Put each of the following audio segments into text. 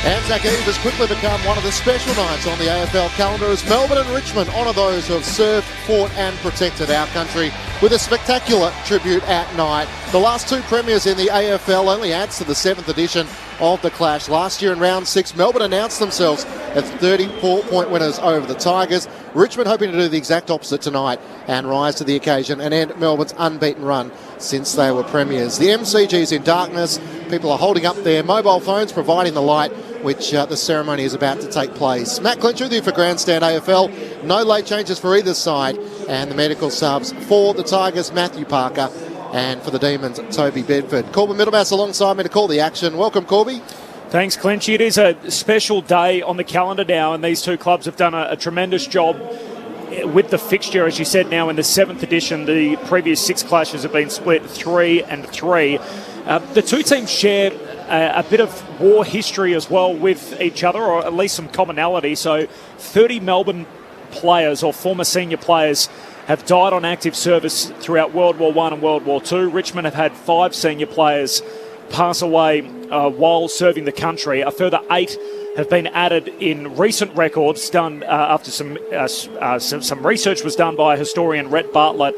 Anzac Eve has quickly become one of the special nights on the AFL calendar as Melbourne and Richmond honour those who have served, fought and protected our country with a spectacular tribute at night. The last two premiers in the AFL only adds to the 7th edition of the clash. Last year in round 6, Melbourne announced themselves as 34-point winners over the Tigers. Richmond hoping to do the exact opposite tonight and rise to the occasion and end Melbourne's unbeaten run since they were premiers. The MCG's in darkness. People are holding up their mobile phones, providing the light, which the ceremony is about to take place. Matt Clinch with you for Grandstand AFL. No late changes for either side. And the medical subs for the Tigers, Matthew Parker, and for the Demons, Toby Bedford. Corbin Middlemass alongside me to call the action. Welcome, Corby. Thanks, Clinchy. It is a special day on the calendar now, and these two clubs have done a tremendous job with the fixture. As you said, now in the 7th edition, the previous 6 clashes have been split 3-3. The two teams share a bit of war history as well with each other, or at least some commonality. So 30 Melbourne players or former senior players have died on active service throughout World War I and World War II. Richmond have had 5 senior players pass away while serving the country. A further 8 have been added in recent records done after some research was done by historian Rhett Bartlett.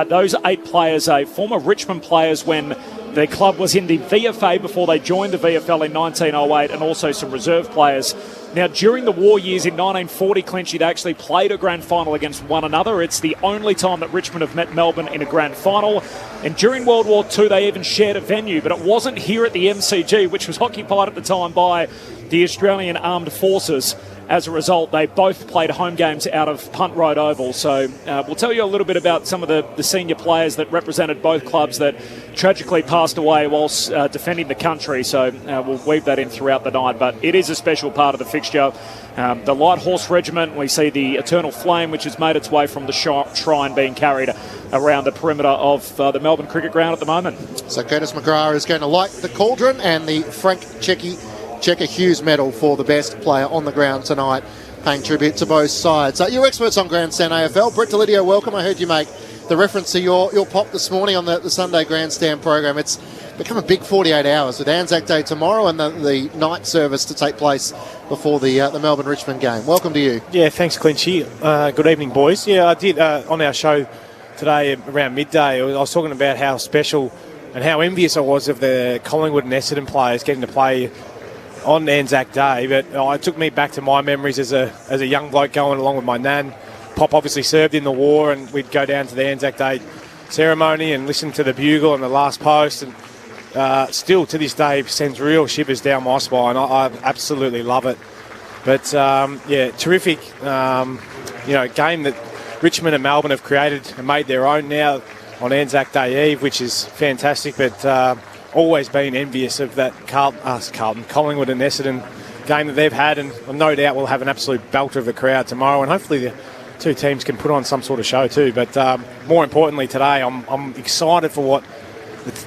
Those 8 players are former Richmond players when their club was in the VFA before they joined the VFL in 1908, and also some reserve players. Now, during the war years in 1940, Clinchy, they actually played a grand final against one another. It's the only time that Richmond have met Melbourne in a grand final. And during World War II, they even shared a venue, but it wasn't here at the MCG, which was occupied at the time by the Australian Armed Forces. As a result, they both played home games out of Punt Road Oval. So we'll tell you a little bit about some of the senior players that represented both clubs that tragically passed away whilst defending the country. So we'll weave that in throughout the night. But it is a special part of the fixture. The Light Horse Regiment, we see the Eternal Flame, which has made its way from the shrine being carried around the perimeter of the Melbourne Cricket Ground at the moment. So Curtis McGrath is going to light the cauldron, and the Frank Checker Hughes medal for the best player on the ground tonight, paying tribute to both sides. You're experts on Grandstand AFL. Brett Delidio, welcome. I heard you make the reference to your pop this morning on the Sunday Grandstand program. It's become a big 48 hours with Anzac Day tomorrow and the night service to take place before the Melbourne-Richmond game. Welcome to you. Yeah, thanks, Clinchy. Good evening, boys. Yeah, I did on our show today around midday, I was talking about how special and how envious I was of the Collingwood and Essendon players getting to play on Anzac Day, but it took me back to my memories as a young bloke going along with my nan. Pop obviously served in the war, and we'd go down to the Anzac Day ceremony and listen to the bugle and the last post, and still to this day sends real shivers down my spine. I absolutely love it. But yeah, terrific game that Richmond and Melbourne have created and made their own now on Anzac Day Eve, which is fantastic. But always been envious of that Collingwood and Essendon game that they've had, and no doubt we'll have an absolute belter of a crowd tomorrow, and hopefully the two teams can put on some sort of show too. But more importantly today, I'm excited for what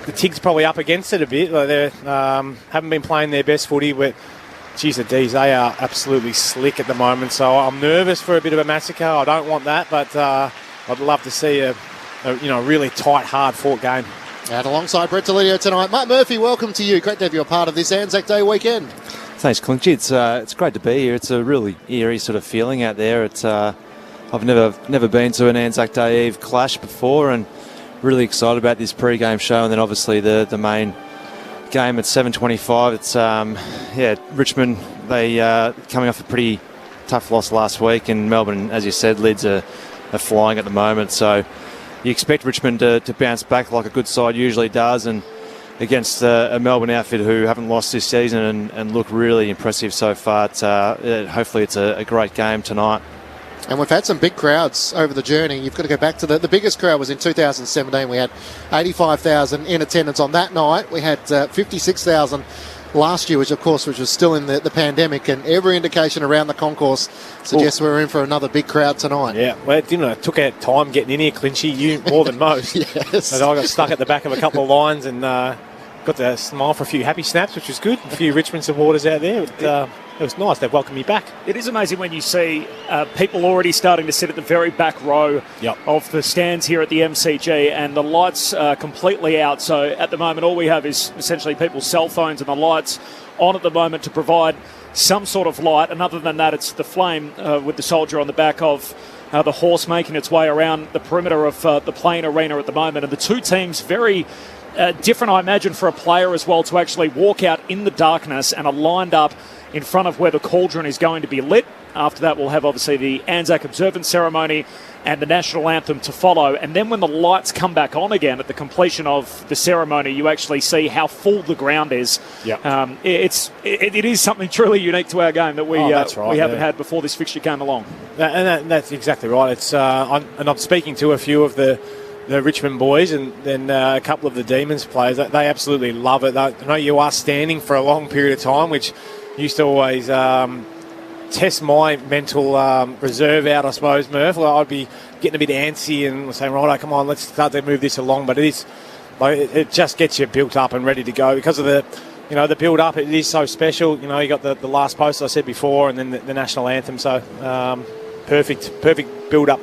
the Tigs probably up against it a bit. They haven't been playing their best footy, but geez, the D's, they are absolutely slick at the moment, so I'm nervous for a bit of a massacre. I don't want that, but I'd love to see a really tight, hard-fought game. And alongside Brett Delidio tonight, Matt Murphy, welcome to you. Great to have you a part of this Anzac Day weekend. Thanks, Clinchy. It's great to be here. It's a really eerie sort of feeling out there. It's I've never been to an Anzac Day Eve clash before, and really excited about this pre-game show, and then obviously the main game at 7:25. It's Richmond. They coming off a pretty tough loss last week, and Melbourne, as you said, lids are flying at the moment. So you expect Richmond to bounce back like a good side usually does, and against a Melbourne outfit who haven't lost this season and look really impressive so far. Hopefully it's a great game tonight. And we've had some big crowds over the journey. You've got to go back to the biggest crowd was in 2017. We had 85,000 in attendance on that night. We had 56,000 last year, which was still in the pandemic, and every indication around the concourse suggests we're in for another big crowd tonight. Yeah, well, it took our time getting in here, Clinchy, you more than most. Yes. But I got stuck at the back of a couple of lines, and got to smile for a few happy snaps, which was good. A few Richmond supporters out there. It was nice. They welcomed me back. It is amazing when you see people already starting to sit at the very back row of the stands here at the MCG, and the lights are completely out. So at the moment, all we have is essentially people's cell phones and the lights on at the moment to provide some sort of light. And other than that, it's the flame with the soldier on the back of the horse making its way around the perimeter of the playing arena at the moment. And the two teams very different, I imagine, for a player as well to actually walk out in the darkness and are lined up in front of where the cauldron is going to be lit. After that, we'll have obviously the Anzac observance ceremony and the national anthem to follow. And then when the lights come back on again at the completion of the ceremony, you actually see how full the ground is. It is something truly unique to our game that we haven't had before this fixture came along. That's exactly right. It's I'm speaking to a few of the Richmond boys and then a couple of the Demons players. They absolutely love it. I know you are standing for a long period of time, which used to always test my mental reserve out, I suppose, Murph. Well, I'd be getting a bit antsy and saying, right, come on, let's start to move this along. But it just gets you built up and ready to go because of the build up. It is so special. You got the last post I said before, and then the national anthem. So perfect build up.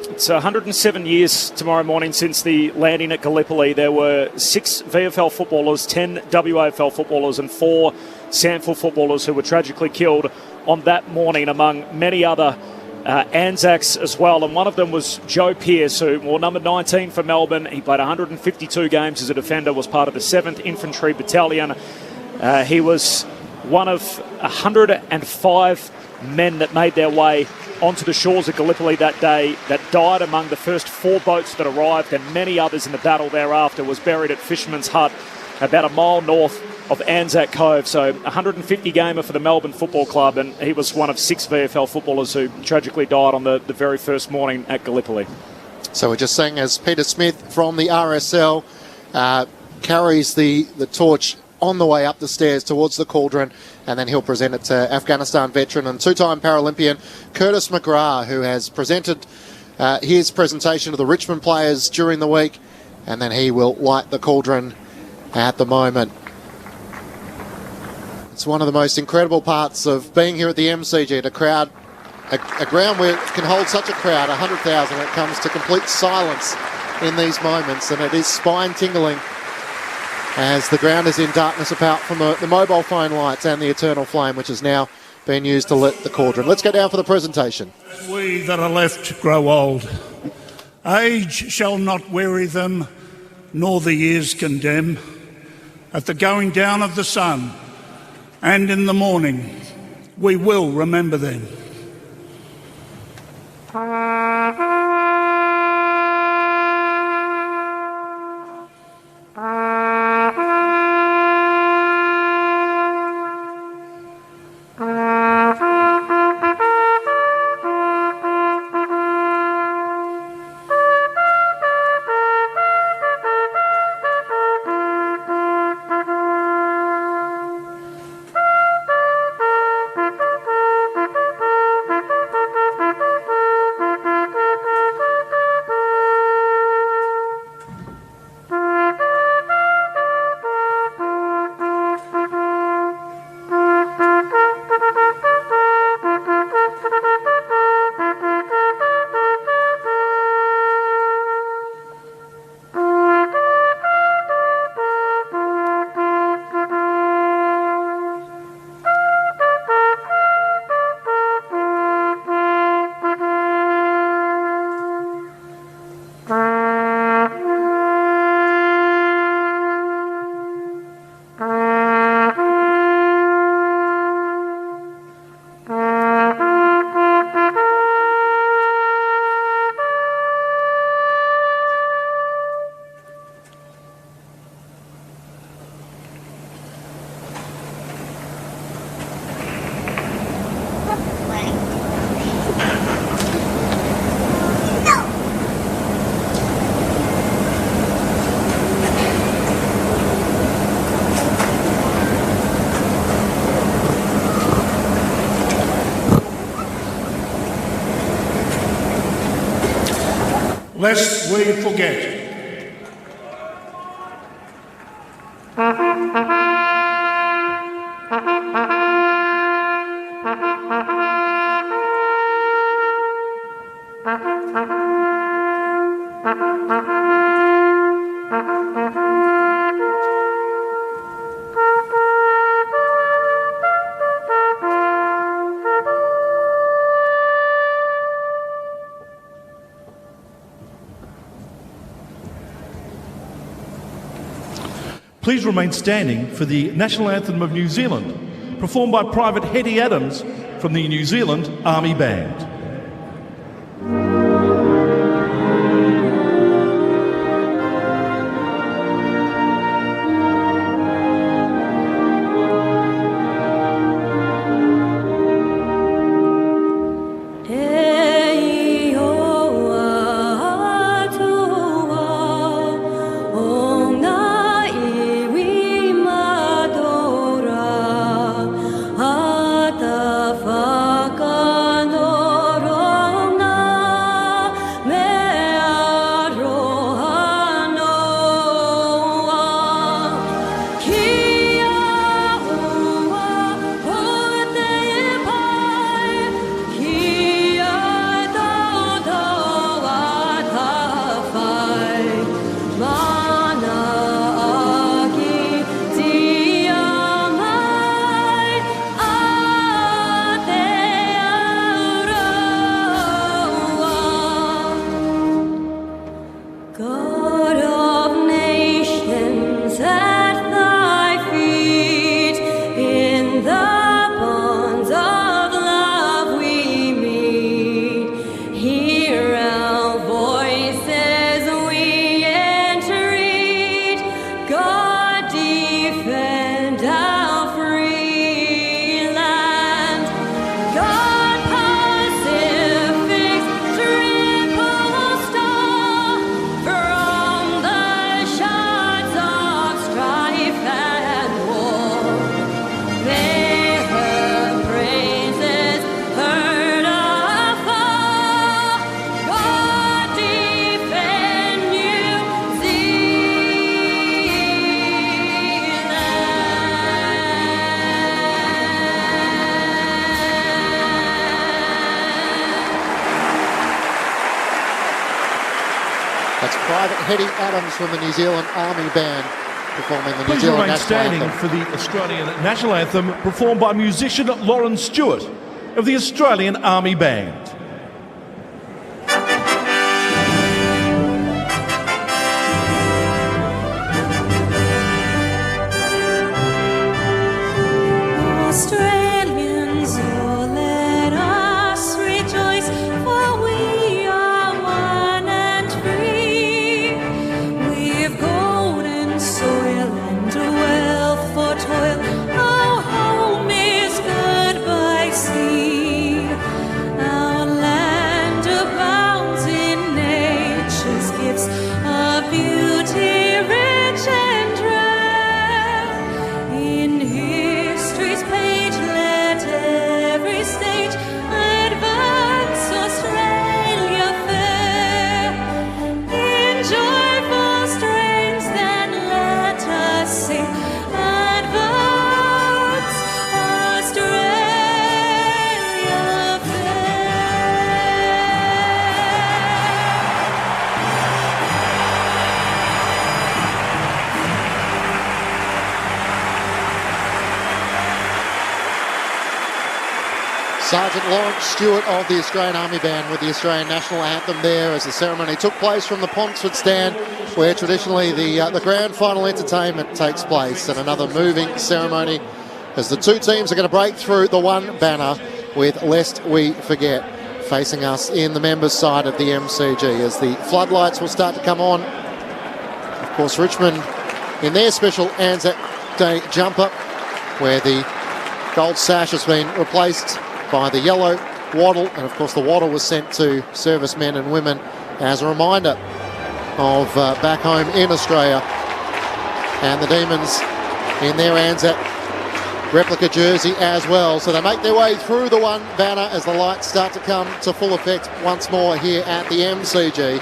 It's 107 years tomorrow morning since the landing at Gallipoli. There were 6 VFL footballers, 10 WAFL footballers and 4 Sandford footballers who were tragically killed on that morning, among many other Anzacs as well. And one of them was Joe Pearce, who wore number 19 for Melbourne. He played 152 games as a defender, was part of the 7th Infantry Battalion. He was one of 105 men that made their way onto the shores of Gallipoli that day, that died among the first 4 boats that arrived, and many others in the battle thereafter. Was buried at Fisherman's Hut, about a mile north of Anzac Cove. So 150 gamer for the Melbourne Football Club, and he was one of 6 VFL footballers who tragically died on the very first morning at Gallipoli. So we're just saying, as Peter Smith from the RSL carries the torch on the way up the stairs towards the cauldron, and then he'll present it to Afghanistan veteran and 2-time Paralympian Curtis McGrath, who has presented his presentation of the Richmond players during the week, and then he will light the cauldron at the moment. It's one of the most incredible parts of being here at the MCG, at a ground where it can hold such a crowd, 100,000. It comes to complete silence in these moments, and it is spine-tingling as the ground is in darkness apart from the mobile phone lights and the eternal flame, which has now been used to lit the cauldron. Let's go down for the presentation. We that are left grow old. Age shall not weary them, nor the years condemn. At the going down of the sun and in the morning, we will remember them. Lest we forget. Please remain standing for the National Anthem of New Zealand, performed by Private Hetty Adams from the New Zealand Army Band. That's Private Hetty Adams from the New Zealand Army Band performing the New Please Zealand remain National standing Anthem. for the Australian National Anthem, performed by musician Lauren Stewart of the Australian Army Band. Australians, oh, let us rejoice, for we are one and free. We've golden soil and wealth for toil. Our home is good by sea. Our land abounds in nature's gifts of beauty rich and rare. In history's page, let every stage advance Australia fair. In joyful strains, then let us sing, advance Australia Sergeant Lawrence Stewart of the Australian Army Band with the Australian National Anthem there as the ceremony took place from the Ponsford stand, where traditionally the grand final entertainment takes place, and another moving ceremony as the two teams are going to break through the one banner with Lest We Forget facing us in the members' side of the MCG as the floodlights will start to come on. Of course, Richmond in their special Anzac Day jumper, where the gold sash has been replaced by the yellow wattle, and of course the wattle was sent to servicemen and women as a reminder of back home in Australia, and the Demons in their Anzac replica jersey as well. So they make their way through the one banner as the lights start to come to full effect once more here at the MCG,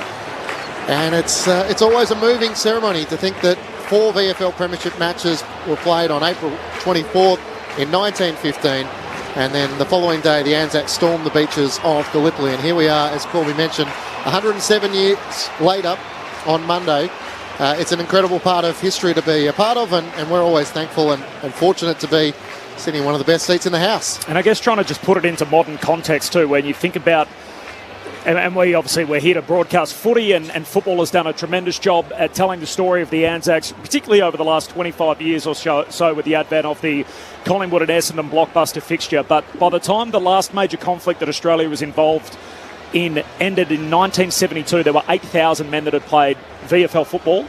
and it's always a moving ceremony to think that 4 VFL Premiership matches were played on April 24th in 1915. And then the following day, the Anzacs stormed the beaches of Gallipoli. And here we are, as Corby mentioned, 107 years later on Monday. It's an incredible part of history to be a part of, and we're always thankful and fortunate to be sitting in one of the best seats in the house. And I guess trying to just put it into modern context too, when you think about And we're here to broadcast footy, and football has done a tremendous job at telling the story of the Anzacs, particularly over the last 25 years or so with the advent of the Collingwood and Essendon blockbuster fixture. But by the time the last major conflict that Australia was involved in ended in 1972, there were 8,000 men that had played VFL football.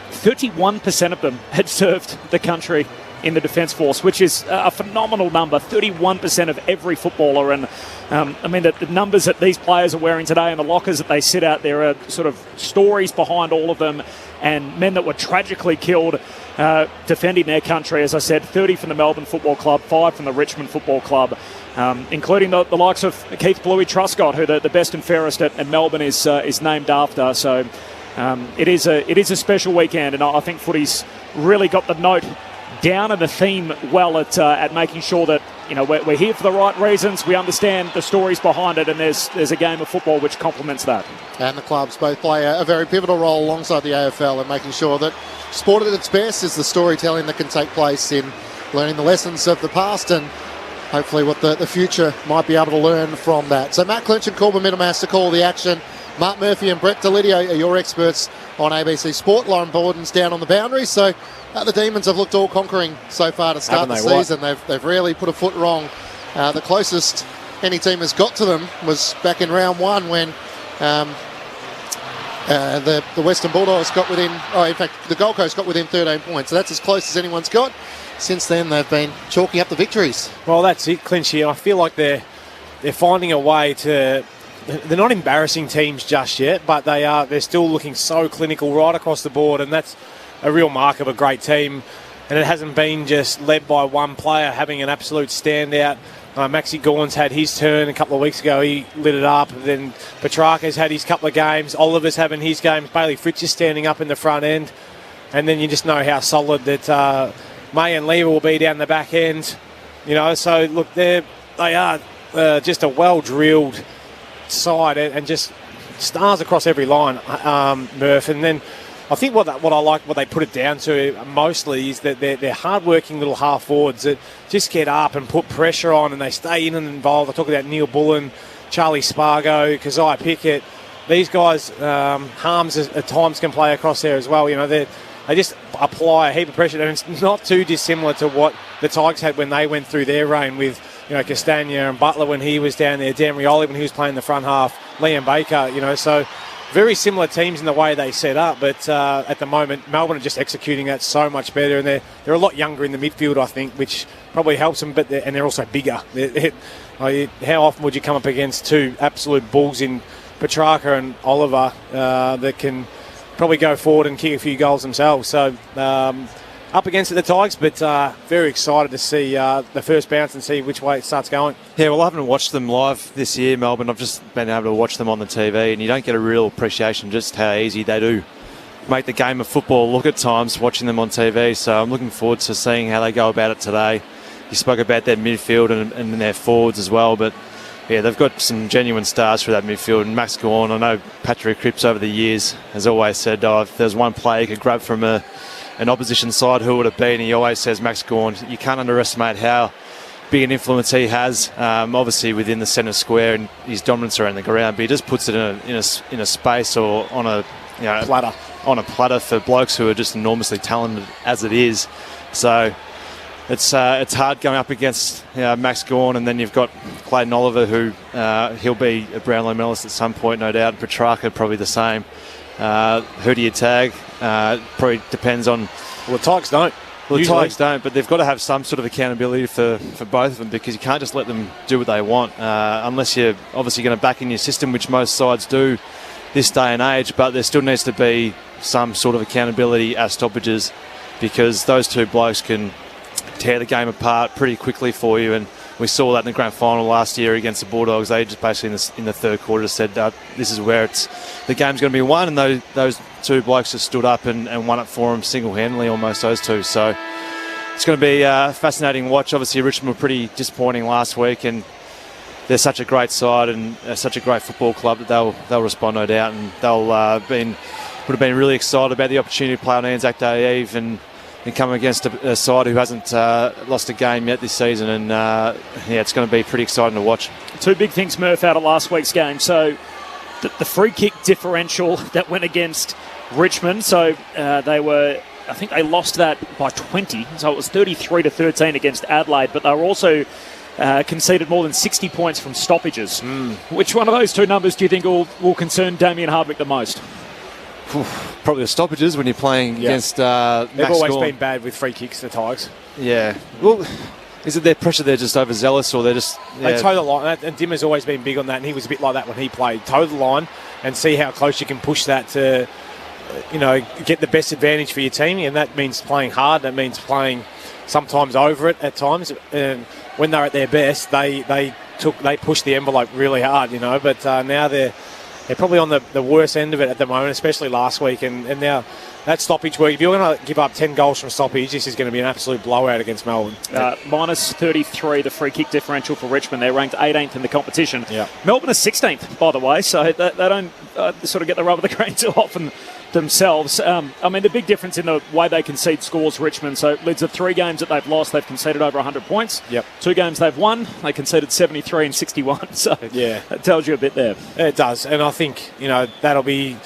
31% of them had served the country in the Defence Force, which is a phenomenal number. 31% of every footballer. And the numbers that these players are wearing today and the lockers that they sit out there are sort of stories behind all of them, and men that were tragically killed defending their country. As I said, 30 from the Melbourne Football Club, 5 from the Richmond Football Club, including the likes of Keith Bluey Truscott, who the best and fairest at Melbourne is named after. So it is a special weekend, and I think footy's really got the note down and the theme well at making sure that we're here for the right reasons. We understand the stories behind it, and there's a game of football which complements that. And the clubs both play a very pivotal role alongside the AFL in making sure that sport at its best is the storytelling that can take place in learning the lessons of the past and hopefully what the future might be able to learn from that. So Matt Clinch and Corbin Mittelmass to call the action. Mark Murphy and Brett Delidio are your experts on ABC Sport. Lauren Borden's down on the boundary, so the Demons have looked all conquering so far to start the season. They've really put a foot wrong. The closest any team has got to them was back in round one when the Western Bulldogs got within, in fact, the Gold Coast got within 13 points. So that's as close as anyone's got. Since then, they've been chalking up the victories. Well, that's it, Clinchy. I feel like they're finding a way to... They're not embarrassing teams just yet, but they're still looking so clinical right across the board, and that's a real mark of a great team. And it hasn't been just led by one player having an absolute standout. Maxi Gawn's had his turn a couple of weeks ago. He lit it up. Then Petrarca's had his couple of games. Oliver's having his games. Bailey Fritz is standing up in the front end. And then you just know how solid that May and Lever will be down the back end. So look, they are just a well-drilled side and just stars across every line, Murph. And then I think what I like, what they put it down to mostly is that they're hard-working little half-forwards that just get up and put pressure on, and they stay in and involved. I talk about Neil Bullen, Charlie Spargo, Keziah Pickett. These guys, Harms at times can play across there as well. They just apply a heap of pressure, and it's not too dissimilar to what the Tigers had when they went through their reign with Castagna and Butler when he was down there, Dan Rioli when he was playing the front half, Liam Baker, so very similar teams in the way they set up, but at the moment Melbourne are just executing that so much better, and they're a lot younger in the midfield, I think, which probably helps them, but they're also bigger. How often would you come up against two absolute bulls in Petrarca and Oliver that can probably go forward and kick a few goals themselves? So up against it, the Tigers, but very excited to see the first bounce and see which way it starts going. Yeah, well, I haven't watched them live this year, Melbourne. I've just been able to watch them on the TV, and you don't get a real appreciation just how easy they do make the game of football look at times watching them on TV. So I'm looking forward to seeing how they go about it today. You spoke about their midfield and their forwards as well, but yeah, they've got some genuine stars for that midfield. And Max Gawn, I know Patrick Cripps over the years has always said, if there's one player he could grab from an opposition side, who would it be? And he always says Max Gawn. You can't underestimate how big an influence he has, obviously within the centre square and his dominance around the ground, but he just puts it in a space or on a platter for blokes who are just enormously talented as it is. So it's hard going up against Max Gawn, and then you've got Clayton Oliver, who he'll be a Brownlow medalist at some point, no doubt. Petrarca probably the same. Who do you tag? Probably depends on... Well, the Tigers don't. Well, the Tigers don't, but they've got to have some sort of accountability for both of them, because you can't just let them do what they want unless you're obviously going to back in your system, which most sides do this day and age. But there still needs to be some sort of accountability at stoppages, because those two blokes can tear the game apart pretty quickly for you. And we saw that in the grand final last year against the Bulldogs. They just basically in the third quarter said this is where the game's going to be won, and those two blokes just stood up and won it for them single-handedly, almost, those two. So it's going to be a fascinating watch. Obviously Richmond were pretty disappointing last week, and they're such a great side and such a great football club that they'll respond, no doubt, and they'll would have been really excited about the opportunity to play on Anzac Day Eve and come against a side who hasn't lost a game yet this season. And it's going to be pretty exciting to watch. Two big things, Murph, out of last week's game. So the free kick differential that went against Richmond. So I think they lost that by 20. So it was 33-13 against Adelaide, but they were also conceded more than 60 points from stoppages. Which one of those two numbers do you think will concern Damien Hardwick the most? Probably the stoppages when you're playing against Max They've always Gawn. been bad with free kicks, the Tigers. Yeah. Well, is it their pressure they're just overzealous, or they're just... They toe the line, and Dimmer's always been big on that, and he was a bit like that when he played. Toe the line and see how close you can push that to, get the best advantage for your team, and that means playing hard. That means playing sometimes over it at times. And when they're at their best, they pushed the envelope really hard, But now they're probably on the worst end of it at the moment, especially last week, and now. That stoppage work, if you're going to give up 10 goals from stoppage, this is going to be an absolute blowout against Melbourne. Minus 33, the free kick differential for Richmond. They're ranked 18th in the competition. Yeah. Melbourne is 16th, by the way, so they don't sort of get the rub of the green too often themselves. The big difference in the way they concede scores, Richmond. So, Lids, of 3 games that they've lost, they've conceded over 100 points. Yep. 2 games they've won, they conceded 73 and 61. So, that tells you a bit there. It does, and I think, that'll be...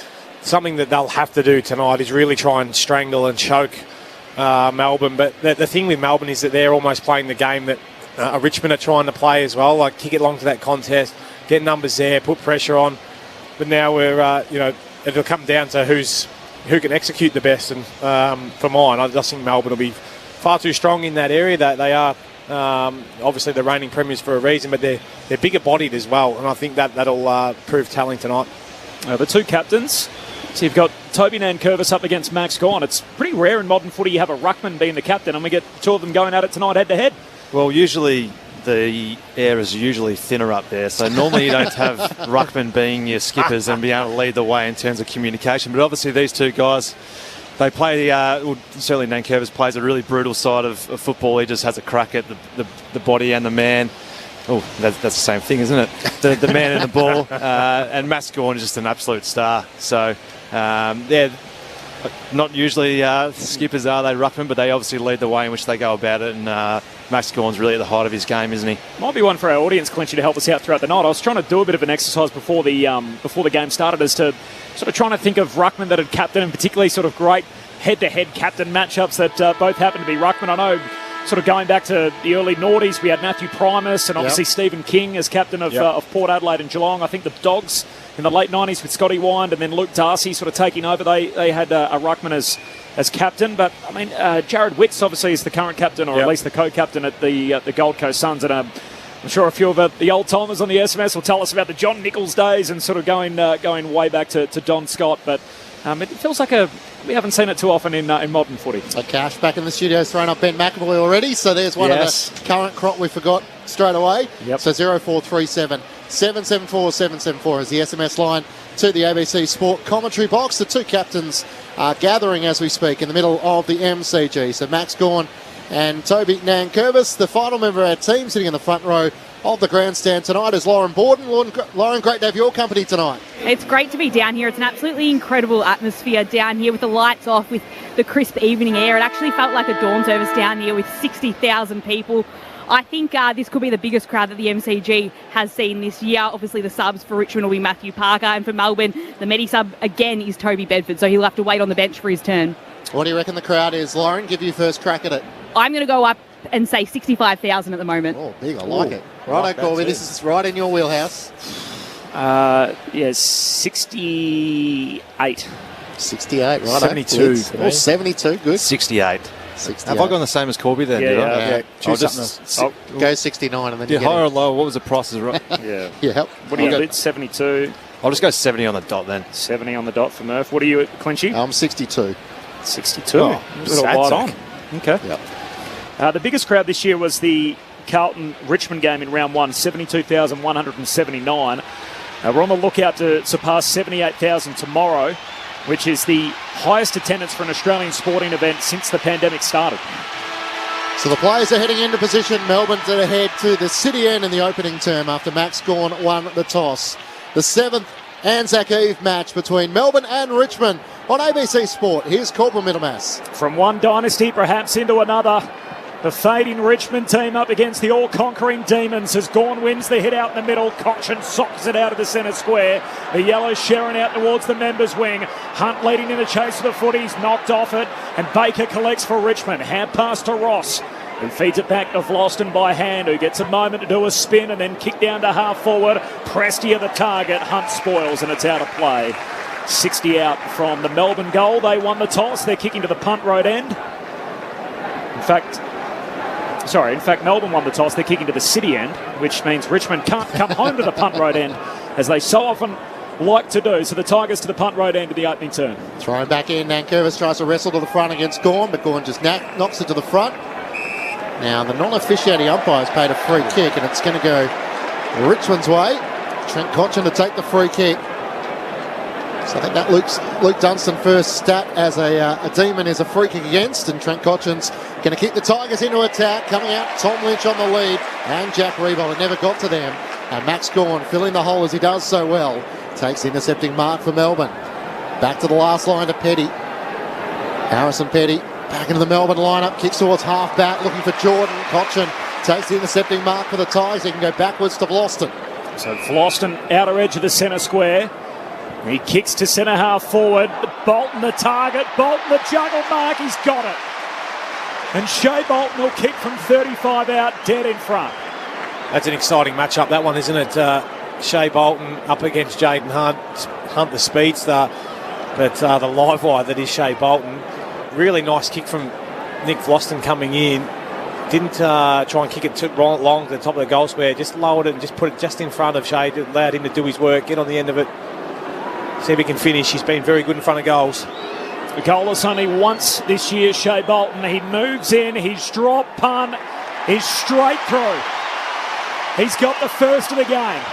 something that they'll have to do tonight is really try and strangle and choke Melbourne. But the thing with Melbourne is that they're almost playing the game that Richmond are trying to play as well, like kick it along to that contest, get numbers there, put pressure on. But now it'll come down to who can execute the best. And for mine, I just think Melbourne will be far too strong in that area. That they are obviously the reigning premiers for a reason, but they're bigger bodied as well. And I think that'll prove telling tonight. The 2 captains. So you've got Toby Nankervis up against Max Gawn. It's pretty rare in modern footy you have a ruckman being the captain, and we get 2 of them going at it tonight head-to-head. Well, usually the air is usually thinner up there, so normally you don't have ruckman being your skippers and be able to lead the way in terms of communication. But obviously these 2 guys, they play, certainly Nankervis plays a really brutal side of football. He just has a crack at the body and the man. Oh, that's the same thing, isn't it? The man and the ball. And Max Gawn is just an absolute star. So, not usually skippers are they, ruckman, but they obviously lead the way in which they go about it. And Max Gawn's really at the height of his game, isn't he? Might be one for our audience, Clinchy, to help us out throughout the night. I was trying to do a bit of an exercise before the game started as to sort of trying to think of ruckman that had captained, and particularly sort of great head-to-head captain matchups that both happen to be ruckman. I know... Sort of going back to the early noughties, we had Matthew Primus and obviously Stephen King as captain of Port Adelaide and Geelong. I think the Dogs in the late 90s with Scotty Wind and then Luke Darcy sort of taking over. They had a ruckman as captain. But, Jared Witts obviously is the current captain, or at least the co-captain at the Gold Coast Suns. And I'm sure a few of the old-timers on the SMS will tell us about the John Nichols days and sort of going way back to Don Scott. But it feels like we haven't seen it too often in modern footy. So Cash back in the studio has thrown up Ben McAvoy already. So there's one of the current crop we forgot straight away. Yep. So 0437 774 774 is the SMS line to the ABC Sport commentary box. The 2 captains are gathering as we speak in the middle of the MCG. So Max Gawn and Toby Nankervis, the final member of our team, sitting in the front row of the grandstand tonight is Lauren Borden. Lauren, great to have your company tonight. It's great to be down here. It's an absolutely incredible atmosphere down here with the lights off, with the crisp evening air. It actually felt like a dawn service down here with 60,000 people. I think this could be the biggest crowd that the MCG has seen this year. Obviously, the subs for Richmond will be Matthew Parker, and for Melbourne, the Medi-sub again is Toby Bedford, so he'll have to wait on the bench for his turn. What do you reckon the crowd is, Lauren? Give you first crack at it. I'm going to go up and say 65,000 at the moment. Oh, big. I like it. Righto, Corby. This is right in your wheelhouse. 68. 68, right? 72. Oh, 72, good. 68. 68. Have I gone the same as Corby then? Yeah. Choose something. Go 69 and then you get higher it. or lower? What was the prices? Right? Yeah. Yep. What do you got? 72. I'll just go 70 on the dot then. 70 on the dot for Murph. What are you at, Clinchy? I'm 62. 62. Oh, Sad on. Okay. Yep. The biggest crowd this year was the Carlton-Richmond game in round one, 72,179. We're on the lookout to surpass 78,000 tomorrow, which is the highest attendance for an Australian sporting event since the pandemic started. So the players are heading into position. Melbourne to head to the City End in the opening term after Max Gawn won the toss. The 7th Anzac Eve match between Melbourne and Richmond on ABC Sport. Here's Corporal Middlemass. From one dynasty perhaps into another, The fading Richmond team up against the all-conquering Demons as Gawn wins the hit out in the middle. Cochin socks it out of the centre square. The yellow Sharon out towards the members' wing. Hunt leading in the chase of the footies, knocked off it. And Baker collects for Richmond. Hand pass to Ross, who feeds it back to Vlosten by hand, who gets a moment to do a spin and then kick down to half forward. Prestia the target. Hunt spoils and it's out of play. 60 out from the Melbourne goal. They won the toss. They're kicking to the punt road end. In fact, Melbourne won the toss. They're kicking to the city end, which means Richmond can't come home to the punt road end, as they so often like to do. So the Tigers to the punt road end of the opening turn. Thrown back in. Nankervis tries to wrestle to the front against Gawn, but Gawn just knocks it to the front. Now the non-officiating umpire's paid a free kick, and it's going to go Richmond's way. Trent Cochin to take the free kick. So I think that Luke Dunstan first stat as a Demon is a free kick against, and Trent Cochin's going to kick the Tigers into attack. Coming out, Tom Lynch on the lead, and Jack Rebold. It never got to them. And Max Gawn filling the hole as he does so well. Takes the intercepting mark for Melbourne. Back to the last line to Petty. Harrison Petty back into the Melbourne lineup, kicks towards half back, looking for Jordan. Cochin takes the intercepting mark for the Tigers. He can go backwards to Vlosten. So Vlosten outer edge of the centre square. He kicks to centre half forward. Bolton the target. Bolton the juggle mark. He's got it. And Shea Bolton will kick from 35 out, dead in front. That's an exciting matchup, that one, isn't it? Shea Bolton up against Jaden Hunt. Hunt the speedster, but the live wire that is Shea Bolton. Really nice kick from Nick Vlosten coming in. Didn't try and kick it too long to the top of the goal square. Just lowered it and just put it just in front of Shea. Allowed him to do his work, get on the end of it. See if he can finish. He's been very good in front of goals. Goalless only once this year, Shea Bolton. He moves in, he's dropped punt, he's straight through. He's got the first of the game.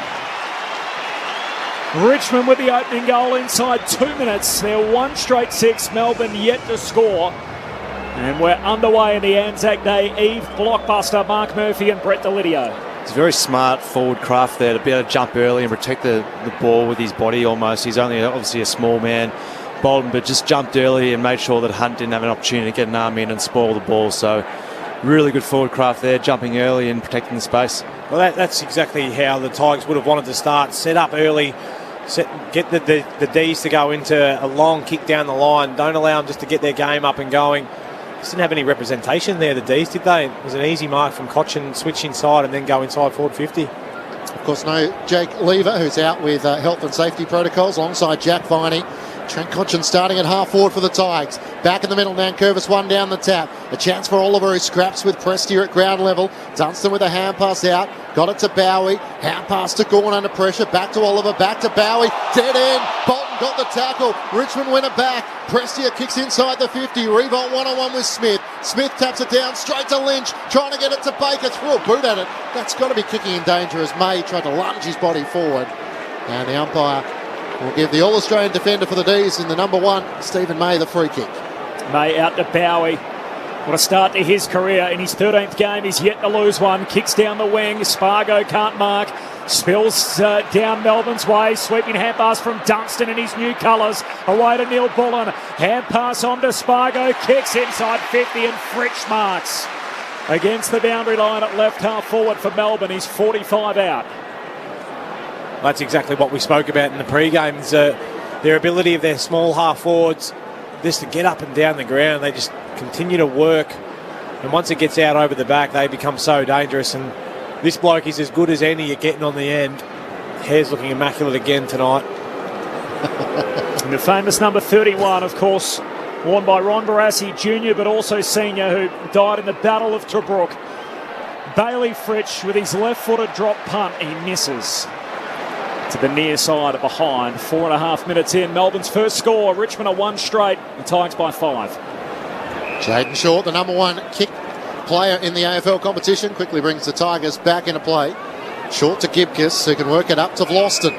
Richmond with the opening goal inside 2 minutes. They're 1 straight 6. Melbourne yet to score. And we're underway in the Anzac Day Eve blockbuster. Mark Murphy and Brett Delidio. It's very smart forward craft there to be able to jump early and protect the ball with his body almost. He's only obviously a small man, Bolton, but just jumped early and made sure that Hunt didn't have an opportunity to get an arm in and spoil the ball. So really good forward craft there, jumping early and protecting the space. Well, that's exactly how the Tigers would have wanted to start. Set up early, get the Ds to go into a long kick down the line. Don't allow them just to get their game up and going. Just didn't have any representation there, the Ds, did they? It was an easy mark from Cochin, switch inside and then go inside forward 50. Of course, no Jake Lever, who's out with health and safety protocols, alongside Jack Viney. Trent Cochin starting at half forward for the Tigers. Back in the middle, Nankervis one down the tap. A chance for Oliver, who scraps with Prestia at ground level. Dunstan with a hand pass out. Got it to Bowie. Hand pass to Gawn under pressure. Back to Oliver, back to Bowie. Dead end. Bolton got the tackle. Richmond win it back. Prestia kicks inside the 50. Revolt one-on-one with Smith. Smith taps it down straight to Lynch. Trying to get it to Baker. Threw a boot at it. That's got to be kicking in danger as May tried to lunge his body forward. And the umpire will give the All-Australian defender for the D's in the number 1, Stephen May, the free kick. May out to Bowie. What a start to his career. In his 13th game, he's yet to lose one. Kicks down the wing. Spargo can't mark. Spills down Melbourne's way. Sweeping hand pass from Dunstan in his new colours. Away to Neil Bullen. Hand pass on to Spargo. Kicks inside 50 and Fritsch marks. Against the boundary line at left half forward for Melbourne. He's 45 out. That's exactly what we spoke about in the pre-game. Is their ability of their small half forwards just to get up and down the ground. They just continue to work, and once it gets out over the back, they become so dangerous. And this bloke is as good as any at getting on the end. Hair's looking immaculate again tonight. And the famous number 31, of course, worn by Ron Barassi Jr. but also Senior, who died in the Battle of Tobruk. Bailey Fritsch with his left-footed drop punt. He misses to the near side of behind. 4.5 minutes in. Melbourne's first score. Richmond are 1 straight. The Tigers by 5. Jaden Short, the number 1 kick player in the AFL competition, quickly brings the Tigers back into play. Short to Gibcus, who can work it up to Vlosten.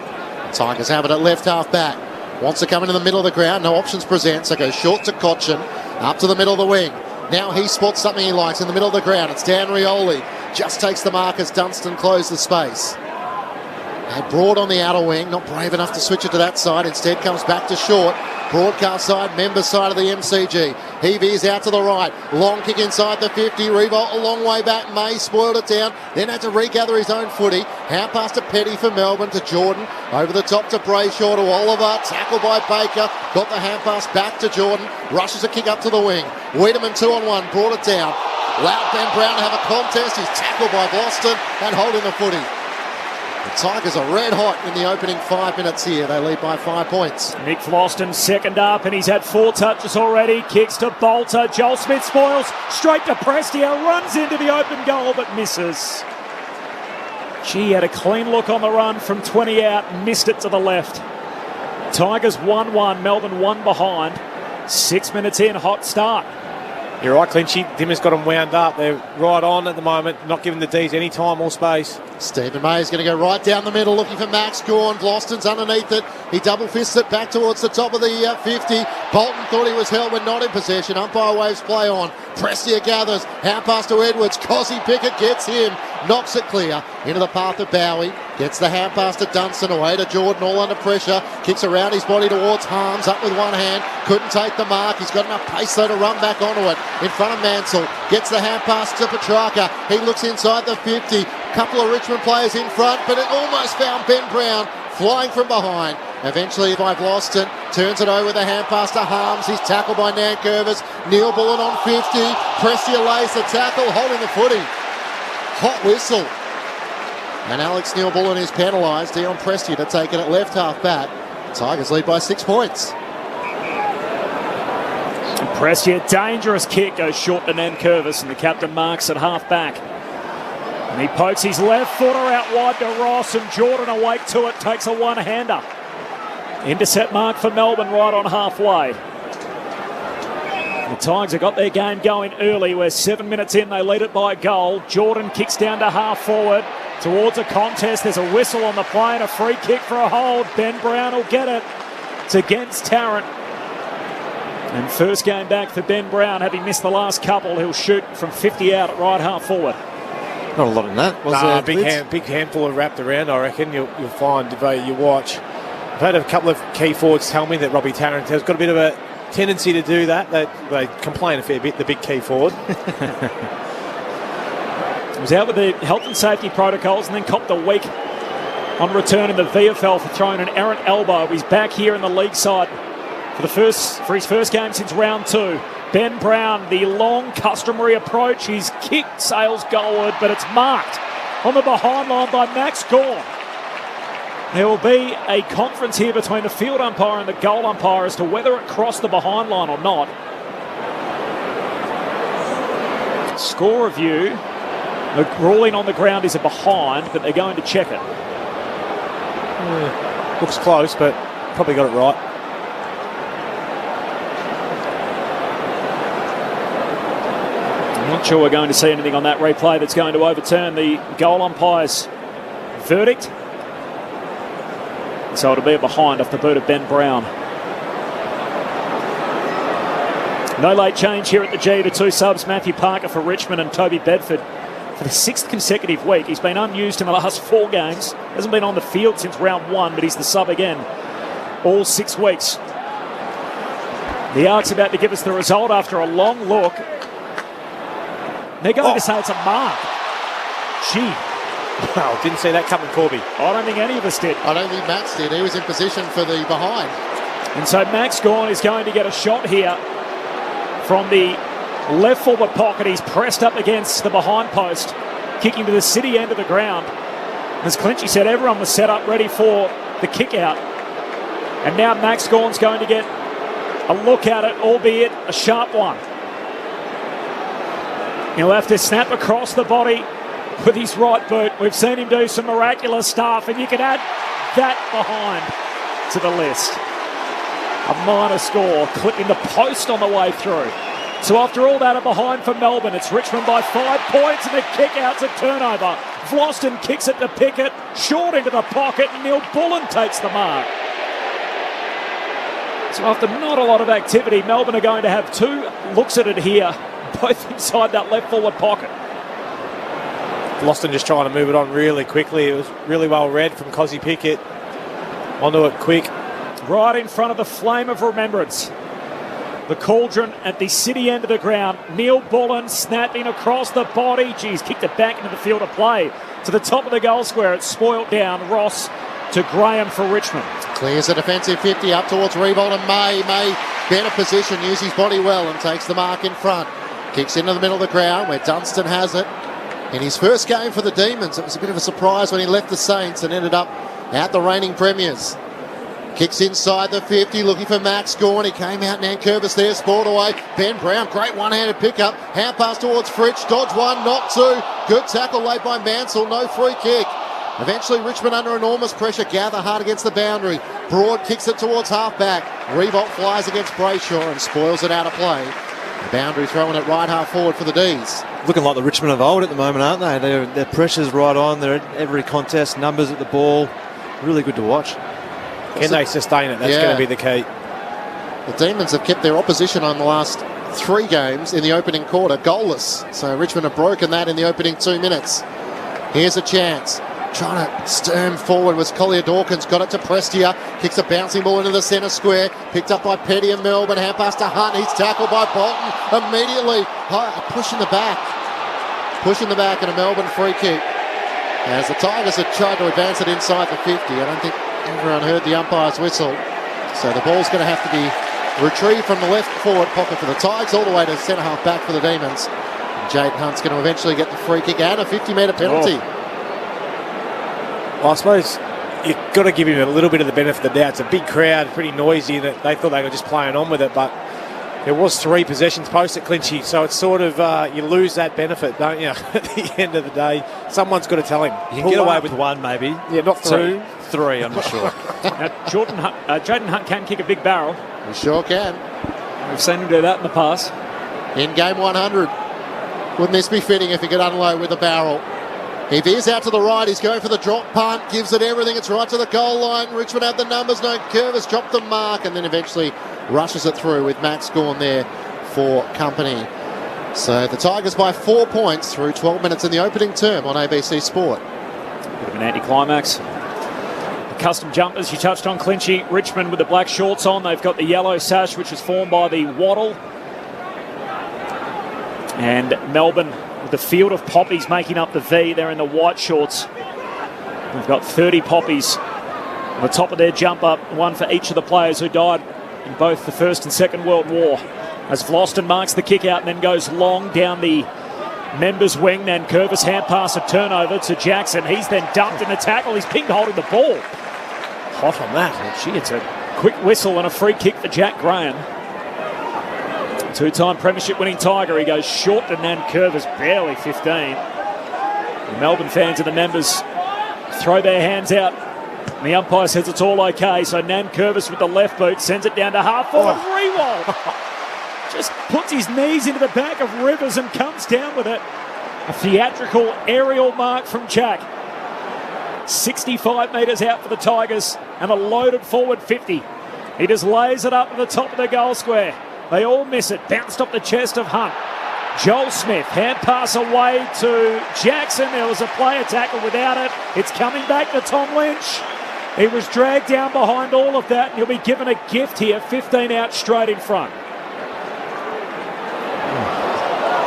Tigers have it at left half back. Wants to come into the middle of the ground. No options present, so goes short to Cochin. Up to the middle of the wing. Now he spots something he likes in the middle of the ground. It's Dan Rioli. Just takes the mark as Dunstan closed the space. Broad on the outer wing, not brave enough to switch it to that side. Instead comes back to Short. Broadcast side, member side of the MCG. He veers out to the right. Long kick inside the 50. Revolt a long way back. May spoiled it down. Then had to regather his own footy. Hand pass to Petty for Melbourne to Jordan. Over the top to Brayshaw to Oliver. Tackled by Baker. Got the hand pass back to Jordan. Rushes a kick up to the wing. Wiedemann 2-on-1. Brought it down. Allowed Ben Brown to have a contest. He's tackled by Boston and holding the footy. The Tigers are red hot in the opening 5 minutes here. They lead by 5 points. Nick Floston second up, and he's had 4 touches already. Kicks to Bolter. Joel Smith spoils. Straight to Prestia. Runs into the open goal, but misses. Gee, had a clean look on the run from 20 out. Missed it to the left. Tigers 1-1. Melbourne 1 behind. 6 minutes in. Hot start. You're right, Clinchy. Dimmer's got them wound up. They're right on at the moment, not giving the D's any time or space. Stephen May's going to go right down the middle looking for Max Gawn. Gloston's underneath it. He double fists it back towards the top of the 50. Bolton thought he was held when not in possession. Umpire waves play on. Prestia gathers. Hand pass to Edwards. Cossie Pickett gets him. Knocks it clear into the path of Bowie. Gets the hand pass to Dunstan. Away to Jordan, all under pressure. Kicks around his body towards Harms. Up with one hand. Couldn't take the mark. He's got enough pace though to run back onto it. In front of Mansell. Gets the hand pass to Petrarca. He looks inside the 50. Couple of Richmond players in front, but it almost found Ben Brown flying from behind. Eventually by Gloston, turns it over with a hand pass to Harms. He's tackled by Nankervis. Neil Bullen on 50. Prestia lays the tackle, holding the footy. Hot whistle. And Alex Neil Bullen is penalised. Dion Prestia to take it at left half back. Tigers lead by 6 points. Prestia, dangerous kick, goes short to Nankervis, and the captain marks at half back. And he pokes his left footer out wide to Ross, and Jordan awake to it, takes a one-hander. Intercept mark for Melbourne right on halfway. The Tigers have got their game going early. We're 7 minutes in, they lead it by a goal. Jordan kicks down to half forward towards a contest. There's a whistle on the play and a free kick for a hold. Ben Brown will get it. It's against Tarrant. And first game back for Ben Brown. Having missed the last couple, he'll shoot from 50 out at right half forward. Not a lot in that. Was there, big handful of wrapped around, I reckon. You'll find if you watch. I've had a couple of key forwards tell me that Robbie Tarrant has got a bit of a tendency to do that. They complain a fair bit, the big key forward. He was out with the health and safety protocols and then copped a week on return in the VFL for throwing an errant elbow. He's back here in the league side for his first game since round 2. Ben Brown, the long customary approach. He's kicked, sails goalward, but it's marked on the behind line by Max Gawn. There will be a conference here between the field umpire and the goal umpire as to whether it crossed the behind line or not. Score review. The ruling on the ground is a behind, but they're going to check it. Looks close, but probably got it right. I'm not sure we're going to see anything on that replay that's going to overturn the goal umpire's verdict. So it'll be a behind off the boot of Ben Brown. No late change here at the G. The 2 subs, Matthew Parker for Richmond and Toby Bedford for the 6th consecutive week. He's been unused in the last 4 games. Hasn't been on the field since round 1, but he's the sub again all 6 weeks. The Arcs about to give us the result after a long look. They're going to say it's a mark. Gee. Well, didn't see that coming, Corby. I don't think any of us did. I don't think Max did. He was in position for the behind. And so Max Gawn is going to get a shot here from the left forward pocket. He's pressed up against the behind post, kicking to the city end of the ground. As Clinchy said, everyone was set up ready for the kick out. And now Max Gawn's going to get a look at it, albeit a sharp one. He'll have to snap across the body with his right boot. We've seen him do some miraculous stuff, and you can add that behind to the list. A minor score, clipping the post on the way through. So after all that, a behind for Melbourne. It's Richmond by 5 points, and the kick-out's a turnover. Vlosten kicks it to Pickett, short into the pocket, and Neil Bullen takes the mark. So after not a lot of activity, Melbourne are going to have 2 looks at it here, both inside that left forward pocket. Vlosten just trying to move it on really quickly. It was really well read from Cossie Pickett. Onto it quick. Right in front of the flame of remembrance. the cauldron at the city end of the ground. Neil Bullen snapping across the body. Geez, kicked it back into the field of play to the top of the goal square. It's spoiled down. Ross to Graham for Richmond. Clears the defensive 50 up towards Rebold and May better position, uses his body well and takes the mark in front. Kicks into the middle of the ground where Dunstan has it. In his first game for the Demons, it was a bit of a surprise when he left the Saints and ended up out the reigning premiers. Kicks inside the 50, looking for Max Gorn. He came out, Nankervis there, spoiled away. Ben Brown, great one-handed pickup. Hand pass towards Fritsch, dodge one, not two. Good tackle laid by Mansell, no free kick. Eventually Richmond under enormous pressure, gather hard against the boundary. Broad kicks it towards half-back. Revolt flies against Brayshaw and spoils it out of play. The boundary throwing it right half forward for the D's. Looking like the Richmond of old at the moment, aren't they? Their pressure's right on. They're at every contest, numbers at the ball. Really good to watch. Can they sustain it? That's going to be the key. The Demons have kept their opposition on the last 3 games in the opening quarter goalless. So Richmond have broken that in the opening 2 minutes. Here's a chance. Trying to sturm forward was Collier Dawkins. Got it to Prestia. Kicks a bouncing ball into the centre square. Picked up by Petty and Melbourne. Hand pass to Hunt. He's tackled by Bolton immediately. Pushing the back. Pushing the back and a Melbourne free kick. As the Tigers had tried to advance it inside the 50. I don't think everyone heard the umpire's whistle. So the ball's going to have to be retrieved from the left forward pocket for the Tigers all the way to centre half back for the Demons. And Jaden Hunt's going to eventually get the free kick and a 50-metre penalty. Well, I suppose you've got to give him a little bit of the benefit of the doubt. It's a big crowd, pretty noisy, and they thought they were just playing on with it, but there was 3 possessions post at Clinchy, so it's sort of, you lose that benefit, don't you, at the end of the day. Someone's got to tell him. You can get away with 1 maybe. Yeah, not 3. 3, I'm not sure. Now, Jaden Hunt can kick a big barrel. He sure can. We've seen him do that in the past. In game 100. Wouldn't this be fitting if he could unload with a barrel? He veers out to the right. He's going for the drop punt. Gives it everything. It's right to the goal line. Richmond have the numbers. No Curvis dropped the mark and then eventually rushes it through with Max Gorn there for company. So the Tigers by 4 points through 12 minutes in the opening term on ABC Sport. Bit of an anticlimax. The custom jumpers you touched on, Clinchy. Richmond with the black shorts on. They've got the yellow sash, which was formed by the Waddle. And Melbourne with the field of poppies making up the V. They're in the white shorts. We've got 30 poppies on the top of their jumper, one for each of the players who died in both the First and Second World War. As Vlosten marks the kick out and then goes long down the members' wing. Nankervis hand pass, a turnover to Jackson. He's then dumped in the tackle. He's ping holding the ball. Hot on that. Gee, it's a quick whistle and a free kick for Jack Graham. 2-time premiership winning Tiger. He goes short to Nankervis, barely 15. The Melbourne fans and the members throw their hands out. And the umpire says it's all okay. So Nankervis with the left boot sends it down to half forward. Rewald just puts his knees into the back of Rivers and comes down with it. A theatrical aerial mark from Jack. 65 metres out for the Tigers and a loaded forward 50. He just lays it up at the top of the goal square. They all miss it. Bounced off the chest of Hunt. Joel Smith, hand pass away to Jackson. There was a player tackle without it. It's coming back to Tom Lynch. He was dragged down behind all of that, and he'll be given a gift here. 15 out straight in front.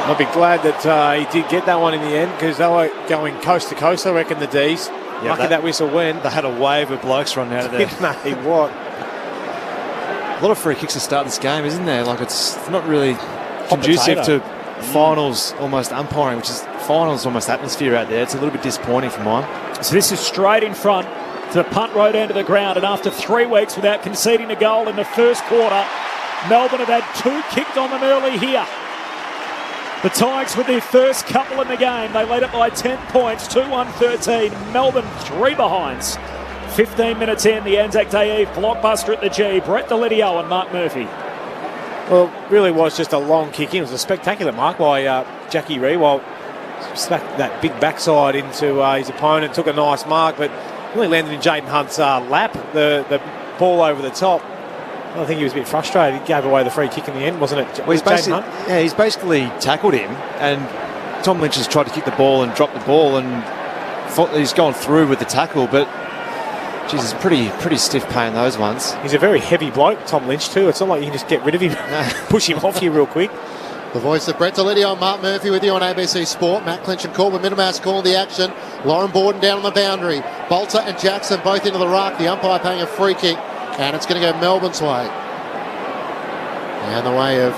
I'll be glad that he did get that one in the end, because they were going coast to coast, I reckon, the D's. Yeah, lucky that whistle went. They had a wave of blokes running out of there. Didn't they? What? A lot of free kicks to start this game, isn't there? Like, it's not really conducive to finals almost umpiring, which is finals almost atmosphere out there. It's a little bit disappointing for mine. So this is straight in front to the punt road end of the ground, and after 3 weeks without conceding a goal in the first quarter, Melbourne have had 2 kicked on them early here. The Tigers with their first couple in the game. They led it by 10 points, 2-1-13. Melbourne 3 behinds. 15 minutes in, the Anzac Day Eve blockbuster at the G. Brett Delidio and Mark Murphy. Well, it really was just a long kick in. It was a spectacular mark by Jackie Rewalt. Smacked that big backside into his opponent, took a nice mark, but really landed in Jaden Hunt's lap, the ball over the top. I think he was a bit frustrated. He gave away the free kick in the end, wasn't it? Well, he's basically tackled him, and Tom Lynch has tried to kick the ball and drop the ball, and he's gone through with the tackle, but Geez, it's pretty stiff paying those ones. He's a very heavy bloke, Tom Lynch, too. It's not like you can just get rid of him, push him off you real quick. The voice of Brett Delidio, Mark Murphy with you on ABC Sport. Matt Clinch and Corbin Minimas calling the action. Lauren Borden down on the boundary. Bolter and Jackson both into the ruck. The umpire paying a free kick, and it's going to go Melbourne's way. And the way of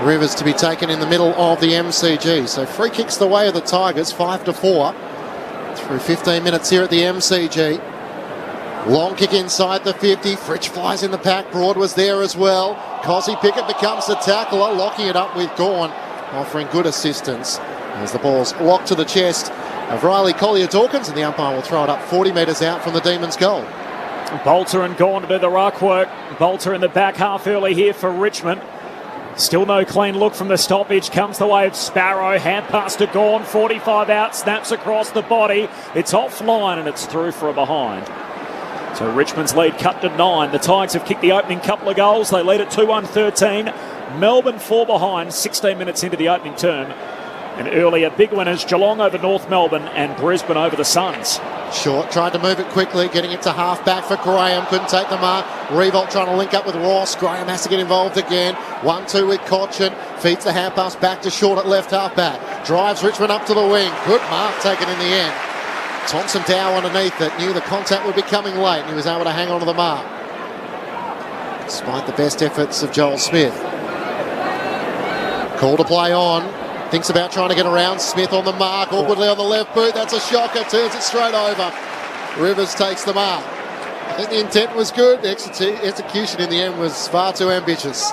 Rivers to be taken in the middle of the MCG. So free kicks the way of the Tigers, 5-4. Through 15 minutes here at the MCG. Long kick inside the 50. Fritsch flies in the pack. Broad was there as well. Cosy Pickett becomes the tackler, locking it up with Gawn, offering good assistance as the ball's locked to the chest of Riley Collier-Dawkins, and the umpire will throw it up 40 metres out from the Demons' goal. Bolter and Gawn to do the ruck work. Bolter in the back half early here for Richmond. Still no clean look from the stoppage. Comes the way of Sparrow. Hand pass to Gawn. 45 out. Snaps across the body. It's offline and it's through for a behind. So Richmond's lead cut to 9. The Tigers have kicked the opening couple of goals. They lead at 2-1-13. Melbourne 4 behind, 16 minutes into the opening term. And earlier, big winners, Geelong over North Melbourne and Brisbane over the Suns. Short tried to move it quickly, getting it to half back for Graham. Couldn't take the mark. Revolt trying to link up with Ross. Graham has to get involved again. 1-2 with Cochin. Feeds the hand pass back to Short at left half back. Drives Richmond up to the wing. Good mark taken in the end. Thompson Dow underneath it, knew the contact would be coming late, and he was able to hang on to the mark. Despite the best efforts of Joel Smith. Call to play on. Thinks about trying to get around. Smith on the mark, awkwardly on the left boot. That's a shocker, turns it straight over. Rivers takes the mark. I think the intent was good. The execution in the end was far too ambitious.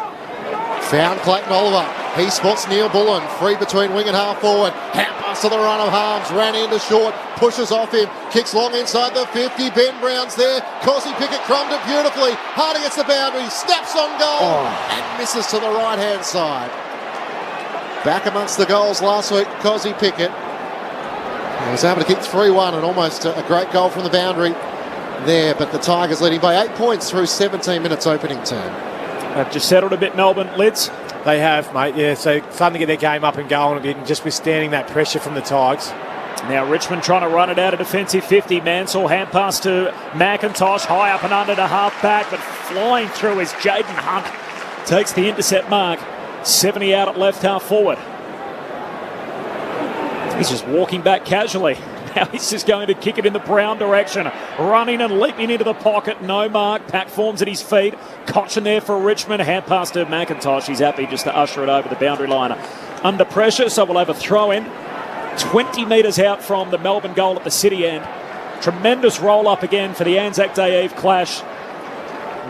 Found Clayton Oliver. He spots Neil Bullen. Free between wing and half forward. Hand pass to the run of Harms. Ran into Short. Pushes off him. Kicks long inside the 50. Ben Brown's there. Cosy Pickett crumbed it beautifully. Hard against the boundary. Snaps on goal. And misses to the right-hand side. Back amongst the goals last week, Cosy Pickett. He was able to kick 3-1 and almost a great goal from the boundary there. But the Tigers leading by 8 points through 17 minutes opening term. They've just settled a bit, Melbourne. Lids? They have, mate, yeah. So starting to get their game up and going a bit and just withstanding that pressure from the Tigers. Now Richmond trying to run it out of defensive 50. Mansell hand pass to McIntosh. High up and under to half back, but flying through is Jaden Hunt. Takes the intercept mark. 70 out at left half forward. He's just walking back casually. Now he's just going to kick it in the Brown direction. Running and leaping into the pocket. No mark. Pack forms at his feet. Cochin there for Richmond. Hand pass to McIntosh. He's happy just to usher it over the boundary line. Under pressure, so we'll have a throw in. 20 metres out from the Melbourne goal at the city end. Tremendous roll up again for the Anzac Day Eve clash.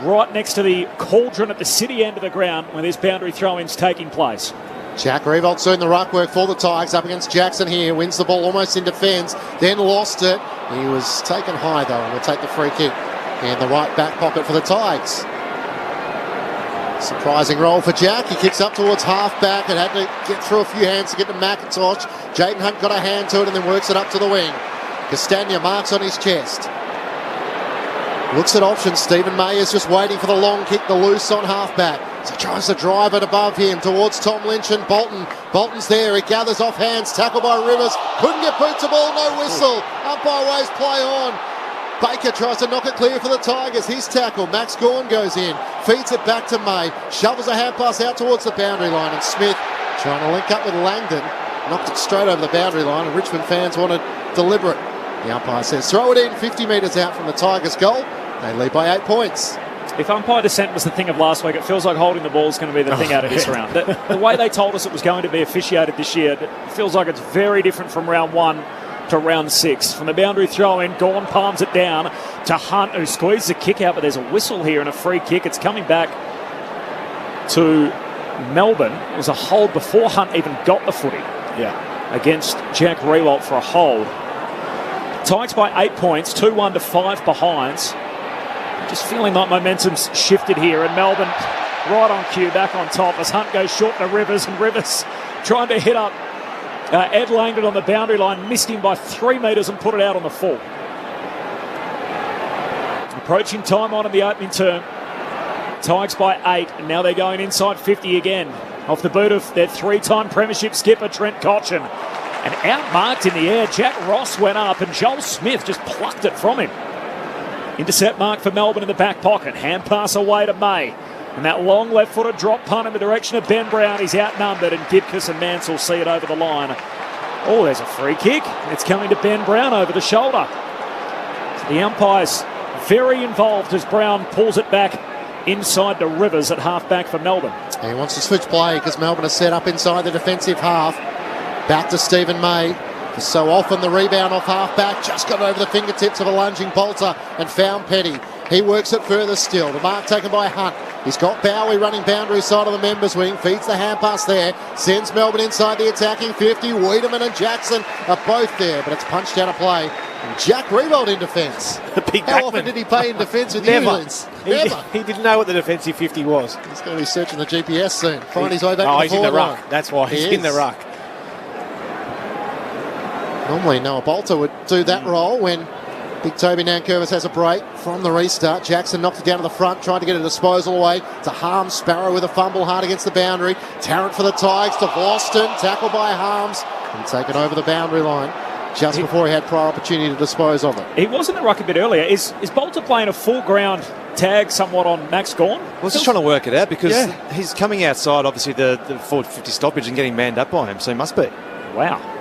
Right next to the cauldron at the city end of the ground where this boundary throw-in's taking place. Jack Revolt doing the ruck work for the Tigers up against Jackson here. Wins the ball almost in defence, then lost it. He was taken high though and will take the free kick in the right back pocket for the Tigers. Surprising roll for Jack. He kicks up towards half back and had to get through a few hands to get to McIntosh. Jaden Hunt got a hand to it and then works it up to the wing. Castagna marks on his chest. Looks at options. Stephen May is just waiting for the long kick, the loose on half-back. So he tries to drive it above him towards Tom Lynch and Bolton. Bolton's there. He gathers off hands. Tackled by Rivers. Couldn't get boot to ball. No whistle. Umpire waves play on. Baker tries to knock it clear for the Tigers. His tackle. Max Gawn goes in. Feeds it back to May. Shovels a hand pass out towards the boundary line. And Smith trying to link up with Langdon. Knocked it straight over the boundary line. And Richmond fans want to deliver it. The umpire says throw it in 50 metres out from the Tigers' goal. They lead by 8 points. If umpire dissent was the thing of last week, it feels like holding the ball is going to be the thing out of this round. The way they told us it was going to be officiated this year, it feels like it's very different from round 1 to round 6. From the boundary throw-in, Gawn palms it down to Hunt, who squeezes a kick out, but there's a whistle here and a free kick. It's coming back to Melbourne. It was a hold before Hunt even got the footy against Jack Rewalt for a hold. Tigers by 8 points, 2-1 to 5 behinds. Just feeling like momentum's shifted here, and Melbourne right on cue, back on top as Hunt goes short to Rivers, and Rivers trying to hit up Ed Langdon on the boundary line, missed him by 3 metres and put it out on the full. Approaching time on in the opening term. Tigers by 8, and now they're going inside 50 again. Off the boot of their 3-time premiership skipper, Trent Cochin. And outmarked in the air, Jack Ross went up, and Joel Smith just plucked it from him. Intercept mark for Melbourne in the back pocket. Hand pass away to May. And that long left-footed drop punt in the direction of Ben Brown. He's outnumbered, and Gibcus and Mansell see it over the line. Oh, there's a free kick. It's coming to Ben Brown over the shoulder. So the umpire's very involved as Brown pulls it back inside to Rivers at half-back for Melbourne. He wants to switch play because Melbourne is set up inside the defensive half. Back to Stephen May. So often the rebound off half-back just got over the fingertips of a lunging Bolter and found Petty. He works it further still. The mark taken by Hunt. He's got Bowie running boundary side of the members wing. Feeds the hand pass there. Sends Melbourne inside the attacking 50. Wiedemann and Jackson are both there, but it's punched out of play. And Jack Riewoldt in defence. How often did he play in defence with Never. Newlands? Never. He didn't know what the defensive 50 was. He's going to be searching the GPS soon. Find his way back to the he's in the forward ruck. line. That's why he's in the ruck. Normally Noah Bolter would do that role when Big Toby Nankervis has a break from the restart. Jackson knocked it down to the front, tried to get a disposal away to Harms. Sparrow with a fumble hard against the boundary. Tarrant for the Tigers to Boston. Tackled by Harms and taken over the boundary line just before he had prior opportunity to dispose of it. He was in the ruck a bit earlier. Is Bolter playing a full ground tag somewhat on Max Gawn? I was just trying to work it out because he's coming outside, obviously, the forward 50 stoppage and getting manned up by him, so he must be. Wow.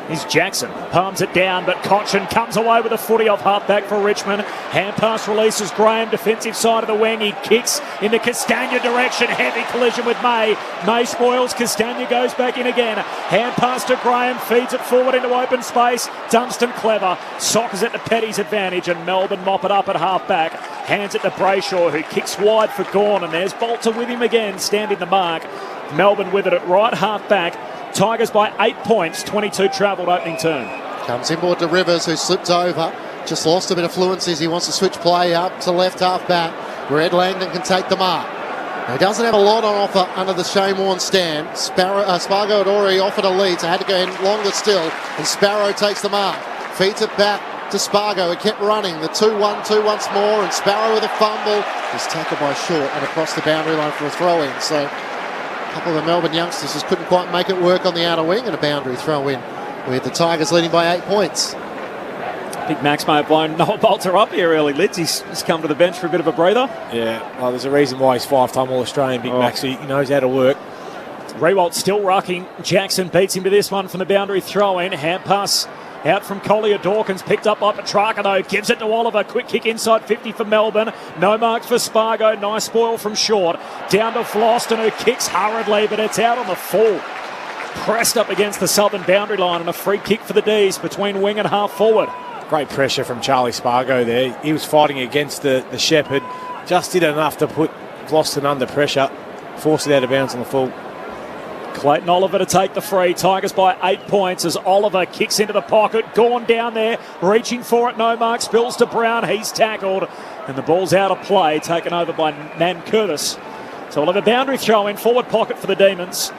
Here's Jackson, palms it down, but Cochin comes away with a footy off half-back for Richmond. Hand pass releases Graham, defensive side of the wing. He kicks in the Castagna direction. Heavy collision with May. May spoils. Castagna goes back in again. Hand pass to Graham, feeds it forward into open space. Dunstan clever. Sockers it to Petty's advantage, and Melbourne mop it up at half-back. Hands it to Brayshaw, who kicks wide for Gawn, and there's Bolter with him again, standing the mark. Melbourne with it at right half-back. Tigers by 8 points, 22 travelled opening turn. Comes inboard to Rivers, who slipped over. Just lost a bit of fluency as he wants to switch play up to left half back, where Ed Langdon can take the mark. Now, he doesn't have a lot on offer under the Shane Warne stand. Spargo had already offered a lead, so had to go in longer still, and Sparrow takes the mark. Feeds it back to Spargo, who kept running. The 2-1-2 once more, and Sparrow with a fumble. He's tackled by Short and across the boundary line for a throw-in. So a couple of the Melbourne youngsters just couldn't quite make it work on the outer wing, and a boundary throw-in with the Tigers leading by 8 points. Big Max may have blown Noah Bolter up here early, Lids. He's come to the bench for a bit of a breather. Yeah, well, there's a reason why he's 5-time All-Australian, Big Max. He knows how to work. Riewoldt still rucking. Jackson beats him to this one from the boundary throw-in. Hand pass out from Collier Dawkins, picked up by Petrarca though, gives it to Oliver. Quick kick inside 50 for Melbourne. No marks for Spargo. Nice spoil from Short. Down to Floston, who kicks hurriedly, but it's out on the full. Pressed up against the southern boundary line, and a free kick for the D's between wing and half forward. Great pressure from Charlie Spargo there. He was fighting against the Shepherd. Just did enough to put Floston under pressure. Forced it out of bounds on the full. Clayton Oliver to take the free. Tigers by 8 points as Oliver kicks into the pocket. Gone down there, reaching for it. No mark. Spills to Brown. He's tackled. And the ball's out of play, taken over by Nankervis. So we'll have a boundary throw in forward pocket for the Demons.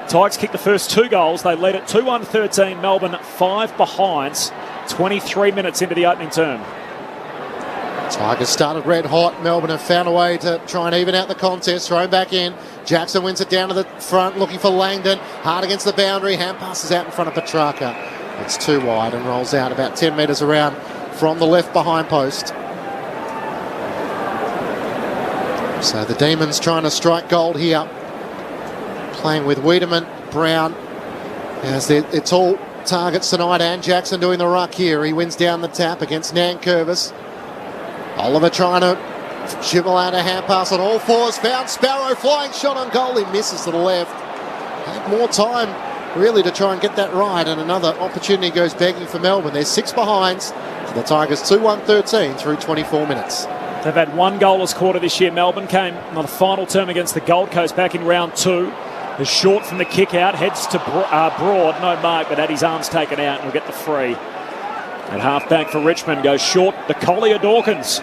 Tigers kick the first 2 goals. They lead at 2-1-13. Melbourne 5 behinds. 23 minutes into the opening term. Tigers started red hot. Melbourne have found a way to try and even out the contest. Thrown back in. Jackson wins it down to the front, looking for Langdon. Hard against the boundary. Hand passes out in front of Petrarca. It's too wide and rolls out about 10 metres around from the left behind post. So the Demons trying to strike gold here. Playing with Wiedemann, Brown. As it's all targets tonight, and Jackson doing the ruck here. He wins down the tap against Nankervis. Oliver trying to dribble out a hand pass on all fours. Found Sparrow, flying shot on goal. He misses to the left. Had more time really to try and get that right, and another opportunity goes begging for Melbourne. They're 6 behinds. The Tigers 2-1-13 through 24 minutes. They've had 1 goalless quarter this year. Melbourne came on the final term against the Gold Coast back in round 2. The Short from the kick out, heads to Broad. No mark, but had his arms taken out and will get the free. At half-back for Richmond goes Short to Collier Dawkins.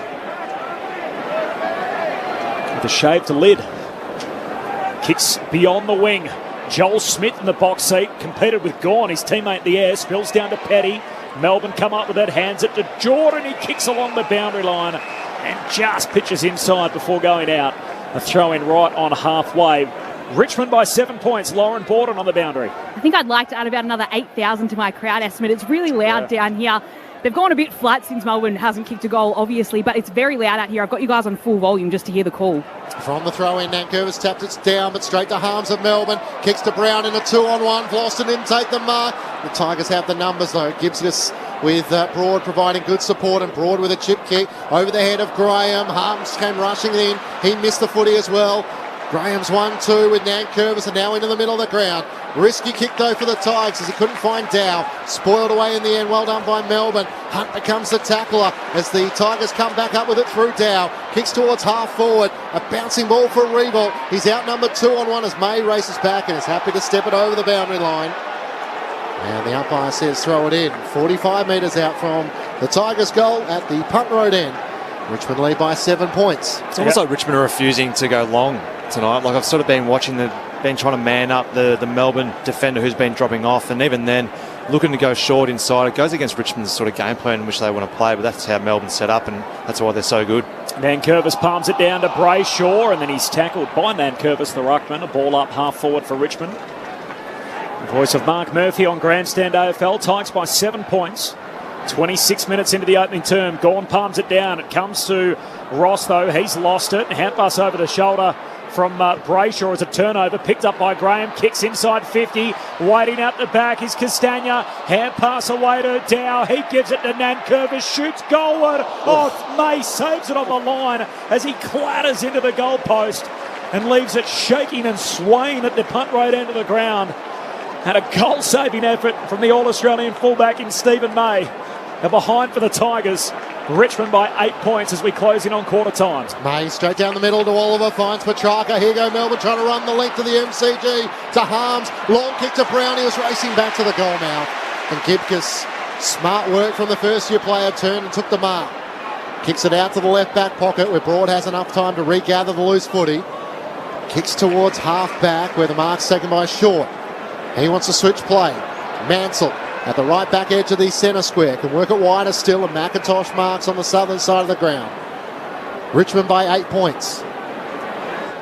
With a shave to Lid. Kicks beyond the wing. Joel Smith in the box seat. Competed with Gawn, his teammate in the air. Spills down to Petty. Melbourne come up with it. Hands it to Jordan. He kicks along the boundary line and just pitches inside before going out. A throw-in right on halfway. Richmond by 7 points. Lauren Borden on the boundary. I think I'd like to add about another 8,000 to my crowd estimate. It's really loud down here. They've gone a bit flat since Melbourne hasn't kicked a goal, obviously, but it's very loud out here. I've got you guys on full volume just to hear the call. From the throw-in, Nankervis tapped it down, but straight to Harms of Melbourne. Kicks to Brown in a 2-on-1. Vlauston didn't take the mark. The Tigers have the numbers, though. Gibskus with Broad providing good support, and Broad with a chip kick over the head of Graham. Harms came rushing in. He missed the footy as well. Graham's 1-2 with Nankervis, and now into the middle of the ground. Risky kick, though, for the Tigers as he couldn't find Dow. Spoiled away in the end. Well done by Melbourne. Hunt becomes the tackler as the Tigers come back up with it through Dow. Kicks towards half forward. A bouncing ball for Revolt. He's outnumbered 2-on-1 as May races back and is happy to step it over the boundary line. And the umpire says throw it in. 45 metres out from the Tigers' goal at the Punt Road end. Richmond lead by 7 points. It's almost like Richmond are refusing to go long tonight. Like, I've sort of been watching been trying to man up the Melbourne defender who's been dropping off, and even then looking to go short inside. It goes against Richmond's sort of game plan in which they want to play, but that's how Melbourne set up, and that's why they're so good. Nankervis palms it down to Brayshaw, and then he's tackled by Nankervis, the ruckman. A ball up half forward for Richmond. The voice of Mark Murphy on Grandstand AFL. Tigers by 7 points. 26 minutes into the opening term. Gawn palms it down. It comes to Ross, though. He's lost it. Hand pass over the shoulder from Brayshaw as a turnover. Picked up by Graham. Kicks inside 50. Waiting out the back is Castagna. Hand pass away to Dow. He gives it to Nankervis. Shoots goalward. Oh, May saves it on the line as he clatters into the goalpost and leaves it shaking and swaying at the Punt Road end of the ground. And a goal-saving effort from the All-Australian fullback in Stephen May. They're behind for the Tigers. Richmond by 8 points as we close in on quarter times. May straight down the middle to Oliver, finds Petrarca. Here go Melbourne trying to run the length of the MCG to Harms. Long kick to Brown. He was racing back to the goal mouth. And Gibcus, smart work from the first-year player, turned and took the mark. Kicks it out to the left-back pocket where Broad has enough time to regather the loose footy. Kicks towards half-back where the mark's taken by Short. He wants to switch play. Mansell at the right back edge of the centre square. Can work it wider still, and McIntosh marks on the southern side of the ground. Richmond by 8 points.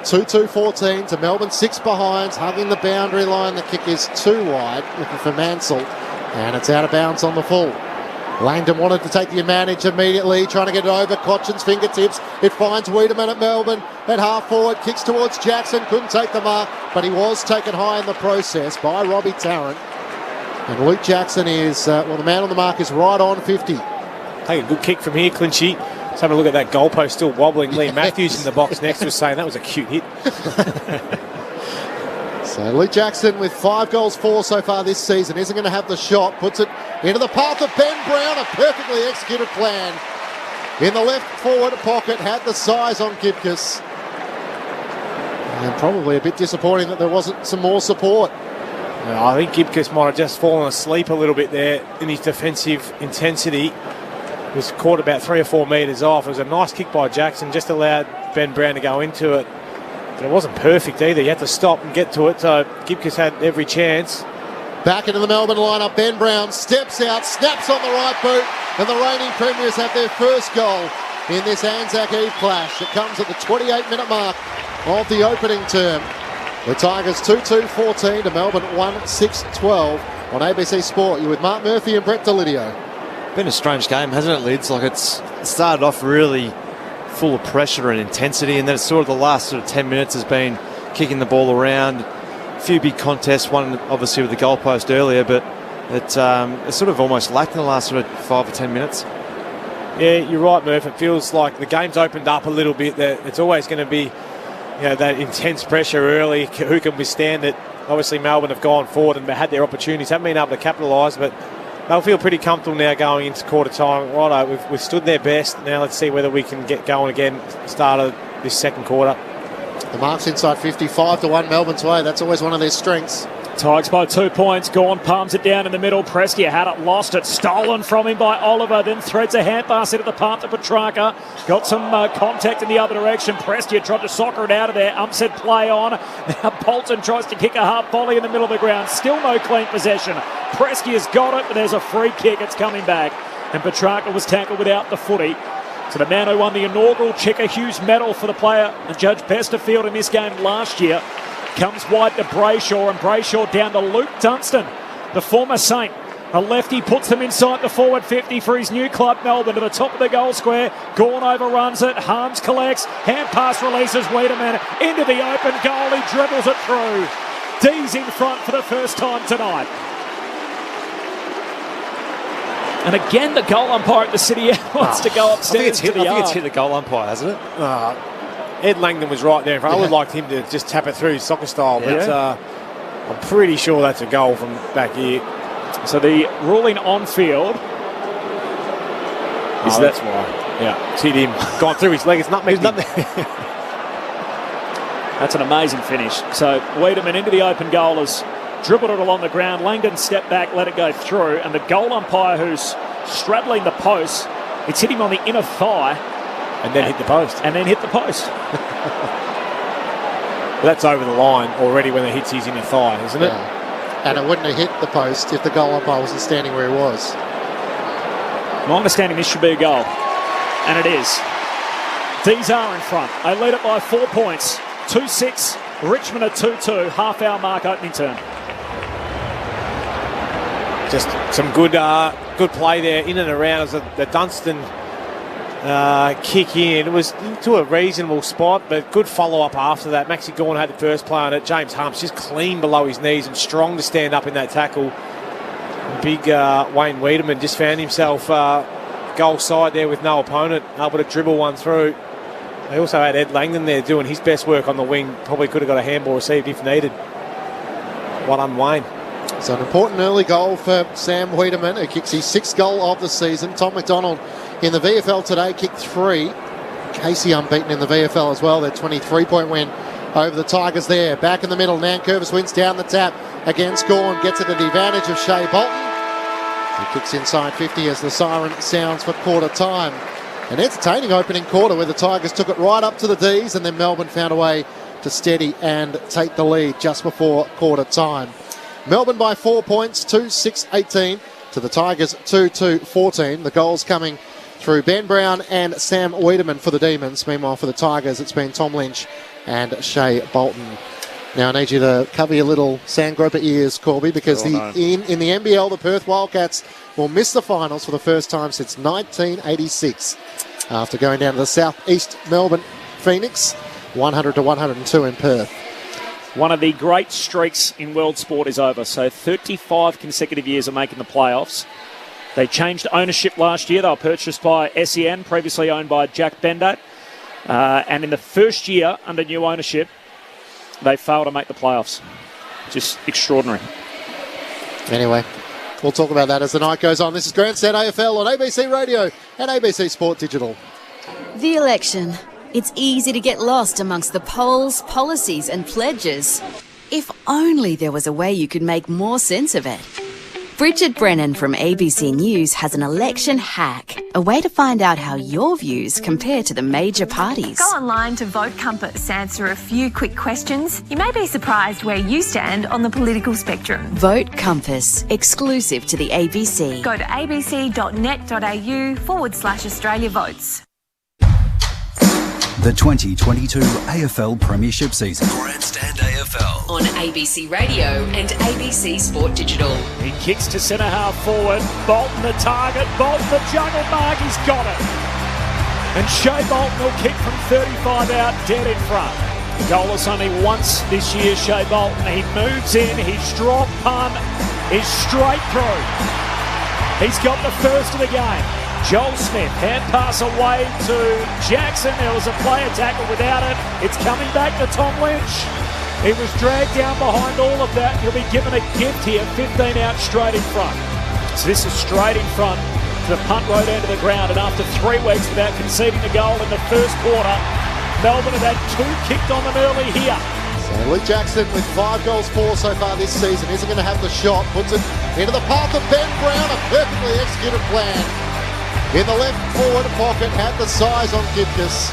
2-2-14 to Melbourne, 6 behinds, hugging the boundary line. The kick is too wide, looking for Mansell, and it's out of bounds on the full. Langdon wanted to take the advantage immediately, trying to get it over Cotchin's fingertips. It finds Wiedemann at Melbourne at half forward, kicks towards Jackson, couldn't take the mark, but he was taken high in the process by Robbie Tarrant. And Luke Jackson is, the man on the mark is right on 50. Take a good kick from here, Clinchy. Let's have a look at that goalpost still wobbling. Liam Matthews in the box next to us saying that was a cute hit. So Luke Jackson with 5 goals, 4 so far this season, isn't going to have the shot, puts it into the path of Ben Brown, a perfectly executed plan. In the left forward pocket, had the size on Gibcus. And probably a bit disappointing that there wasn't some more support. I think Gibcus might have just fallen asleep a little bit there in his defensive intensity. He was caught about 3 or 4 metres off. It was a nice kick by Jackson, just allowed Ben Brown to go into it. But it wasn't perfect either. You had to stop and get to it, so Gibcus had every chance. Back into the Melbourne lineup, Ben Brown steps out, snaps on the right boot, and the reigning premiers have their first goal in this Anzac Eve clash. It comes at the 28-minute mark of the opening term. The Tigers 2-2-14 to Melbourne 1-6-12 on ABC Sport. You're with Mark Murphy and Brett Delidio. Been a strange game, hasn't it, Lids? Like, it started off really full of pressure and intensity, and then it's sort of the last 10 minutes has been kicking the ball around. A few big contests, one obviously with the goalpost earlier, but it's sort of almost lacked in the last 5 or 10 minutes. Yeah, you're right, Murph. It feels like the game's opened up a little bit. That it's always going to be, that intense pressure early. Who can withstand it? Obviously, Melbourne have gone forward and had their opportunities. Haven't been able to capitalise, but they'll feel pretty comfortable now going into quarter time. Righto, we've stood their best. Now let's see whether we can get going again at the start of this second quarter. The mark's inside 55-1 Melbourne's way. That's always one of their strengths. Tigers by 2 points. Gawn palms it down in the middle. Prestia had it, lost it, stolen from him by Oliver, then threads a hand pass into the path to Petrarca. Got some contact in the other direction. Prestia tried to soccer it out of there. Said play on. Now Bolton tries to kick a hard volley in the middle of the ground. Still no clean possession. Preskia's got it, but there's a free kick. It's coming back. And Petrarca was tackled without the footy. So the man who won the inaugural Checker Hughes medal for the player and Judge Besterfield in this game last year comes wide to Brayshaw, and Brayshaw down to Luke Dunstan, the former Saint. A lefty puts them inside the forward 50 for his new club, Melbourne, to the top of the goal square. Gawn overruns it. Harms collects. Hand pass releases Wiedemann into the open goal. He dribbles it through. D's in front for the first time tonight. And again, the goal umpire at the City wants to go upstairs to the yard. I think it's hit the goal umpire, hasn't it? Ed Langdon was right there in front. I would like him to just tap it through soccer style, but I'm pretty sure that's a goal from back here. So the ruling on field is that's why. Yeah, it's hit him. Gone through his leg. It's not me. That's an amazing finish. So Wiedemann into the open goal has dribbled it along the ground. Langdon stepped back, let it go through, and the goal umpire, who's straddling the post, it's hit him on the inner thigh. And then hit the post. And then hit the post. That's over the line already when it hits his inner thigh, isn't it? Yeah. And it wouldn't have hit the post if the goal umpire wasn't standing where he was. My understanding, this should be a goal. And it is. D's are in front. They lead it by 4 points. 2-6. Richmond at 2-2. Half-hour mark opening term. Just some good play there in and around as the Dunstan kick in. It was to a reasonable spot, but good follow-up after that. Maxi Gawn had the first play on it. James Humps just clean below his knees and strong to stand up in that tackle. Big Wayne Wiedemann just found himself goal side there with no opponent, able to dribble one through. They also had Ed Langdon there doing his best work on the wing. Probably could have got a handball received if needed. Well done, Wayne. So an important early goal for Sam Wiedemann, who kicks his 6th goal of the season. Tom McDonald in the VFL today kicked 3. Casey unbeaten in the VFL as well. Their 23-point win over the Tigers there. Back in the middle, Nankervis wins down the tap against Gawn. Gets it at the advantage of Shea Bolton. He kicks inside 50 as the siren sounds for quarter time. An entertaining opening quarter where the Tigers took it right up to the D's, and then Melbourne found a way to steady and take the lead just before quarter time. Melbourne by 4 points, 2-6-18 to the Tigers 2-2-14. The goals coming through Ben Brown and Sam Wiedemann for the Demons. Meanwhile, for the Tigers, it's been Tom Lynch and Shea Bolton. Now, I need you to cover your little sandgroper ears, Corby, because in the NBL, the Perth Wildcats will miss the finals for the first time since 1986 after going down to the southeast Melbourne Phoenix, 100-102 in Perth. One of the great streaks in world sport is over. So 35 consecutive years of making the playoffs. They changed ownership last year. They were purchased by SEN, previously owned by Jack Bendat. And in the first year under new ownership, they failed to make the playoffs. Just extraordinary. Anyway, we'll talk about that as the night goes on. This is Grandstand AFL on ABC Radio and ABC Sport Digital. The election. It's easy to get lost amongst the polls, policies and pledges. If only there was a way you could make more sense of it. Bridget Brennan from ABC News has an election hack, a way to find out how your views compare to the major parties. Go online to Vote Compass, answer a few quick questions. You may be surprised where you stand on the political spectrum. Vote Compass, exclusive to the ABC. Go to abc.net.au/Australia Votes. The 2022 AFL Premiership season. Grandstand AFL. On ABC Radio and ABC Sport Digital. He kicks to centre half forward. Bolton the target. Bolton the juggle mark. He's got it. And Shea Bolton will kick from 35 out, dead in front. Goalless only once this year, Shea Bolton. He moves in. His drop punt is straight through. He's got the first of the game. Joel Smith, hand pass away to Jackson. There was a player tackle without it. It's coming back to Tom Lynch. He was dragged down behind all of that. He'll be given a gift here, 15 out straight in front. So this is straight in front to the punt road end of the ground. And after 3 weeks without conceding a goal in the first quarter, Melbourne have had 2 kicked on them early here. So Luke Jackson with 5 goals for so far this season isn't going to have the shot. Puts it into the path of Ben Brown. A perfectly executed plan. In the left forward pocket, had the size on Gibcus.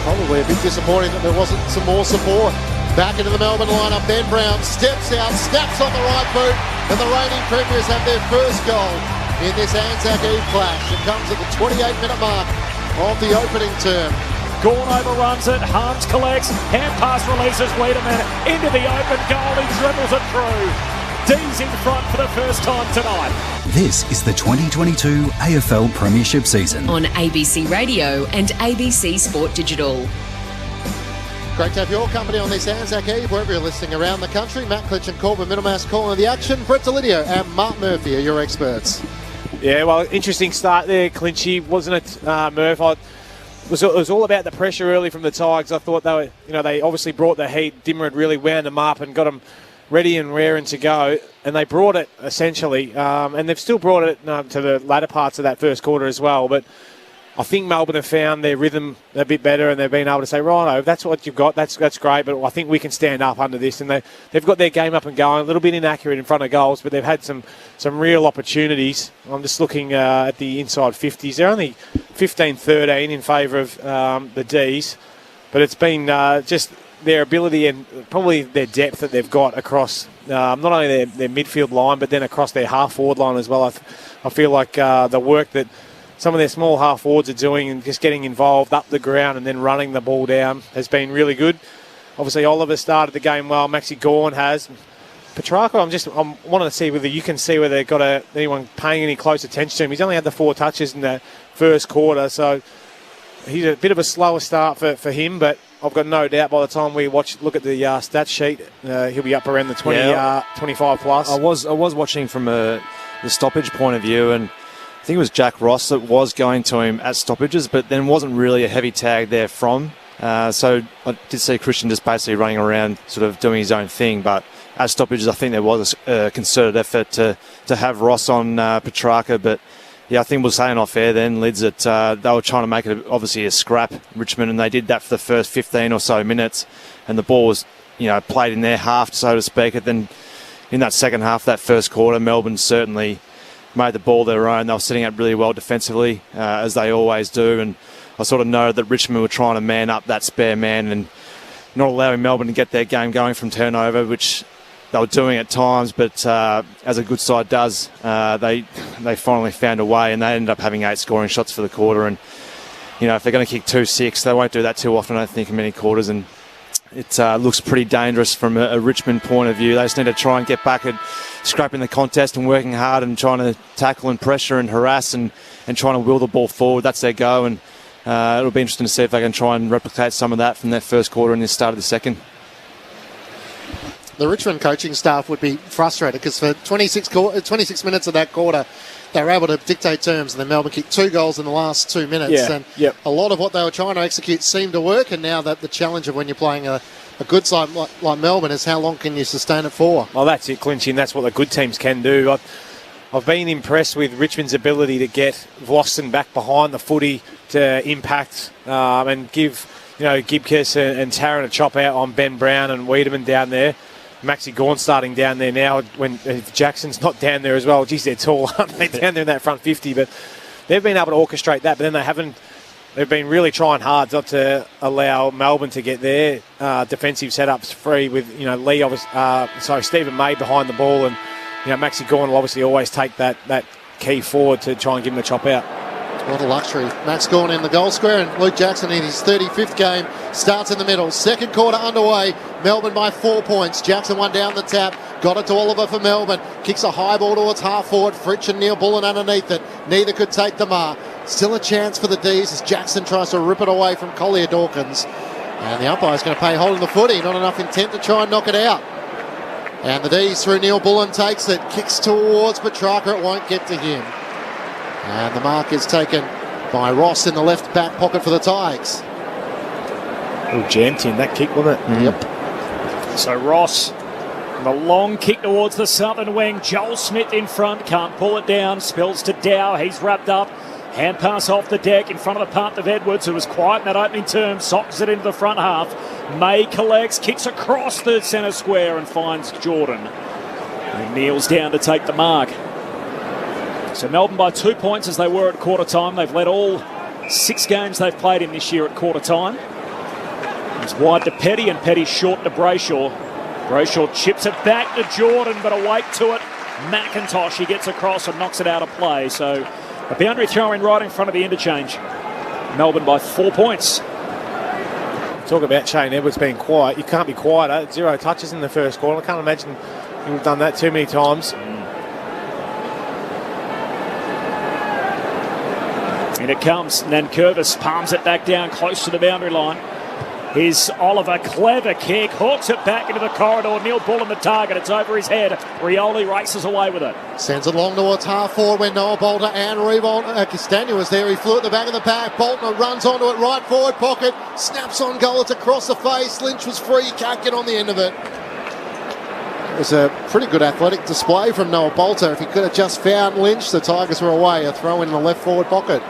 Probably a bit disappointing that there wasn't some more support. Back into the Melbourne lineup, Ben Brown steps out, snaps on the right boot, and the reigning premiers have their first goal in this Anzac Eve clash. It comes at the 28-minute mark of the opening term. Gawn overruns it, Harms collects, hand pass releases Wiedemann into the open goal, he dribbles it through. D's in front for the first time tonight. This is the 2022 AFL Premiership season. On ABC Radio and ABC Sport Digital. Great to have your company on this Anzac Eve, wherever you're listening around the country. Matt Klitsch and Corbin Middlemass calling the action. Brett Delidio and Mark Murphy are your experts. Yeah, well, interesting start there, Clinchy, wasn't it, Murph? It was all about the pressure early from the Tigers. I thought they obviously brought the heat. Dimmer had really wound them up and got them ready and raring to go, and they brought it essentially, and they've still brought it to the latter parts of that first quarter as well. But I think Melbourne have found their rhythm a bit better, and they've been able to say, right, if that's what you've got, that's great, but I think we can stand up under this. And they've got their game up and going, a little bit inaccurate in front of goals, but they've had some real opportunities. I'm just looking at the inside 50s. They're only 15-13 in favour of the Ds, but it's been just their ability and probably their depth that they've got across not only their midfield line, but then across their half-forward line as well. I feel like the work that some of their small half-forwards are doing and just getting involved up the ground and then running the ball down has been really good. Obviously, Oliver started the game well. Maxi Gawn has. Petrarca, I'm wanting to see whether you can see whether they've got anyone paying any close attention to him. He's only had the 4 touches in the first quarter, so he's a bit of a slower start for him, but I've got no doubt by the time we look at the stats sheet, he'll be up around the 25 plus. I was watching from the stoppage point of view, and I think it was Jack Ross that was going to him at stoppages, but then wasn't really a heavy tag there from. So I did see Christian just basically running around, sort of doing his own thing, but at stoppages, I think there was a concerted effort to have Ross on Petrarca, but yeah, I think we're saying off air then, Lids, that they were trying to make it obviously a scrap, Richmond, and they did that for the first 15 or so minutes, and the ball was, played in their half, so to speak. And then in that second half, that first quarter, Melbourne certainly made the ball their own. They were sitting up really well defensively, as they always do, and I sort of know that Richmond were trying to man up that spare man and not allowing Melbourne to get their game going from turnover, which they were doing at times, but as a good side does, they finally found a way, and they ended up having 8 scoring shots for the quarter. And if they're going to kick 2-6, they won't do that too often, I don't think, in many quarters. And it looks pretty dangerous from a Richmond point of view. They just need to try and get back at scrapping the contest and working hard and trying to tackle and pressure and harass and trying to will the ball forward. That's their go, and it'll be interesting to see if they can try and replicate some of that from their first quarter and the start of the second. The Richmond coaching staff would be frustrated because for 26 minutes of that quarter, they were able to dictate terms, and then Melbourne kicked 2 goals in the last 2 minutes. A lot of what they were trying to execute seemed to work, and now that the challenge of when you're playing a good side like Melbourne is how long can you sustain it for? Well, that's it, Clinchy, and that's what the good teams can do. I've been impressed with Richmond's ability to get Vlossen back behind the footy to impact and give Gibkiss and Tarrant a chop out on Ben Brown and Wiedemann down there. Maxi Gawn starting down there now when Jackson's not down there as well. Geez, they're tall, aren't they, down there in that front 50? But they've been able to orchestrate that, but then they've been really trying hard not to allow Melbourne to get their defensive setups free with, Stephen May behind the ball, and, Maxi Gawn will obviously always take that key forward to try and give him a chop out. What a luxury. Max Gawn in the goal square, and Luke Jackson in his 35th game starts in the middle. Second quarter underway. Melbourne by 4 points. Jackson one down the tap. Got it to Oliver for Melbourne. Kicks a high ball towards half forward. Fritsch and Neil Bullen underneath it. Neither could take the mark. Still a chance for the D's as Jackson tries to rip it away from Collier Dawkins. And the umpire's going to pay holding the footy. Not enough intent to try and knock it out. And the D's through Neil Bullen takes it. Kicks towards Petrarca. It won't get to him. And the mark is taken by Ross in the left back pocket for the Tigers. Oh, Janty in that kick, wasn't it? Yep. So Ross, the long kick towards the southern wing. Joel Smith in front, can't pull it down. Spills to Dow, he's wrapped up. Hand pass off the deck in front of the punt of Edwards, who was quiet in that opening term. Socks it into the front half. May collects, kicks across the centre square and finds Jordan. He kneels down to take the mark. So Melbourne by 2 points as they were at quarter time. They've led all 6 games they've played in this year at quarter time. It's wide to Petty, and Petty short to Brayshaw. Brayshaw chips it back to Jordan, but awake to it. McIntosh, he gets across and knocks it out of play. So a boundary throw in right in front of the interchange. Melbourne by 4 points. Talk about Shane Edwards being quiet. You can't be quieter. 0 touches in the first quarter. I can't imagine We've done that too many times. And it comes. Nankervis palms it back down close to the boundary line. Here's Oliver, clever kick, hooks it back into the corridor. Neil Bullen the target, it's over his head. Rioli races away with it. Sends it long towards half forward when Noah Bolter and Castagna was there. He flew at the back of the pack. Bolter runs onto it, right forward pocket, snaps on goal, it's across the face. Lynch was free, can't get on the end of it. It was a pretty good athletic display from Noah Bolter. If he could have just found Lynch, the Tigers were away. A throw in the left forward pocket.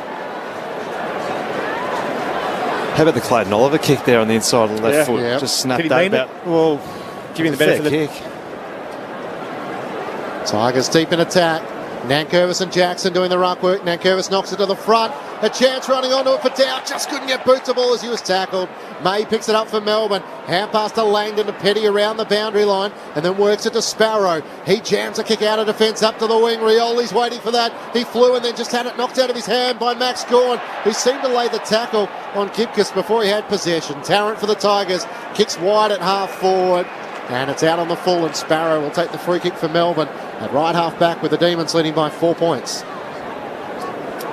How about the Clayton Oliver kick there on the inside of the left foot? Yeah. Just snapped Did he that mean about. it? Well, giving the benefit of the kick. Tigers deep in attack. Nankervis and Jackson doing the ruck work. Nankervis knocks it to the front. A chance running onto it for Dow. Just couldn't get boot to ball as he was tackled. May picks it up for Melbourne. Hand pass to Langdon to Petty around the boundary line and then works it to Sparrow. He jams a kick out of defence up to the wing. Rioli's waiting for that. He flew and then just had it knocked out of his hand by Max Gawn, who seemed to lay the tackle on Kipkis before he had possession. Tarrant for the Tigers. Kicks wide at half forward. And it's out on the full, and Sparrow will take the free kick for Melbourne at right half back with the Demons leading by 4 points.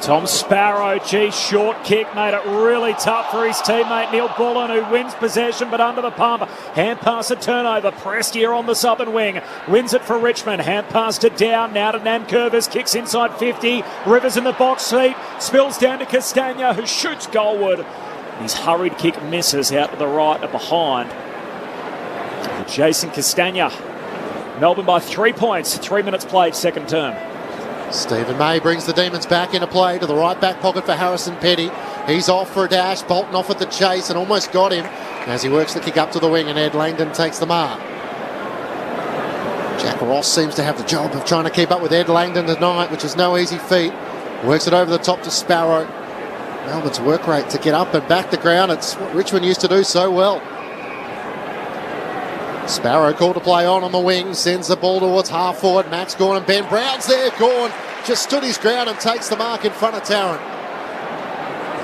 Tom Sparrow, short kick made it really tough for his teammate Neil Bullen, who wins possession but under the pump. Hand pass a turnover. Prestia on the southern wing. Wins it for Richmond. Hand pass to Down. Now to Nankervis. Kicks inside 50. Rivers in the box seat. Spills down to Castagna, who shoots goalward. His hurried kick misses out to the right and behind. Jason Castagna. Melbourne by 3 points. 3 minutes played, second term. Stephen May brings the Demons back into play to the right back pocket for Harrison Petty. He's off for a dash. Bolton off at the chase and almost got him as he works the kick up to the wing, and Ed Langdon takes the mark. Jack Ross seems to have the job of trying to keep up with Ed Langdon tonight, which is no easy feat. Works it over the top to Sparrow. Melbourne's work rate to get up and back the ground. It's what Richmond used to do so well. Sparrow called to play on the wing, sends the ball towards half forward. Max Gawn and Ben Brown's there. Gawn just stood his ground and takes the mark in front of Tarrant.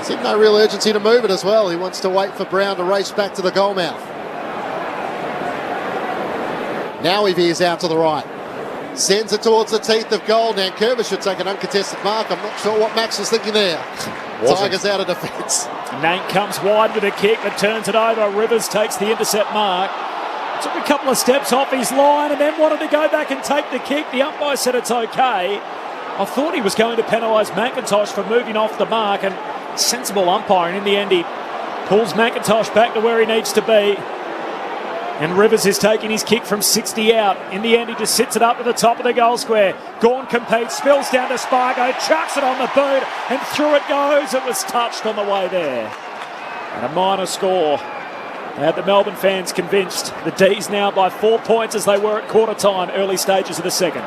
There's no real urgency to move it as well. He wants to wait for Brown to race back to the goal mouth. Now he veers out to the right. Sends it towards the teeth of goal. Nankervis should take an uncontested mark. I'm not sure what Max was thinking there. Tigers out of defence. Nate comes wide with a kick but turns it over. Rivers takes the intercept mark. Took a couple of steps off his line and then wanted to go back and take the kick. The umpire said it's okay. I thought he was going to penalise McIntosh for moving off the mark, and sensible umpiring. In the end, he pulls McIntosh back to where he needs to be. And Rivers is taking his kick from 60 out. In the end, he just sits it up to the top of the goal square. Gawn competes, spills down to Spargo, chucks it on the boot, and through it goes. It was touched on the way there. And a minor score. They had the Melbourne fans convinced. The D's now by 4 points as they were at quarter time, early stages of the second.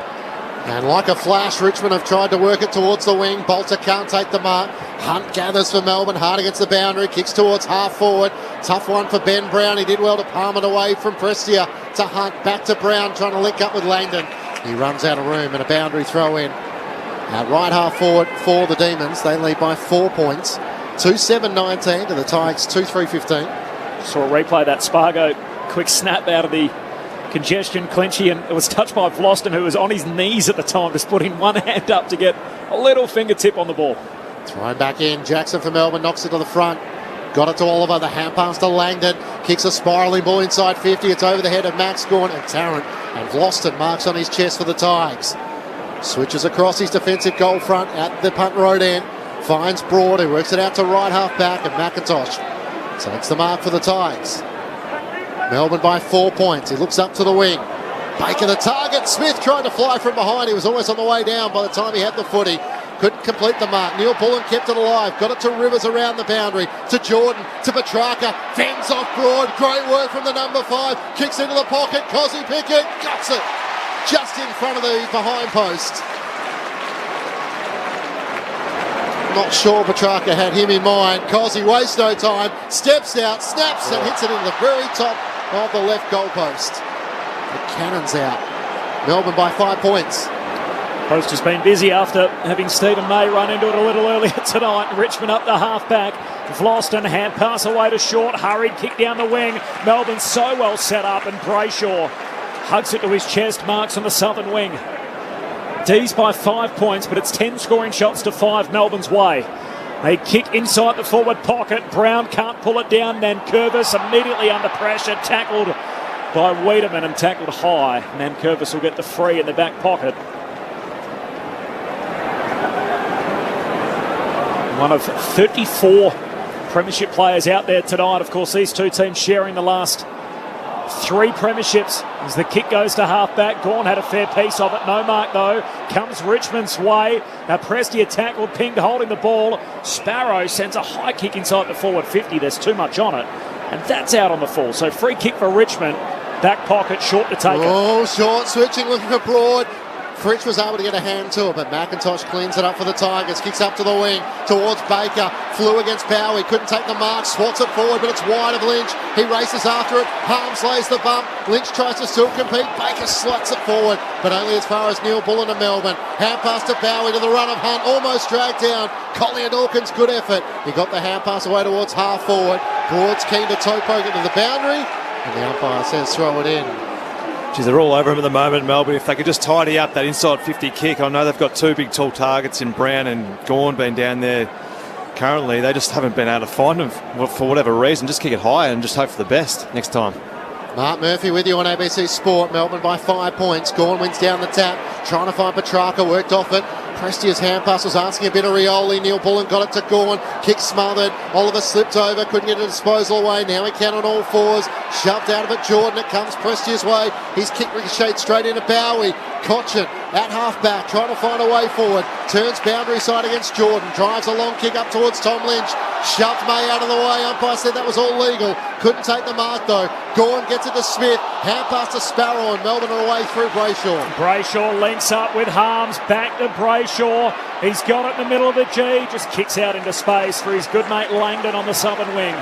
And like a flash, Richmond have tried to work it towards the wing. Bolter can't take the mark. Hunt gathers for Melbourne, hard against the boundary, kicks towards half forward. Tough one for Ben Brown. He did well to palm it away from Prestia to Hunt. Back to Brown, trying to link up with Langdon. He runs out of room and a boundary throw in. At right half forward for the Demons. They lead by 4 points. 2-7-19 to the Tigers, 2-3-15. Saw a replay of that Spargo quick snap out of the congestion clinchy, and it was touched by Vlosten, who was on his knees at the time, just putting one hand up to get a little fingertip on the ball. Thrown back in. Jackson for Melbourne knocks it to the front. Got it to Oliver. The hand pass to Langdon. Kicks a spiralling ball inside 50. It's over the head of Max Gawn and Tarrant. And Vlosten marks on his chest for the Tigers. Switches across his defensive goal front at the punt road end. Finds Broad, who works it out to right half back, and McIntosh takes the mark for the Tigers. Melbourne by 4 points. He looks up to the wing. Baker the target. Smith tried to fly from behind. He was almost on the way down by the time he had the footy. Couldn't complete the mark. Neil Bullen kept it alive. Got it to Rivers around the boundary. To Jordan. To Petrarca. Fends off Broad. Great work from the number 5. Kicks into the pocket. Cozzy Pickett guts it. Just in front of the behind post. Not sure Petrarca had him in mind. Cozzy wastes no time. Steps out. Snaps and hits it into the very top of the left goal post. The cannon's out. Melbourne by 5 points. Post has been busy after having Stephen May run into it a little earlier tonight. Richmond up the half-back. Vlosten, hand pass away to Short. Hurried kick down the wing. Melbourne so well set up, and Brayshaw hugs it to his chest. Marks on the southern wing. D's by 5 points, but it's 10 scoring shots to 5 Melbourne's way. They kick inside the forward pocket. Brown can't pull it down. Nankervis immediately under pressure. Tackled by Wiedemann and tackled high. Nankervis will get the free in the back pocket. One of 34 premiership players out there tonight. Of course, these two teams sharing the last 3 premierships. As the kick goes to half-back, Gawn had a fair piece of it. No mark, though. Comes Richmond's way. Prestia tackled, pinged, holding the ball. Sparrow sends a high kick inside the forward 50. There's too much on it. And that's out on the full. So free kick for Richmond. Back pocket, short to take it. Oh, short switching, looking for Broad. Fritsch was able to get a hand to it, but McIntosh cleans it up for the Tigers. Kicks up to the wing towards Baker. Flew against Bowie. Couldn't take the mark. Swats it forward, but it's wide of Lynch. He races after it. Harms lays the bump. Lynch tries to still compete. Baker slots it forward, but only as far as Neil Bullen to Melbourne. hand pass to Bowie to the run of Hunt. Almost dragged down. Collier Dawkins, good effort. He got the hand pass away towards half forward. Broad's keen to toe poke it to the boundary, and the umpire says throw it in. Geez, they're all over him at the moment, Melbourne. If they could just tidy up that inside 50 kick. I know they've got 2 big tall targets in Brown and Gawn being down there currently. They just haven't been able to find them for whatever reason. Just kick it high and just hope for the best next time. Mark Murphy with you on ABC Sport. Melbourne by 5 points. Gawn wins down the tap. Trying to find Petrarca. Worked off it. Prestia's hand pass was asking a bit of Rioli. Neil Bullen got it to Gawn. Kick smothered. Oliver slipped over. Couldn't get a disposal away. Now he can on all fours. Shoved out of it Jordan. It comes Prestia's way. His kick ricocheted straight into Bowie. Cochin at half back. Trying to find a way forward. Turns boundary side against Jordan. Drives a long kick up towards Tom Lynch. Shoved May out of the way. Umpire said that was all legal. Couldn't take the mark though. Gawn gets it to Smith. Hand pass to Sparrow, and Melbourne are away through Brayshaw. Brayshaw links up with Harms. Back to Brayshaw. He's got it in the middle of the G. Just kicks out into space for his good mate Langdon on the southern wing.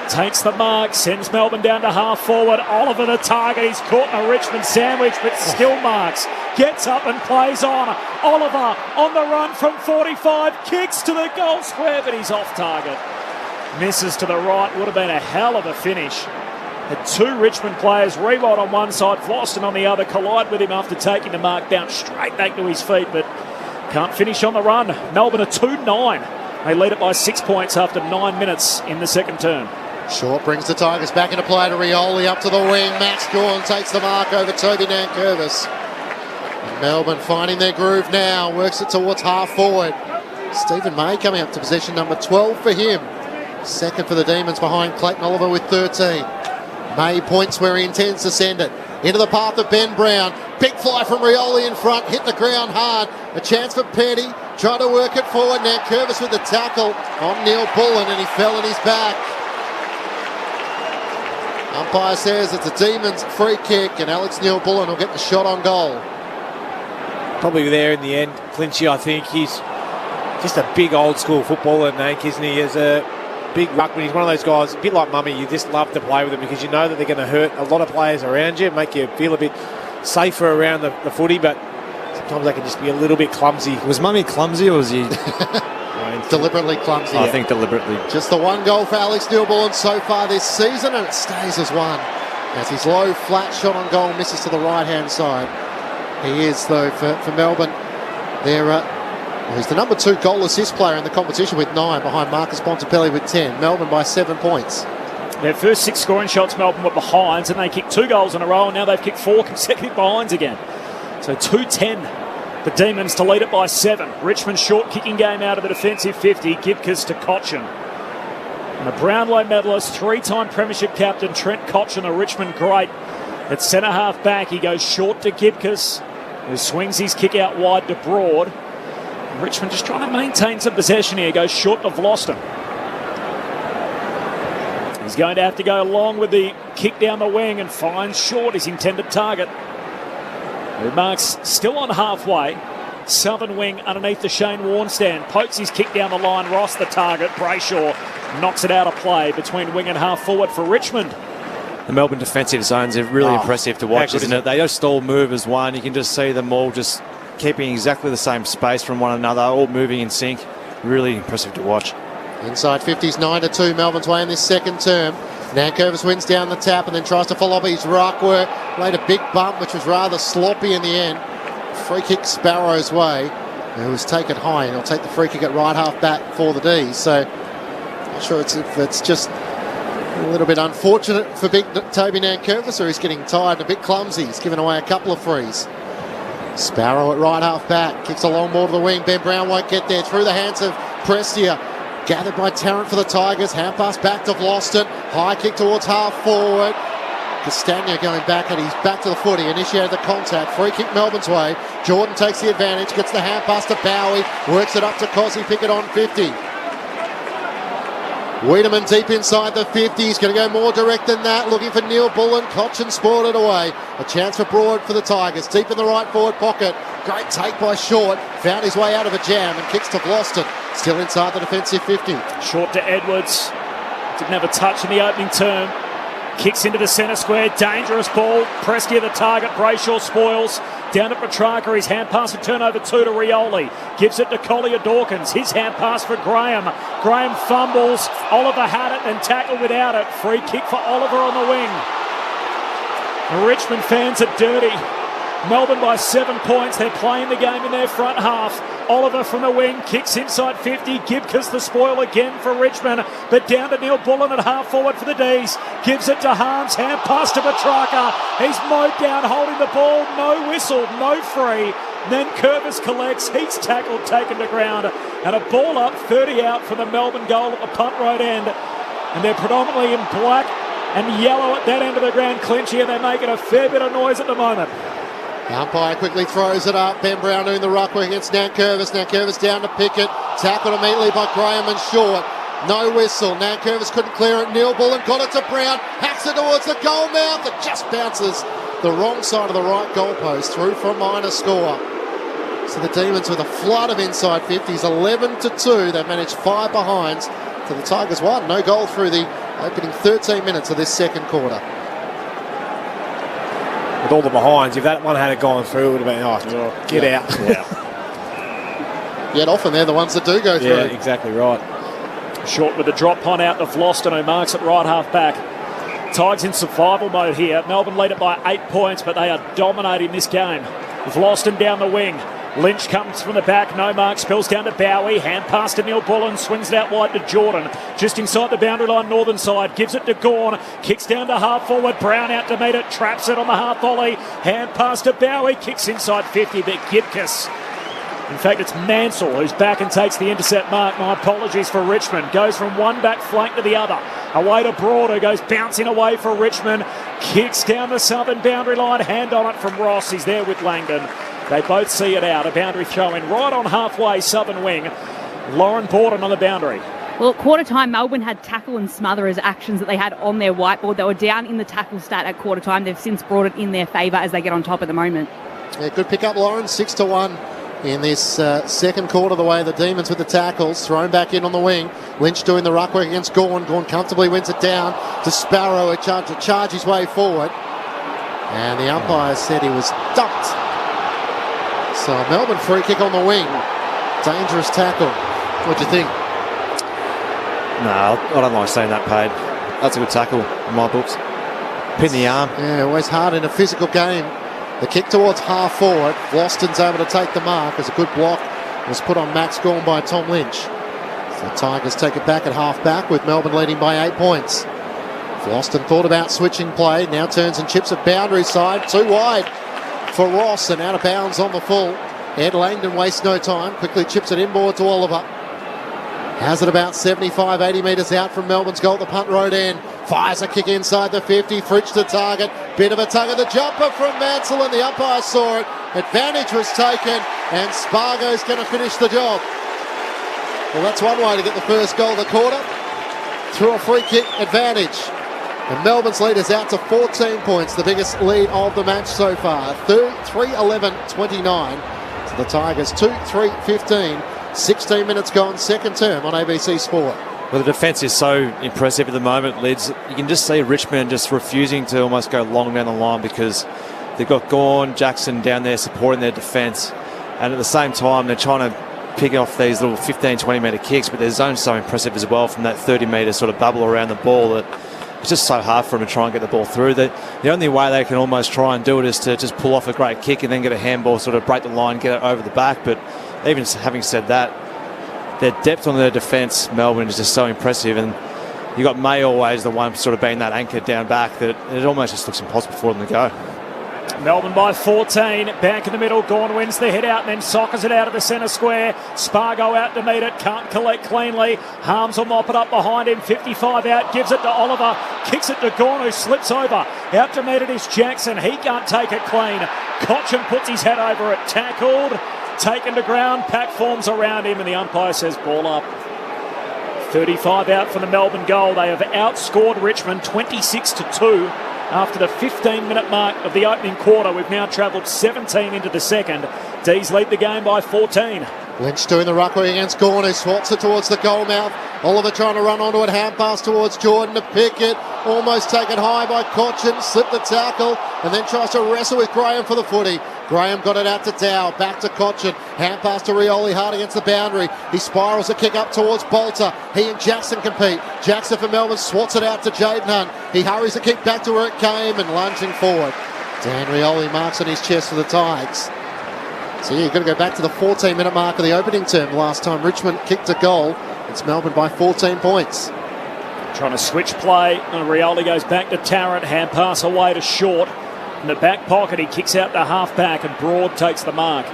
Takes the mark. Sends Melbourne down to half forward. Oliver the target. He's caught in a Richmond sandwich, but still marks. Gets up and plays on. Oliver on the run from 45. Kicks to the goal square, but he's off target. Misses to the right. Would have been a hell of a finish. Had 2 Richmond players, Rewald on one side, Vlauston on the other, collide with him after taking the mark, bounce straight back to his feet, but can't finish on the run. Melbourne are 2-9. They lead it by 6 points after 9 minutes in the second term. Short brings the Tigers back into play to Rioli, up to the wing. Max Gawn takes the mark over Toby Nankervis. And Melbourne finding their groove now, works it towards half forward. Stephen May coming up to position number 12 for him. Second for the Demons behind Clayton Oliver with 13. May points where he intends to send it. Into the path of Ben Brown. Big fly from Rioli in front. Hit the ground hard. A chance for Petty. Trying to work it forward. Now Curvis with the tackle on Neil Bullen, and he fell on his back. Umpire says it's a Demons free kick, and Alex Neil Bullen will get the shot on goal. Probably there in the end. Clinchy, I think he's just a big old school footballer, Nank, isn't he? As a big ruckman, he's one of those guys, a bit like Mummy, you just love to play with him because you know that they're going to hurt a lot of players around you, make you feel a bit safer around the footy, but sometimes they can just be a little bit clumsy. Was Mummy clumsy, or was he deliberately clumsy? I think deliberately. Just the one goal for Alex Neil Bullen so far this season, and it stays as one. As his low, flat shot on goal misses to the right-hand side. He is, though, for Melbourne. He's the number 2 goal assist player in the competition with 9, behind Marcus Bontempelli with 10. Melbourne by 7 points. Their first 6 scoring shots, Melbourne were behinds, and they kicked 2 goals in a row, and now they've kicked 4 consecutive behinds again. So 2-10. The Demons to lead it by 7. Richmond short kicking game out of the defensive 50. Gibcus to Cochin. And a Brownlow medalist, 3-time premiership captain Trent Cochin, the Richmond great. At centre half back, he goes short to Gibcus, who swings his kick out wide to Broad. Richmond just trying to maintain some possession here. Goes short to Vlauston. He's going to have to go long with the kick down the wing and finds short his intended target. Who marks still on halfway. Southern wing underneath the Shane Warne stand. Pokes his kick down the line. Ross the target. Brayshaw knocks it out of play between wing and half forward for Richmond. The Melbourne defensive zones are really impressive to watch, isn't it? They just all move as one. You can just see them all just keeping exactly the same space from one another, all moving in sync. Really impressive to watch. Inside 50s 9-2 Melbourne's way in this second term. Nankervis wins down the tap and then tries to follow up his ruck work. Laid a big bump, which was rather sloppy in the end. Free kick Sparrow's way. It was taken high, and he'll take the free kick at right half back for the D's. So, not sure if it's just a little bit unfortunate for big Toby Nankervis, or he's getting tired and a bit clumsy. He's given away a couple of frees. Sparrow at right half back, kicks a long ball to the wing. Ben Brown won't get there, through the hands of Prestia. Gathered by Tarrant for the Tigers. Hand pass back to Vlosten. High kick towards half forward. Castagna going back, and he's back to the footy. Initiated the contact. Free kick Melbourne's way. Jordan takes the advantage. Gets the hand pass to Bowie. Works it up to Cossie Pickett on 50. Wiedemann deep inside the 50. He's going to go more direct than that. Looking for Neil Bullen. Cochin spoiled it away. A chance for Broad for the Tigers. Deep in the right forward pocket. Great take by Short. Found his way out of a jam and kicks to Vlosten. Still inside the defensive 50. Short to Edwards. Didn't have a touch in the opening term. Kicks into the centre square. Dangerous ball. Prestia the target. Brayshaw spoils. Down to Petrarca. His hand pass and turnover 2 to Rioli. Gives it to Collier Dawkins. His hand pass for Graham. Graham fumbles. Oliver had it and tackled without it. Free kick for Oliver on the wing. The Richmond fans are dirty. Melbourne by 7 points. They're playing the game in their front half. Oliver from the wing kicks inside 50. Gibcus the spoil again for Richmond, but down to Neil Bullen at half forward for the D's. Gives it to Harms. Hand pass to Petrarca. He's mowed down holding the ball. No whistle, no free. Then Curvis collects. He's tackled, taken to ground, and a ball up, 30 out from the Melbourne goal at the punt road end. And they're predominantly in black and yellow at that end of the ground, Clinchy, and they're making a fair bit of noise at the moment. The umpire quickly throws it up. Ben Brown doing the ruck work against Nankervis. Nankervis down to Pickett. Tackled immediately by Graham and Short. No whistle. Nankervis couldn't clear it. Neil Bullen got it to Brown. Hacks it towards the goal mouth. It just bounces the wrong side of the right goalpost. Through for a minor score. So the Demons with a flood of inside 50s. 11-2. They've managed 5 behinds to the Tigers 1. No goal through the opening 13 minutes of this second quarter. With all the behinds, if that one had gone through, it would have been, get out. Yeah. Yet often they're the ones that do go through. Yeah, exactly right. Short with the drop punt out to Vlosten, who marks it right half back. Tigers in survival mode here. Melbourne lead it by 8 points, but they are dominating this game. Vlosten down the wing. Lynch comes from the back, no mark, spills down to Bowie, hand pass to Neil Bullen, swings it out wide to Jordan, just inside the boundary line, northern side, gives it to Gawn, kicks down to half forward, Brown out to meet it, traps it on the half volley, hand pass to Bowie, kicks inside 50, but Gibcus, in fact it's Mansell who's back and takes the intercept mark. My apologies for Richmond, goes from one back flank to the other, away to Broad, who goes bouncing away for Richmond, kicks down the southern boundary line, hand on it from Ross, he's there with Langdon. They both see it out. A boundary throw in right on halfway southern wing. Lauren Borden on the boundary. Well, at quarter time, Melbourne had tackle and smother as actions that they had on their whiteboard. They were down in the tackle stat at quarter time. They've since brought it in their favour as they get on top at the moment. Yeah, good pick up, Lauren. 6-1 in this second quarter. The way the Demons with the tackles. Thrown back in on the wing. Lynch doing the ruck work against Gawn. Gawn comfortably wins it down to Sparrow, who tried to charge his way forward. And the umpire said he was dumped. So a Melbourne free kick on the wing. Dangerous tackle. What do you think? No, I don't like saying that, Paid. That's a good tackle in my books. Pin the arm. Yeah, always hard in a physical game. The kick towards half forward. Vlosten's able to take the mark as a good block was put on Max Gawn by Tom Lynch. So the Tigers take it back at half back with Melbourne leading by 8 points. Vlosten thought about switching play. Now turns and chips at boundary side. Too wide for Ross and out of bounds on the full. Ed Langdon wastes no time. Quickly chips it inboard to Oliver. Has it about 75, 80 metres out from Melbourne's goal at the punt road end. Fires a kick inside the 50. Fridge to target. Bit of a tug of the jumper from Mansell and the umpire saw it. Advantage was taken and Spargo's going to finish the job. Well, that's one way to get the first goal of the quarter. Through a free kick advantage. And Melbourne's lead is out to 14 points, the biggest lead of the match so far. 3-11-29 to the Tigers, 2-3-15. 16 minutes gone, second term on ABC Sport. Well, the defence is so impressive at the moment, Lids. You can just see Richmond just refusing to almost go long down the line because they've got Gawn, Jackson down there supporting their defence. And at the same time, they're trying to pick off these little 15, 20 metre kicks, but their zone's so impressive as well from that 30 metre sort of bubble around the ball that it's just so hard for them to try and get the ball through. The only way they can almost try and do it is to just pull off a great kick and then get a handball, sort of break the line, get it over the back. But even having said that, their depth on their defence, Melbourne, is just so impressive. And you got May always the one sort of being that anchor down back that it almost just looks impossible for them to go. Melbourne by 14, back in the middle. Gawn wins the head out and then soccers it out of the centre square. Spargo out to meet it, can't collect cleanly. Harms will mop it up behind him, 55 out, gives it to Oliver, kicks it to Gawn, who slips over. Out to meet it is Jackson, he can't take it clean. Cochin puts his head over it, tackled, taken to ground, pack forms around him and the umpire says ball up. 35 out for the Melbourne goal. They have outscored Richmond 26-2. After the 15-minute mark of the opening quarter, we've now travelled 17 into the second. D's lead the game by 14. Lynch doing the ruckery against Gawn, who swats it towards the goal mouth. Oliver trying to run onto it, hand pass towards Jordan to pick it. Almost taken high by Cochin, slipped the tackle, and then tries to wrestle with Graham for the footy. Graham got it out to Dow, back to Cochin, hand pass to Rioli, hard against the boundary. He spirals a kick up towards Bolter. He and Jackson compete. Jackson for Melbourne swats it out to Jaden Hunt. He hurries the kick back to where it came and lunging forward. Dan Rioli marks on his chest for the Tigers. So you've got to go back to the 14-minute mark of the opening term. Last time Richmond kicked a goal, it's Melbourne by 14 points. Trying to switch play, and Rioli goes back to Tarrant, hand pass away to Short. In the back pocket, he kicks out the half-back, and Broad takes the mark.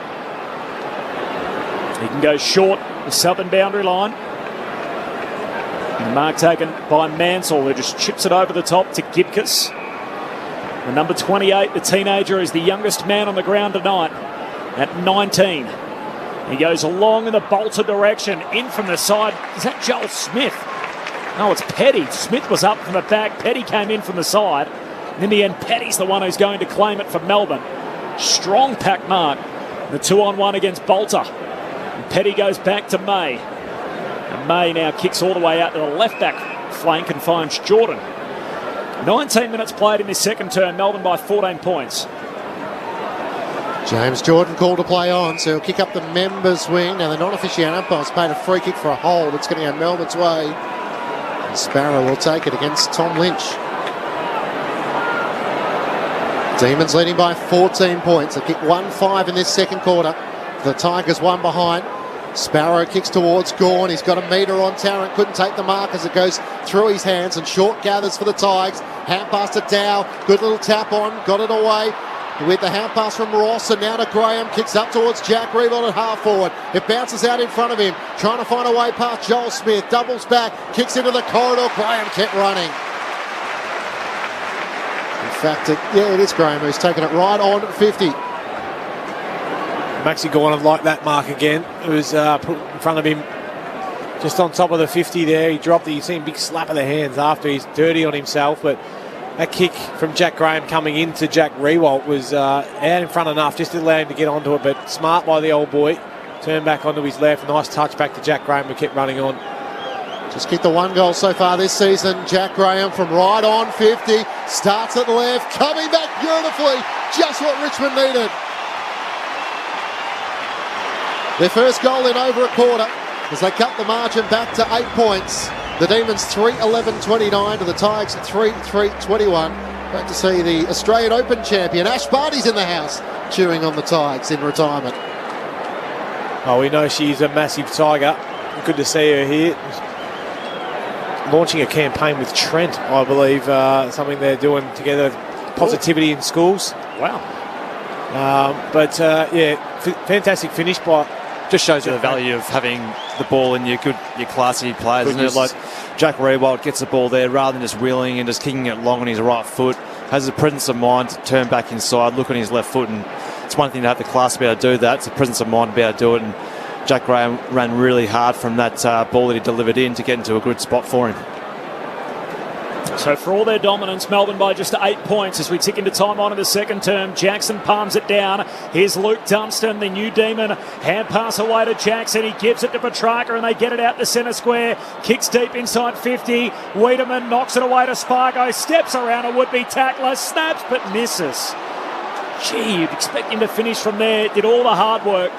He can go short, the southern boundary line. And the mark taken by Mansell, who just chips it over the top to Gibcus. The number 28, the teenager, is the youngest man on the ground tonight at 19. He goes along in the Bolter direction, in from the side. Is that Joel Smith? No, it's Petty. Smith was up from the back. Petty came in from the side. And in the end, Petty's the one who's going to claim it for Melbourne. Strong pack mark. The 2-on-1 against Bolter. And Petty goes back to May. And May now kicks all the way out to the left-back flank and finds Jordan. 19 minutes played in this second term. Melbourne by 14 points. James Jordan called to play on, so he'll kick up the members' wing. Now the non-officiant umpire's paid a free kick for a hold. It's going to go Melbourne's way. And Sparrow will take it against Tom Lynch. Demons leading by 14 points. They kick 1-5 in this second quarter. The Tigers one behind. Sparrow kicks towards Gawn. He's got a metre on Tarrant. Couldn't take the mark as it goes through his hands. And Short gathers for the Tigers. Hand pass to Dow. Good little tap on. Got it away. With the hand pass from Ross, and now to Graham, kicks up towards Jack Revolt at half forward. It bounces out in front of him, trying to find a way past Joel Smith, doubles back, kicks into the corridor. Graham kept running. In fact, it is Graham who's taken it right on 50. Maxi Gawn would like that mark again. It was put in front of him just on top of the 50 there. He dropped it. You see a big slap of the hands after he's dirty on himself, but that kick from Jack Graham coming into Jack Rewalt was out in front enough just to allow him to get onto it, but smart by the old boy. Turned back onto his left. Nice touch back to Jack Graham, who kept running on. Just kicked the one goal so far this season. Jack Graham from right on 50. Starts at left, coming back beautifully. Just what Richmond needed. Their first goal in over a quarter as they cut the margin back to 8 points. The Demons 3-11-29 to the Tigers 3-3-21. Great to see the Australian Open champion Ash Barty's in the house cheering on the Tigers in retirement. Oh, we know she's a massive Tiger. Good to see her here. Launching a campaign with Trent, I believe, something they're doing together, positivity in schools. Wow. Fantastic finish by... Just shows you the value of having the ball in your classy players, isn't it? Like Jack Rewald gets the ball there rather than just wheeling and just kicking it long on his right foot. Has the presence of mind to turn back inside, look on his left foot, and it's one thing to have the class to be able to do that. It's the presence of mind to be able to do it, and Jack Graham ran really hard from that ball that he delivered in to get into a good spot for him. So for all their dominance, Melbourne by just 8 points as we tick into time on in the second term. Jackson palms it down. Here's Luke Dunstan, the new demon. Hand pass away to Jackson. He gives it to Petrarca and they get it out the centre square. Kicks deep inside 50. Wiedemann knocks it away to Spargo. Steps around a would-be tackler. Snaps but misses. Gee, you'd expect him to finish from there. Did all the hard work.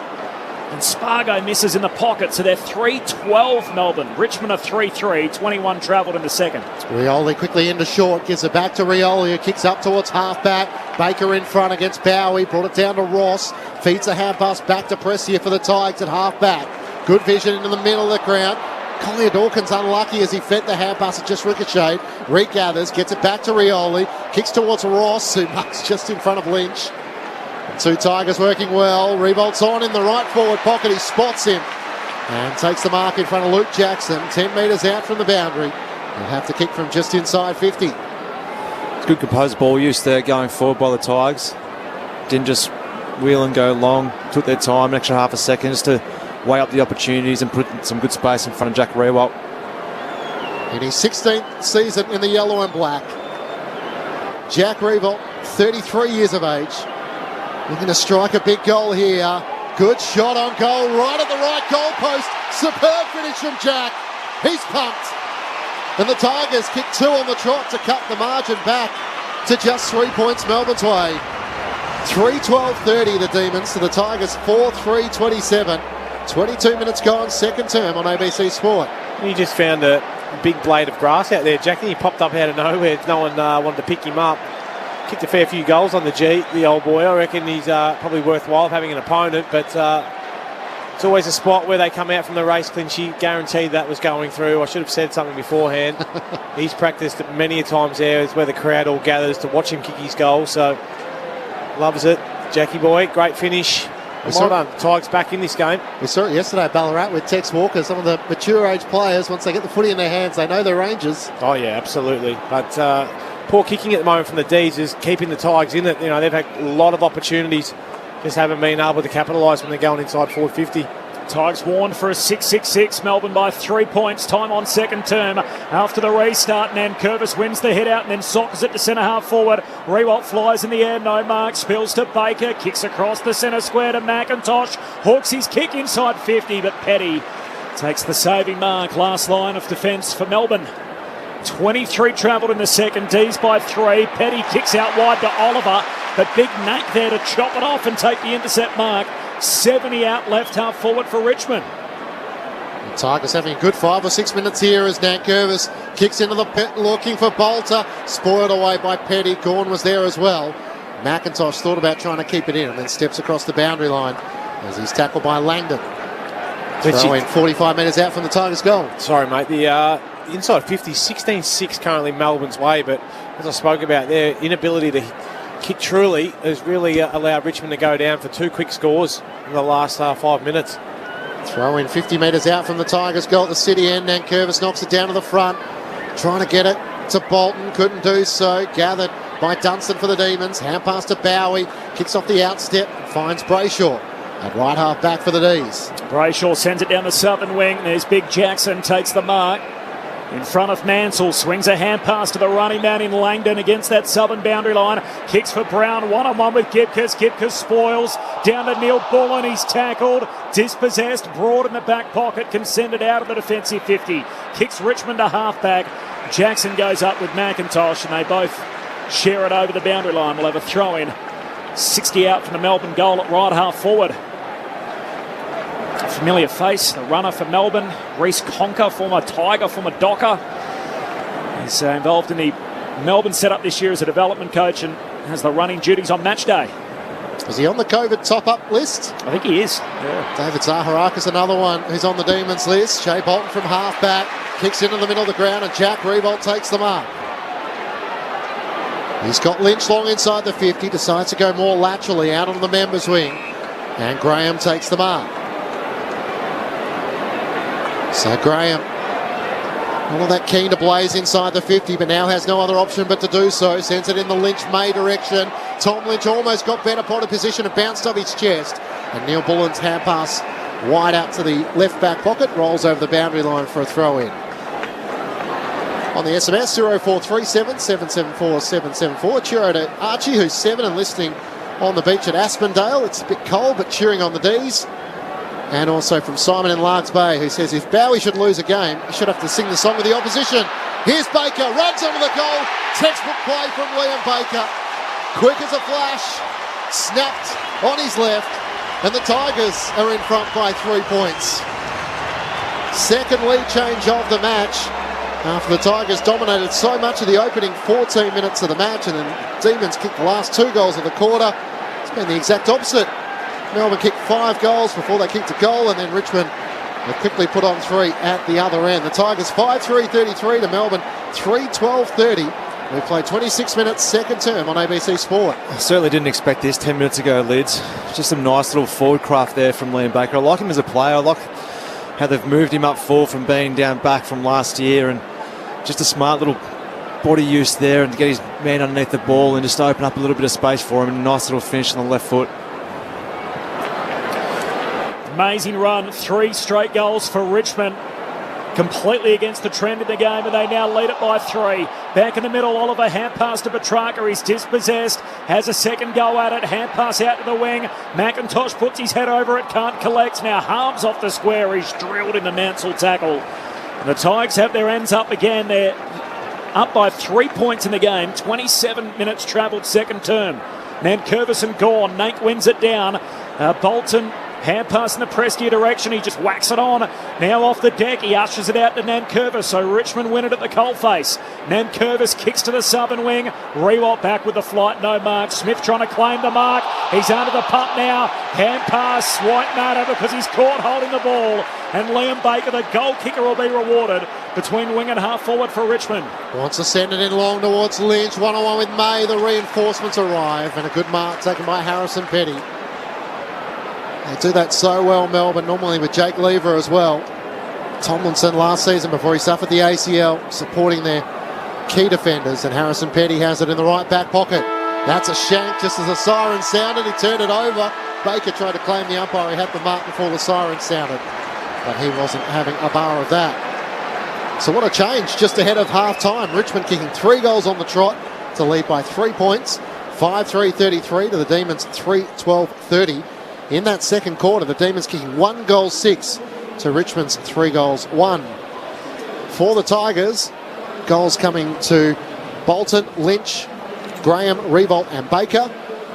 And Spargo misses in the pocket, so they're 3-12 Melbourne. Richmond are 3-3, 21 travelled in the second. Rioli quickly into short, gives it back to Rioli, who kicks up towards half-back. Baker in front against Bowie, brought it down to Ross. Feeds a hand pass back to Pressia for the Tigers at half-back. Good vision into the middle of the ground. Collier Dawkins unlucky as he fed the hand pass, it just ricocheted. Regathers, gets it back to Rioli, kicks towards Ross, who marks just in front of Lynch. Two Tigers working well. Revolt's on in the right forward pocket. He spots him and takes the mark in front of Luke Jackson. 10 metres out from the boundary. He'll have to kick from just inside 50. It's good composed ball use there going forward by the Tigers. Didn't just wheel and go long. Took their time, an extra half a second just to weigh up the opportunities and put some good space in front of Jack Riewoldt. In his 16th season in the yellow and black, Jack Riewoldt, 33 years of age, looking to strike a big goal here. Good shot on goal, right at the right goal post. Superb finish from Jack. He's pumped. And the Tigers kick 2 on the trot to cut the margin back to just 3 points Melbourne's way. 3-12-30 the Demons to the Tigers 4-3-27. 22 minutes gone, second term on ABC Sport. He just found a big blade of grass out there, Jackie. He popped up out of nowhere. No one wanted to pick him up. Kicked a fair few goals on the G, the old boy. I reckon he's probably worthwhile having an opponent, but it's always a spot where they come out from the race clinchy. Guaranteed that was going through. I should have said something beforehand. He's practiced many a times there. It's where the crowd all gathers to watch him kick his goal, so loves it. Jackie boy, great finish. Well done. Tigers back in this game. We saw it yesterday at Ballarat with Tex Walker. Some of the mature age players, once they get the footy in their hands, they know their ranges. Oh yeah, absolutely. But poor kicking at the moment from the D's is keeping the Tigers in it. You know, they've had a lot of opportunities, just haven't been able to capitalise when they're going inside forward 50. Tigers warned for a 6-6-6. Melbourne by 3 points. Time on second term. After the restart, Nankervis wins the hit out and then sockers it to centre half forward. Riewoldt flies in the air, no mark. Spills to Baker. Kicks across the centre square to McIntosh. Hawks his kick inside 50, but Petty takes the saving mark. Last line of defence for Melbourne. 23 travelled in the second. D's by 3. Petty kicks out wide to Oliver, but Big Nate there to chop it off and take the intercept mark. 70 out left half forward for Richmond. The Tigers having a good 5 or 6 minutes here as Nankervis kicks into the pit looking for Bolter. Spoiled away by Petty. Gawn was there as well. McIntosh thought about trying to keep it in and then steps across the boundary line as he's tackled by Langdon. Throw in 45 metres out from the Tigers' goal. Sorry, mate. The inside 50, 16-6 currently Melbourne's way, but as I spoke about, their inability to kick truly has really allowed Richmond to go down for 2 quick scores in the last 5 minutes. Throw in 50 metres out from the Tigers' goal at the city end. Nankervis knocks it down to the front, trying to get it to Bolton, couldn't do so. Gathered by Dunstan for the Demons. Hand pass to Bowie, kicks off the outstep, finds Brayshaw at right half back for the D's. Brayshaw sends it down the southern wing. There's Big Jackson, takes the mark. In front of Mansell, swings a hand pass to the running man in Langdon against that southern boundary line. Kicks for Brown, one-on-one with Gibcus. Gibcus spoils, down to Neil Bullen, he's tackled, dispossessed, Broad in the back pocket, can send it out of the defensive 50. Kicks Richmond to half-back. Jackson goes up with McIntosh, and they both share it over the boundary line. We'll have a throw-in. 60 out from the Melbourne goal at right half-forward. A familiar face, the runner for Melbourne, Reece Conker, former Tiger, former Docker. He's involved in the Melbourne setup this year as a development coach and has the running duties on match day. Is he on the COVID top-up list? I think he is. Yeah. David Zaharakis, another one who's on the Demons list. Shea Bolton from half-back, kicks into the middle of the ground, and Jack Riewoldt takes them up. He's got Lynch long inside the 50, decides to go more laterally out on the members' wing, and Graham takes the mark. So Graham, all of that keen to blaze inside the 50, but now has no other option but to do so. Sends it in the Lynch-May direction. Tom Lynch almost got better pot of position and bounced off his chest. And Neil Bullen's hand pass wide out to the left back pocket, rolls over the boundary line for a throw-in. On the SMS, 0437 774 774. Cheer to Archie, who's 7 and listening on the beach at Aspendale. It's a bit cold, but cheering on the D's. And also from Simon in Largs Bay, who says if Bowie should lose a game, he should have to sing the song with the opposition. Here's Baker, runs onto the goal. Textbook play from Liam Baker. Quick as a flash, snapped on his left, and the Tigers are in front by 3 points. Second lead change of the match after the Tigers dominated so much of the opening 14 minutes of the match, and then Demons kicked the last 2 goals of the quarter. It's been the exact opposite. Melbourne kicked 5 goals before they kicked a goal, and then Richmond have quickly put on 3 at the other end. The Tigers 5-3-33 to Melbourne 3-12-30. We played 26 minutes, second term on ABC Sport. I certainly didn't expect this 10 minutes ago, Lids. Just some nice little forward craft there from Liam Baker. I like him as a player. I like how they've moved him up forward from being down back from last year, and just a smart little body use there, and to get his man underneath the ball and just open up a little bit of space for him, and a nice little finish on the left foot. Amazing run, 3 straight goals for Richmond. Completely against the trend in the game, and they now lead it by 3. Back in the middle, Oliver, hand pass to Petrarca. He's dispossessed, has a second go at it. Hand pass out to the wing. McIntosh puts his head over it, can't collect. Now Harms off the square. He's drilled in the Mansell tackle. And the Tigers have their ends up again. They're up by 3 points in the game. 27 minutes travelled second term. Nankervis gone. Nate wins it down. Bolton, hand pass in the Prestia direction. He just whacks it on. Now off the deck. He ushers it out to Nankervis. So Richmond win it at the coalface. Nankervis kicks to the southern wing. Rewalt back with the flight. No mark. Smith trying to claim the mark. He's under the pump now. Hand pass. White matter because he's caught holding the ball. And Liam Baker, the goal kicker, will be rewarded between wing and half forward for Richmond. Wants to send it in long towards Lynch. 1-on-1 with May. The reinforcements arrive. And a good mark taken by Harrison Petty. They do that so well, Melbourne, normally with Jake Lever as well. Tomlinson last season before he suffered the ACL, supporting their key defenders, and Harrison Petty has it in the right back pocket. That's a shank just as the siren sounded. He turned it over. Baker tried to claim the umpire. He had the mark before the siren sounded, but he wasn't having a bar of that. So what a change just ahead of half-time. Richmond kicking 3 goals on the trot to lead by 3 points. 5-3-33 to the Demons 3-12-30. In that second quarter, the Demons kicking 1 goal 6 to Richmond's 3 goals 1. For the Tigers, goals coming to Bolton, Lynch, Graham, Rewalt and Baker.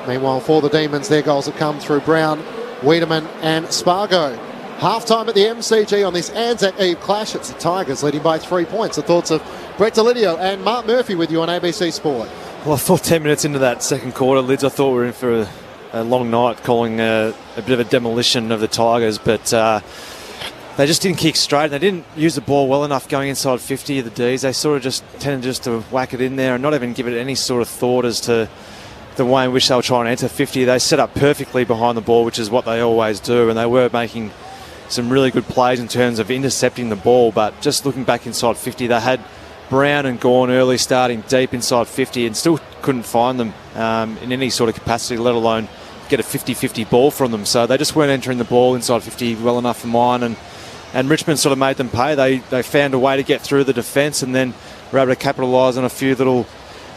Meanwhile, for the Demons, their goals have come through Brown, Wiedemann and Spargo. Half-time at the MCG on this Anzac Eve clash. It's the Tigers leading by 3 points. The thoughts of Brett Delidio and Mark Murphy with you on ABC Sport. Well, I thought 10 minutes into that second quarter, Lids, I thought we were in for a long night, calling a bit of a demolition of the Tigers, but they just didn't kick straight. They didn't use the ball well enough going inside 50 of the Ds. They sort of just tended just to whack it in there and not even give it any sort of thought as to the way in which they were trying to enter 50. They set up perfectly behind the ball, which is what they always do, and they were making some really good plays in terms of intercepting the ball, but just looking back inside 50, they had Brown and Gawn early starting deep inside 50 and still couldn't find them in any sort of capacity, let alone get a 50-50 ball from them. So they just weren't entering the ball inside 50 well enough for mine, and Richmond sort of made them pay. They found a way to get through the defence and then were able to capitalise on a few little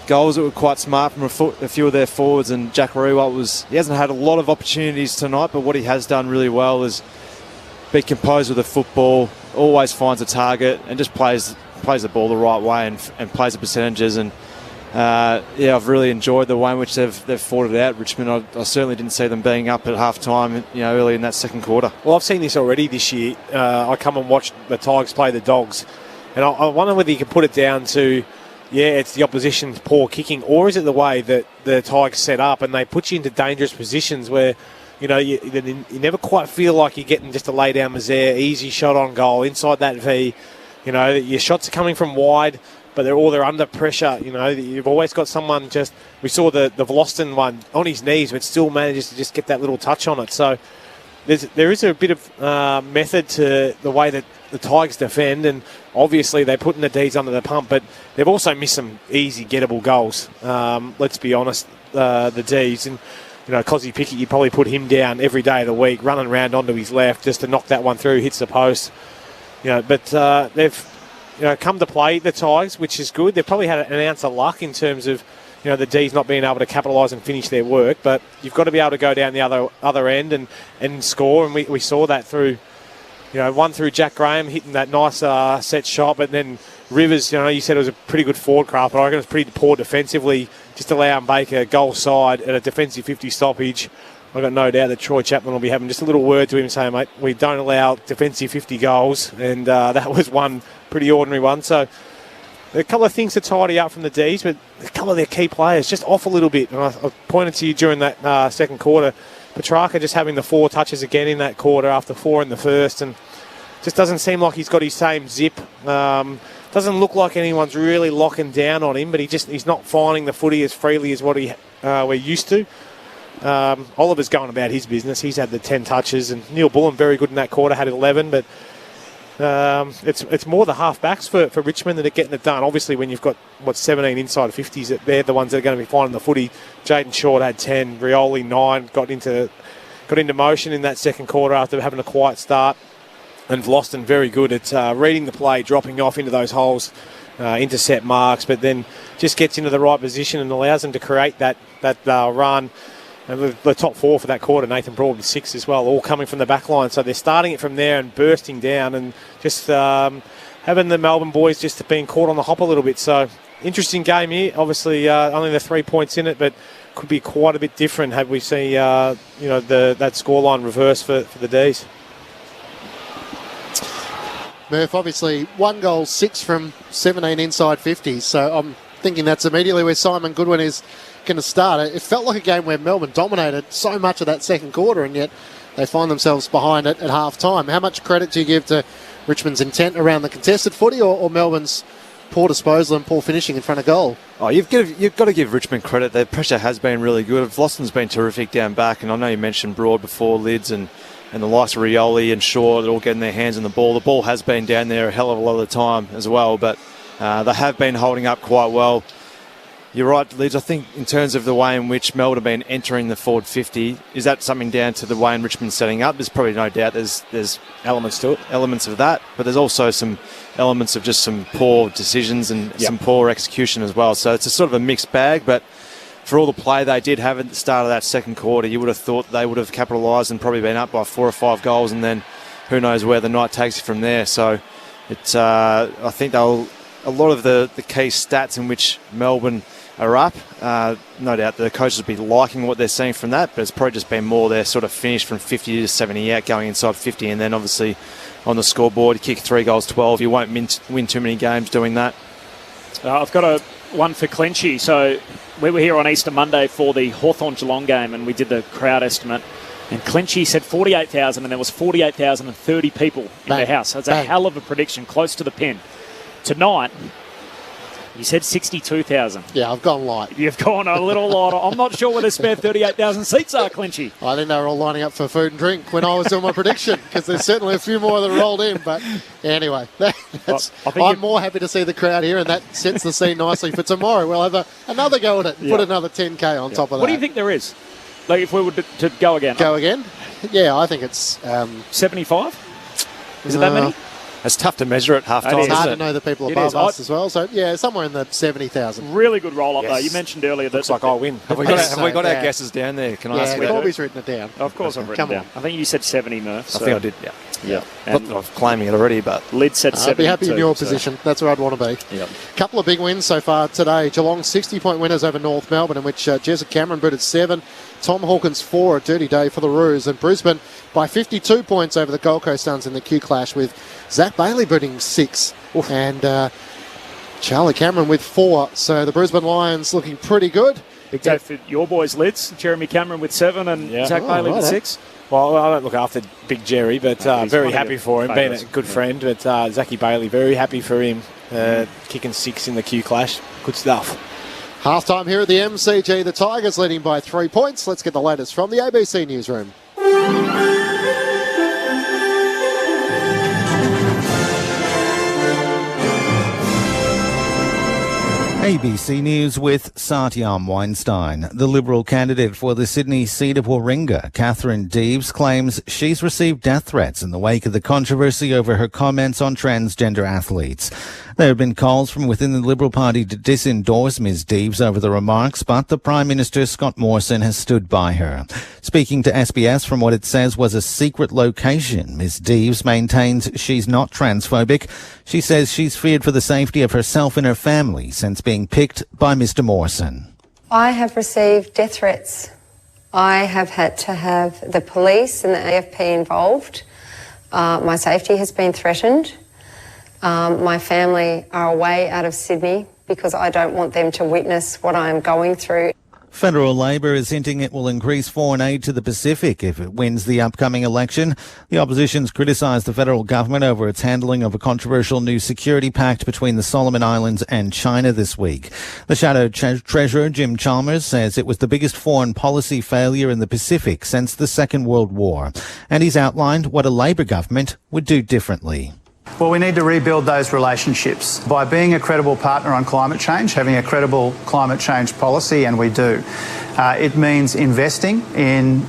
goals that were quite smart from a few of their forwards. And Jack Rewalt he hasn't had a lot of opportunities tonight, but what he has done really well is be composed with the football, always finds a target and just plays the ball the right way and plays the percentages. And I've really enjoyed the way in which they've fought it out. Richmond, I certainly didn't see them being up at half time, early in that second quarter. Well, I've seen this already this year. I come and watch the Tigers play the Dogs, and I wonder whether you can put it down to, it's the opposition's poor kicking, or is it the way that the Tigers set up and they put you into dangerous positions where you never quite feel like you're getting just a lay down Mazaire, easy shot on goal inside that V. Your shots are coming from wide, but they're under pressure. You've always got someone we saw the Vloston one on his knees, but still manages to just get that little touch on it. So there is a bit of method to the way that the Tigers defend, and obviously they're putting the Ds under the pump, but they've also missed some easy gettable goals. Let's be honest, the Ds. And Cozzy Pickett, you probably put him down every day of the week, running around onto his left just to knock that one through, hits the post. But they've come to play the Tigers, which is good. They've probably had an ounce of luck in terms of the D's not being able to capitalise and finish their work, but you've got to be able to go down the other end and score, and we saw that through one through Jack Graham hitting that nice set shot, but then Rivers, you said it was a pretty good forward craft, but I reckon it was pretty poor defensively, just allowing Baker goal side at a defensive 50 stoppage. I've got no doubt that Troy Chapman will be having just a little word to him saying, mate, we don't allow defensive 50 goals, and that was one pretty ordinary one. So a couple of things to tidy up from the Ds, but a couple of their key players just off a little bit. And I pointed to you during that second quarter, Petrarca just having the 4 touches again in that quarter after 4 in the first, and just doesn't seem like he's got his same zip. Doesn't look like anyone's really locking down on him, but he's not finding the footy as freely as what we're used to. Oliver's going about his business. He's had the 10 touches, and Neil Bullen very good in that quarter, had 11, but it's more the half-backs for Richmond that are getting it done. Obviously, when you've got, 17 inside 50s, they're the ones that are going to be finding the footy. Jaden Short had 10, Rioli 9, got into motion in that second quarter after having a quiet start, and Vlosten very good at reading the play, dropping off into those holes, intercept marks, but then just gets into the right position and allows them to create that run. And the top 4 for that quarter, Nathan Broad with 6 as well, all coming from the back line. So they're starting it from there and bursting down, and just having the Melbourne boys just being caught on the hop a little bit. So interesting game here. Obviously, only the 3 points in it, but could be quite a bit different had we seen that scoreline reverse for the Ds. Murph, obviously 1 goal, 6 from 17 inside 50s. So I'm thinking that's immediately where Simon Goodwin is going to start. It felt like a game where Melbourne dominated so much of that second quarter, and yet they find themselves behind it at half time. How much credit do you give to Richmond's intent around the contested footy, or Melbourne's poor disposal and poor finishing in front of goal? Oh, you've got to give Richmond credit. Their pressure has been really good. Vlosten's been terrific down back, and I know you mentioned Broad before, Lids, and the likes of Rioli and Shaw, they're all getting their hands on the ball. The ball has been down there a hell of a lot of the time as well, but they have been holding up quite well. You're right, Lids. I think in terms of the way in which Melbourne have been entering the forward 50, is that something down to the way in Richmond's setting up? There's probably no doubt there's elements to it, elements of that, but there's also some elements of just some poor decisions and some poor execution as well. So it's a sort of a mixed bag, but for all the play they did have at the start of that second quarter, you would have thought they would have capitalised and probably been up by 4 or 5 goals, and then who knows where the night takes you from there. So it's I think a lot of the key stats in which Melbourne are up, no doubt the coaches will be liking what they're seeing from that, but it's probably just been more their sort of finish from 50 to 70 out, going inside 50, and then obviously on the scoreboard, you kick 3 goals, 12. You won't win too many games doing that. I've got one for Clenchy. So we were here on Easter Monday for the Hawthorn-Geelong game, and we did the crowd estimate, and Clenchy said 48,000, and there was 48,030 people in the house. So it's a hell of a prediction, close to the pin. Tonight, you said 62,000. Yeah, I've gone light. You've gone a little light. I'm not sure where the spare 38,000 seats are, Clenchy. I think they were all lining up for food and drink when I was doing my prediction, because there's certainly a few more that rolled in. But anyway, I'm more happy to see the crowd here, and that sets the scene nicely for tomorrow. We'll have another go at it, put another 10K on top of that. What do you think there is? Like if we were to go again? Go again? Yeah, I think it's 75? Is it that many? It's tough to measure at half time. It's hard to know the people above us as well. So, yeah, somewhere in the 70,000. Really good roll-up, though. You mentioned earlier that... Looks like I'll win. Have we got our guesses down there? Can I ask you? Corby's written it down. Of course I've written it down. I think you said 70, Murph. So. I think I did, yeah. Not that I'm claiming it already, but... Lid said 70. I'd be happy in your position. That's where I'd want to be. Yep. Couple of big wins so far today. Geelong 60-point winners over North Melbourne, in which Jessica Cameron booted 7. Tom Hawkins 4, a dirty day for the Roos. And Brisbane by 52 points over the Gold Coast Suns in the Q Clash, with Zach Bailey booting 6. Oof. And Charlie Cameron with 4. So the Brisbane Lions looking pretty good. Big day for your boys, Lids. Jeremy Cameron with 7 and Zach Bailey with 6. Well, I don't look after Big Jerry, but very happy for him, being a good friend. But Zachy Bailey, very happy for him, kicking 6 in the Q Clash. Good stuff. Half-time here at the MCG. The Tigers leading by 3 points. Let's get the latest from the ABC Newsroom. ABC News with Satyam Weinstein. The Liberal candidate for the Sydney seat of Warringah, Catherine Deeves, claims she's received death threats in the wake of the controversy over her comments on transgender athletes. There have been calls from within the Liberal Party to disendorse Ms Deeves over the remarks, but the Prime Minister, Scott Morrison, has stood by her. Speaking to SBS from what it says was a secret location, Ms Deeves maintains she's not transphobic. She says she's feared for the safety of herself and her family since being picked by Mr Morrison. I have received death threats I have had to have the police and the AFP involved. My safety has been threatened. My family are away out of Sydney because I don't want them to witness what I am going through. Federal Labor is hinting it will increase foreign aid to the Pacific if it wins the upcoming election. The opposition's criticised the federal government over its handling of a controversial new security pact between the Solomon Islands and China this week. The Shadow Treasurer, Jim Chalmers, says it was the biggest foreign policy failure in the Pacific since the Second World War. And he's outlined what a Labor government would do differently. Well, we need to rebuild those relationships by being a credible partner on climate change, having a credible climate change policy, and we do. It means investing in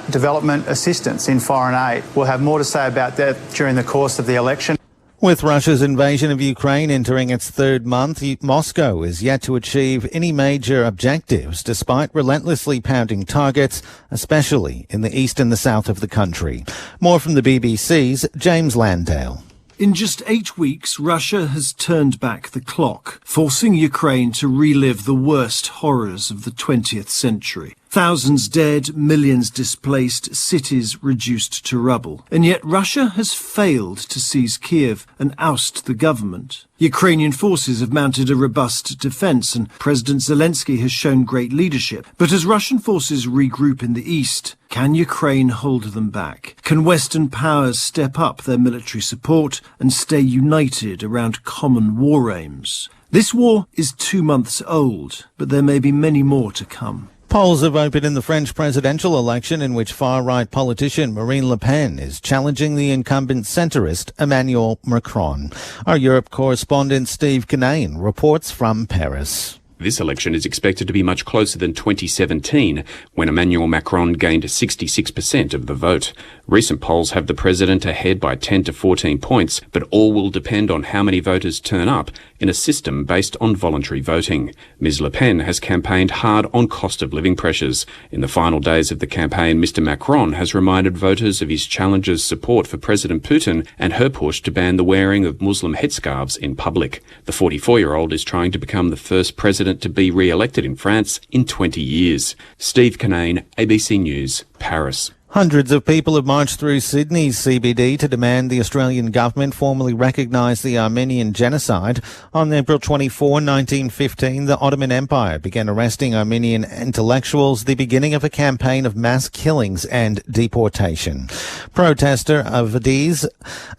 development assistance in foreign aid. We'll have more to say about that during the course of the election. With Russia's invasion of Ukraine entering its third month, Moscow is yet to achieve any major objectives, despite relentlessly pounding targets, especially in the east and the south of the country. More from the BBC's James Landale. In just 8 weeks, Russia has turned back the clock, forcing Ukraine to relive the worst horrors of the 20th century. Thousands dead, millions displaced, cities reduced to rubble. And yet Russia has failed to seize Kiev and oust the government. Ukrainian forces have mounted a robust defence and President Zelensky has shown great leadership. But as Russian forces regroup in the east, can Ukraine hold them back? Can Western powers step up their military support and stay united around common war aims? This war is 2 months old, but there may be many more to come. Polls have opened in the French presidential election in which far-right politician Marine Le Pen is challenging the incumbent centrist Emmanuel Macron. Our Europe correspondent Steve Kinane reports from Paris. This election is expected to be much closer than 2017, when Emmanuel Macron gained 66% of the vote. Recent polls have the president ahead by 10 to 14 points, but all will depend on how many voters turn up in a system based on voluntary voting. Ms. Le Pen has campaigned hard on cost of living pressures. In the final days of the campaign, Mr. Macron has reminded voters of his challenger's support for President Putin and her push to ban the wearing of Muslim headscarves in public. The 44-year-old is trying to become the first president to be re-elected in France in 20 years. Steve Kinane, ABC News, Paris. Hundreds of people have marched through Sydney's CBD to demand the Australian government formally recognise the Armenian genocide. On April 24, 1915, the Ottoman Empire began arresting Armenian intellectuals, the beginning of a campaign of mass killings and deportation. Protester Avdiz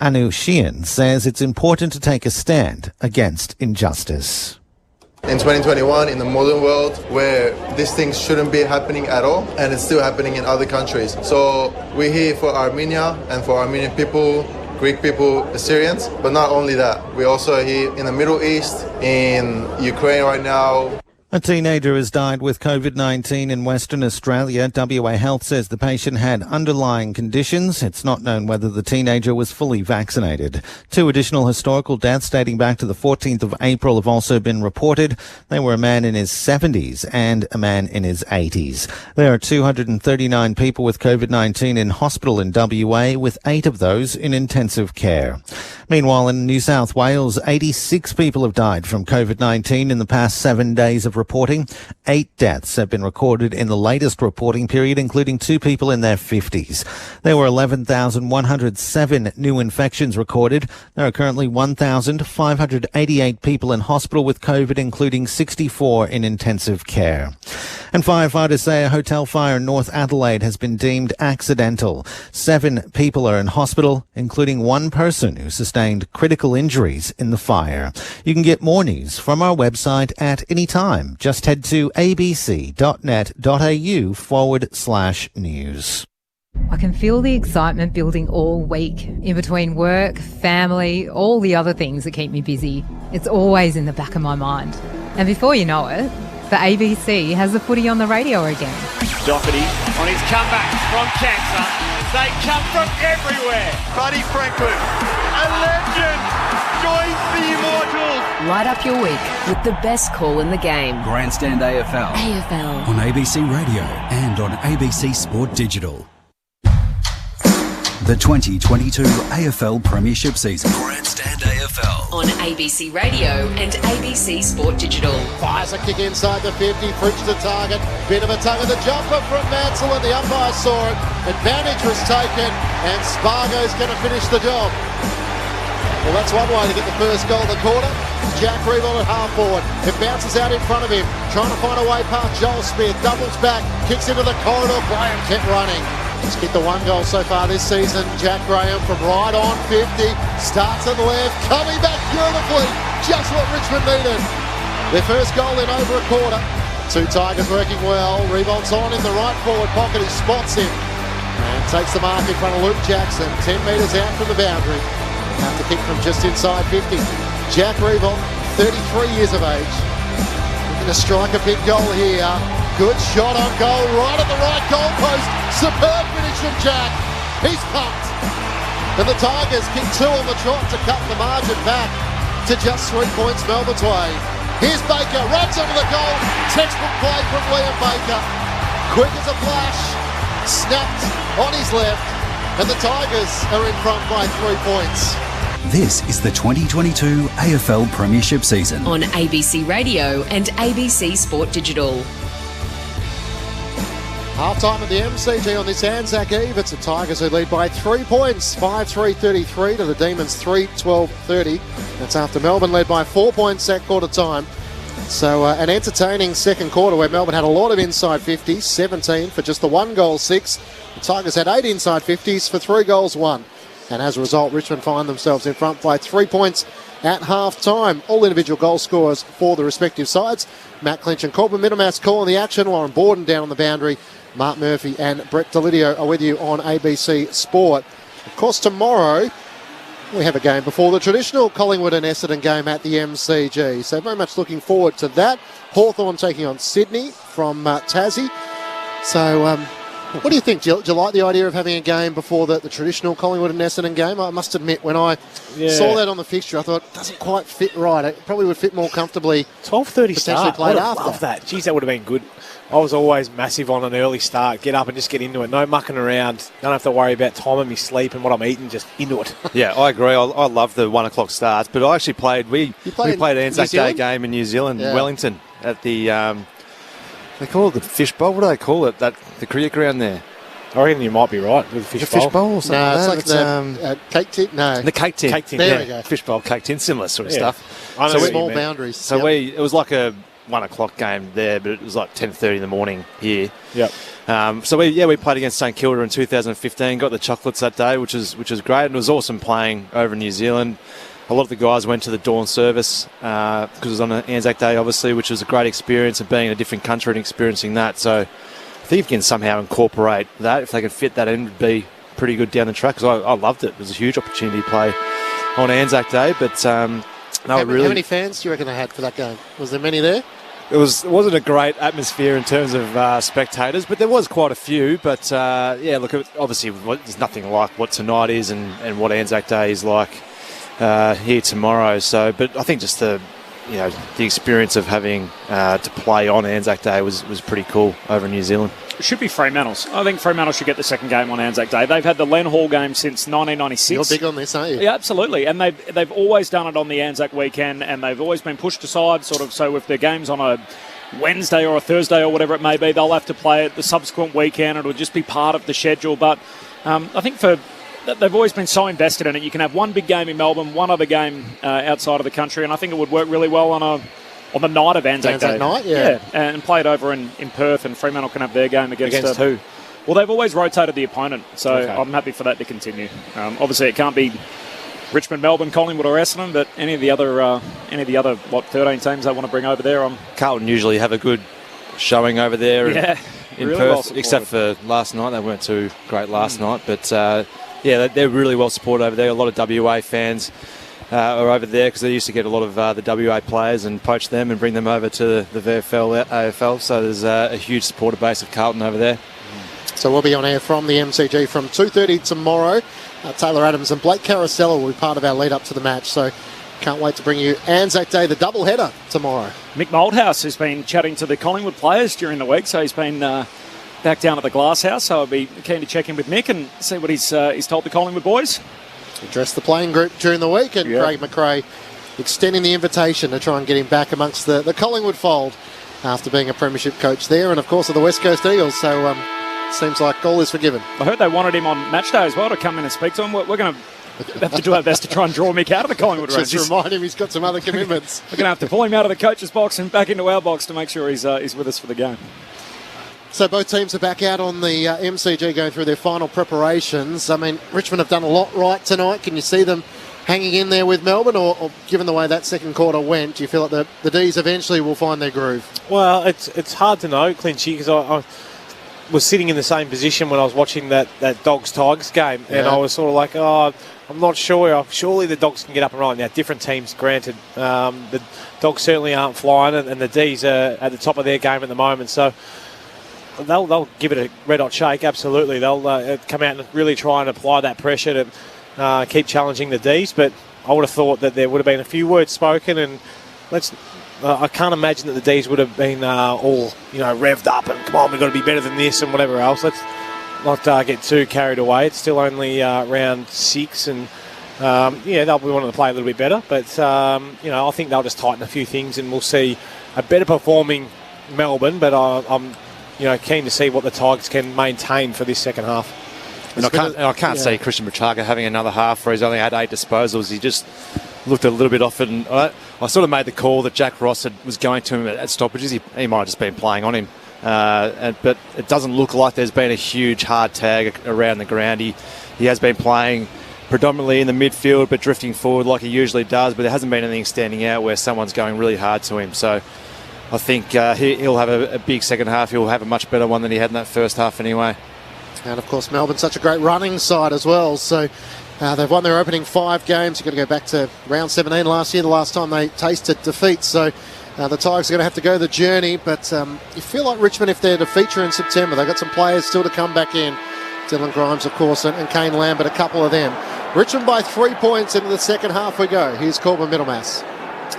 Anushian says it's important to take a stand against injustice. In 2021, in the modern world where these things shouldn't be happening at all, and it's still happening in other countries. So we're here for Armenia and for Armenian people, Greek people, Assyrians, but not only that, we're also here in the Middle East, in Ukraine right now. A teenager has died with COVID-19 in Western Australia. WA Health says the patient had underlying conditions. It's not known whether the teenager was fully vaccinated. 2 additional historical deaths dating back to the 14th of April have also been reported. They were a man in his 70s and a man in his 80s. There are 239 people with COVID-19 in hospital in WA, with 8 of those in intensive care. Meanwhile, in New South Wales, 86 people have died from COVID-19 in the past 7 days of reporting. 8 deaths have been recorded in the latest reporting period, including 2 people in their 50s. There were 11,107 new infections recorded. There are currently 1,588 people in hospital with COVID, including 64 in intensive care. And firefighters say a hotel fire in North Adelaide has been deemed accidental. 7 people are in hospital, including 1 person who sustained critical injuries in the fire. You can get more news from our website at any time. Just head to abc.net.au/news. I can feel the excitement building all week. In between work, family, all the other things that keep me busy. It's always in the back of my mind. And before you know it, the ABC has the footy on the radio again. Doherty on his comeback from cancer. They come from everywhere. Buddy Franklin, a legend, joins the Immortals. Light up your week with the best call in the game. Grandstand AFL. AFL. On ABC Radio and on ABC Sport Digital. The 2022 AFL Premiership season. Grandstand AFL. AFL. On ABC Radio and ABC Sport Digital. Fires a kick inside the 50, Fridge to target. Bit of a tug of the jumper from Mansell, and the umpire saw it. Advantage was taken, and Spargo's going to finish the job. Well, that's one way to get the first goal of the quarter. Jack Reevell at half forward. It bounces out in front of him, trying to find a way past Joel Smith. Doubles back, kicks into the corridor. Graham kept running. He's kicked the one goal so far this season. Jack Graham from right on 50. Starts on the left, coming back beautifully. Just what Richmond needed. Their first goal in over a quarter. Two Tigers working well. Revolt's on in the right forward pocket. He spots him and takes the mark in front of Luke Jackson. 10 metres out from the boundary. Have to kick from just inside 50. Jack Revolt, 33 years of age. Looking to strike a big goal here. Good shot on goal, right at the right goal post. Superb finish from Jack. He's pumped. And the Tigers kick 2 on the trot to cut the margin back to just 3 points Melbourne's way. Here's Baker, runs onto the goal. Textbook play from Liam Baker. Quick as a flash. Snapped on his left. And the Tigers are in front by 3 points. This is the 2022 AFL Premiership season. On ABC Radio and ABC Sport Digital. Half-time at the MCG on this Anzac Eve. It's the Tigers who lead by 3 points. 5-3-33 to the Demons 3-12-30. That's after Melbourne led by 4 points at quarter time. So an entertaining second quarter where Melbourne had a lot of inside 50s, 17 for just the 1 goal 6. The Tigers had 8 inside 50s for 3 goals 1. And as a result, Richmond find themselves in front by 3 points at half-time. All individual goal scorers for the respective sides. Matt Clinch and Corbin Middlemass calling the action. Lauren Borden down on the boundary. Mark Murphy and Brett Delidio are with you on ABC Sport. Of course, tomorrow we have a game before the traditional Collingwood and Essendon game at the MCG. So very much looking forward to that. Hawthorn taking on Sydney from Tassie. So what do you think? Do you like the idea of having a game before the traditional Collingwood and Essendon game? I must admit, when I saw that on the fixture, I thought it doesn't quite fit right. It probably would fit more comfortably. 12:30 start. Played I after. love that. Geez, that would have been good. I was always massive on an early start. Get up and just get into it. No mucking around. Don't have to worry about time of me sleep and what I'm eating. Just into it. Yeah, I agree. I love the 1 o'clock starts, but I actually played. We played an Anzac Day game in New Zealand, Wellington, at the they call it the Fish Bowl. What do they call it? The cricket ground there. I reckon you might be right with the Fish Bowl or something. No, like it's like the cake tin. No, the cake tin. There we go. Fish Bowl, cake tin, similar sort of stuff. I know small boundaries. So it was like a 1 o'clock game there, but it was like 10:30 in the morning here. Yep. So we played against St Kilda in 2015. Got the chocolates that day, which was great, and it was awesome playing over in New Zealand. A lot of the guys went to the dawn service because it was on an Anzac Day, obviously, which was a great experience of being in a different country and experiencing that. So I think if you can somehow incorporate that, if they could fit that in, it would be pretty good down the track, because I loved it. It was a huge opportunity to play on Anzac Day. But how many fans do you reckon they had for that game? Was there many there? It wasn't a great atmosphere in terms of spectators, but there was quite a few. But look, obviously there's nothing like what tonight is and what Anzac Day is like here tomorrow. So, but I think just the experience of having to play on Anzac Day was pretty cool over in New Zealand. It should be Fremantle's. I think Fremantle should get the second game on Anzac Day. They've had the Len Hall game since 1996. You're big on this, aren't you? Yeah, absolutely. And they've always done it on the Anzac weekend, and they've always been pushed aside, sort of. So if their game's on a Wednesday or a Thursday or whatever it may be, they'll have to play it the subsequent weekend. It'll just be part of the schedule. But I think they've always been so invested in it. You can have one big game in Melbourne, one other game outside of the country, and I think it would work really well on the night of Anzac Day. Night, yeah. And play it over in Perth, and Fremantle can have their game against who? Well, they've always rotated the opponent, so okay. I'm happy for that to continue. Obviously, it can't be Richmond, Melbourne, Collingwood or Essendon, but any of the other 13 teams they want to bring over there. Carlton usually have a good showing over there in really Perth, except for last night. They weren't too great last night, but they're really well supported over there. A lot of WA fans are over there because they used to get a lot of the WA players and poach them and bring them over to the VFL, AFL. So there's a huge supporter base of Carlton over there. So we'll be on air from the MCG from 2:30 tomorrow. Taylor Adams and Blake Carosella will be part of our lead up to the match. So can't wait to bring you Anzac Day, the double header tomorrow. Mick Moldhouse has been chatting to the Collingwood players during the week, so he's been back down at the Glass House. So I'll be keen to check in with Mick and see what he's told the Collingwood boys. Addressed the playing group during the week, and Craig McRae extending the invitation to try and get him back amongst the Collingwood fold after being a premiership coach there, and of course of the West Coast Eagles. So seems like all is forgiven. I heard they wanted him on match day as well to come in and speak to him. We're going to have to do our best to try and draw Mick out of the Collingwood ranks. Just remind him he's got some other commitments. We're going to have to pull him out of the coach's box and back into our box to make sure he's with us for the game. So both teams are back out on the MCG going through their final preparations. I mean, Richmond have done a lot right tonight. Can you see them hanging in there with Melbourne, or given the way that second quarter went, do you feel like the D's eventually will find their groove? Well, it's hard to know, Clinchy, because I was sitting in the same position when I was watching that Dogs-Tigers game, and I was sort of like, I'm not sure. Surely the Dogs can get up and running. Now, different teams, granted. The Dogs certainly aren't flying, and the D's are at the top of their game at the moment, so they'll give it a red-hot shake, absolutely. They'll come out and really try and apply that pressure to keep challenging the D's, but I would have thought that there would have been a few words spoken, and I can't imagine that the D's would have been all revved up and come on, we've got to be better than this and whatever else. Let's not get too carried away. It's still only round 6, and they'll be wanting to play a little bit better, but I think they'll just tighten a few things, and we'll see a better performing Melbourne. But I'm keen to see what the Tigers can maintain for this second half. And I can't see Christian Petrarca having another half where he's only had 8 disposals. He just looked a little bit off it. And I sort of made the call that Jack Ross was going to him at stoppages. He might have just been playing on him. But it doesn't look like there's been a huge hard tag around the ground. He has been playing predominantly in the midfield but drifting forward like he usually does. But there hasn't been anything standing out where someone's going really hard to him. So I think he'll have a big second half. He'll have a much better one than he had in that first half anyway. And of course Melbourne's such a great running side as well, so they've won their opening 5 games. You've got to go back to round 17 last year, the last time they tasted defeat, so the Tigers are going to have to go the journey, but you feel like Richmond, if they're to feature in September, they've got some players still to come back in. Dylan Grimes, of course, and Kane Lambert, a couple of them. Richmond by 3 points into the second half we go. Here's Corbin Middlemass.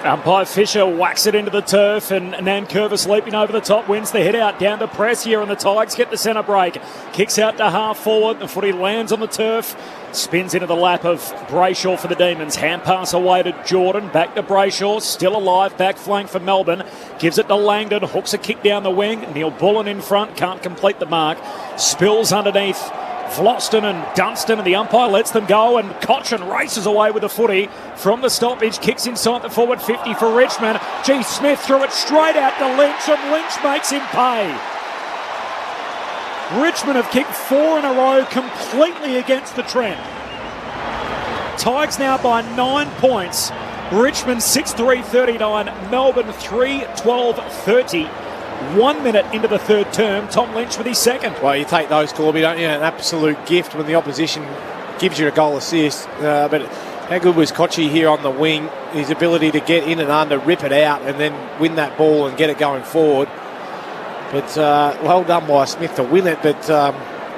Umpire Fisher whacks it into the turf, and Nankervis leaping over the top wins the hit out down to press here, and the Tigers get the centre break. Kicks out to half forward, the footy lands on the turf, spins into the lap of Brayshaw for the Demons. Hand pass away to Jordan, back to Brayshaw, still alive, back flank for Melbourne. Gives it to Langdon, hooks a kick down the wing. Neil Bullen in front, can't complete the mark. Spills underneath Vlosten and Dunstan, and the umpire lets them go, and Cochin races away with the footy from the stoppage, kicks inside the forward 50 for Richmond. G. Smith threw it straight out to Lynch, and Lynch makes him pay. Richmond have kicked 4 in a row completely against the trend. Tigers now by 9 points. Richmond 6-3-39, Melbourne 3-12-30. 1 minute into the third term, Tom Lynch with his second. Well, you take those, Corby, don't you? An absolute gift when the opposition gives you a goal assist. But how good was Kochi here on the wing? His ability to get in and under, rip it out, and then win that ball and get it going forward. But well done by Smith to win it, but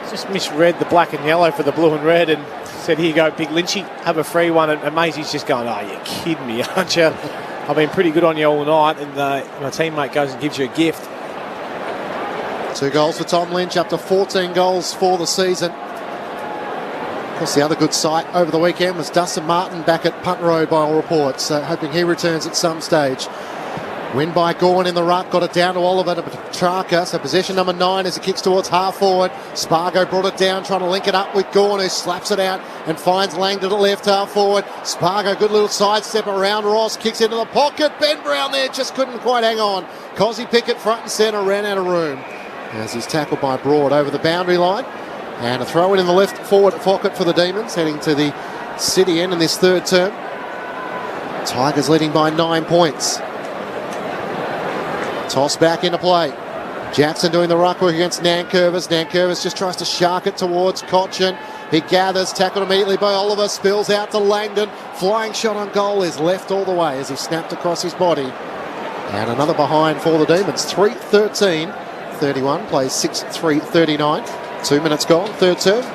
just misread the black and yellow for the blue and red and said, here you go, Big Lynchy, have a free one. And Maisie's just going, oh, you're kidding me, aren't you? I've been pretty good on you all night, and my teammate goes and gives you a gift. 2 goals for Tom Lynch, up to 14 goals for the season. Of course, the other good sight over the weekend was Dustin Martin back at Punt Road by all reports, hoping he returns at some stage. Win by Gawn in the ruck, got it down to Oliver to Petrarca, so possession number 9 as it kicks towards half forward. Spargo brought it down, trying to link it up with Gawn, who slaps it out and finds Langdon at left half forward. Spargo, good little sidestep around Ross, kicks into the pocket. Ben Brown there just couldn't quite hang on. Cozzy Pickett front and centre, ran out of room as he's tackled by Broad over the boundary line. And a throw in the left forward pocket for the Demons, heading to the city end in this third term. Tigers leading by 9 points. Toss back into play. Jackson doing the ruck work against Nankervis. Nankervis just tries to shark it towards Cochin. He gathers, tackled immediately by Oliver, spills out to Langdon. Flying shot on goal is left all the way as he snapped across his body. And another behind for the Demons. 3-13-31, plays 6-3-39. 2 minutes gone, third term.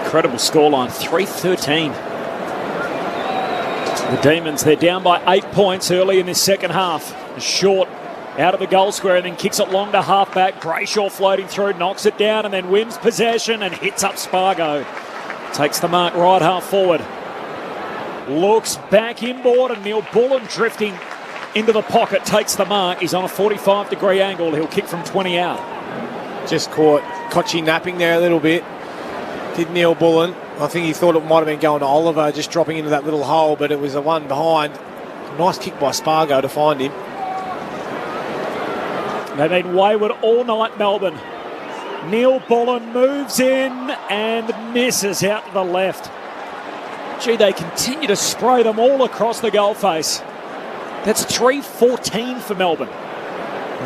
Incredible scoreline, 3-13. The Demons, they're down by 8 points early in this second half. Short out of the goal square and then kicks it long to half-back. Brayshaw floating through, knocks it down and then wins possession and hits up Spargo. Takes the mark right half forward. Looks back inboard and Neil Bullen drifting into the pocket. Takes the mark. He's on a 45-degree angle. He'll kick from 20 out. Just caught Kochi napping there a little bit. Did Neil Bullen. I think he thought it might have been going to Oliver, just dropping into that little hole, but it was a one behind. Nice kick by Spargo to find him. They've been wayward all night, Melbourne. Neil Bullen moves in and misses out to the left. Gee, they continue to spray them all across the goal face. That's 3-14 for Melbourne.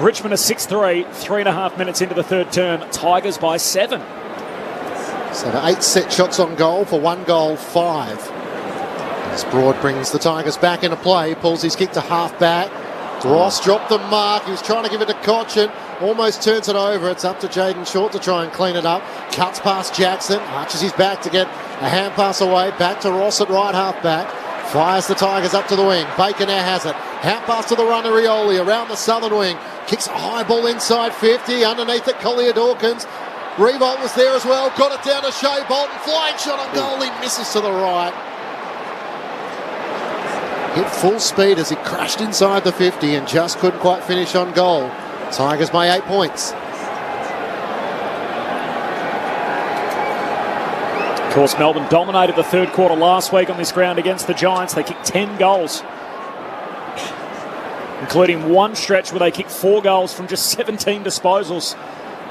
Richmond are 6-3, 3.5 minutes into the third term. Tigers by 7. So the 8 set shots on goal for 1 goal, 5. As Broad brings the Tigers back into play, pulls his kick to half back. Ross dropped the mark. He was trying to give it to Cochin. Almost turns it over. It's up to Jaden Short to try and clean it up. Cuts past Jackson. Arches his back to get a hand pass away. Back to Ross at right half back. Fires the Tigers up to the wing. Baker now has it. Hand pass to the runner, Rioli, around the southern wing. Kicks a high ball inside 50. Underneath it, Collier Dawkins. Revolt was there as well. Got it down to Shea Bolton. Flying shot on goal. He misses to the right. Hit full speed as he crashed inside the 50 and just couldn't quite finish on goal. Tigers by 8 points. Of course, Melbourne dominated the third quarter last week on this ground against the Giants. They kicked 10 goals, including one stretch where they kicked 4 goals from just 17 disposals.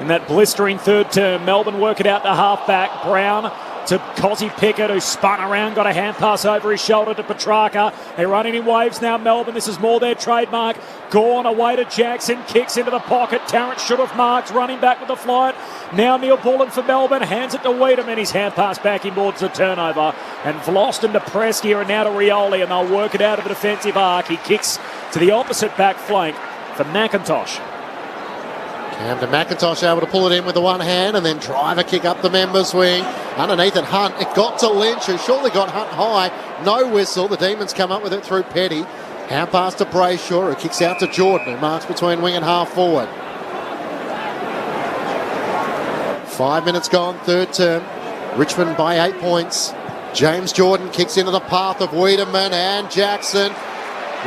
In that blistering third term, Melbourne work it out to half-back. Brown to Cozzy Pickett, who spun around, got a hand pass over his shoulder to Petrarca. They're running in waves now, Melbourne. This is more their trademark. Gone away to Jackson, kicks into the pocket. Tarrant should have marked, running back with the flight. Now Neil Bullen for Melbourne, hands it to Wiedemann. His hand pass back inboards the turnover. And Vlosten to Prestia and now to Rioli, and they'll work it out of the defensive arc. He kicks to the opposite back flank for McIntosh. Cam to McIntosh, able to pull it in with the one hand and then drive a kick up the members' wing. Underneath it, Hunt. It got to Lynch, who surely got Hunt high. No whistle. The Demons come up with it through Petty. Hand pass to Brayshaw, who kicks out to Jordan, who marks between wing and half forward. 5 minutes gone, third term. Richmond by 8 points. James Jordan kicks into the path of Wiedemann and Jackson.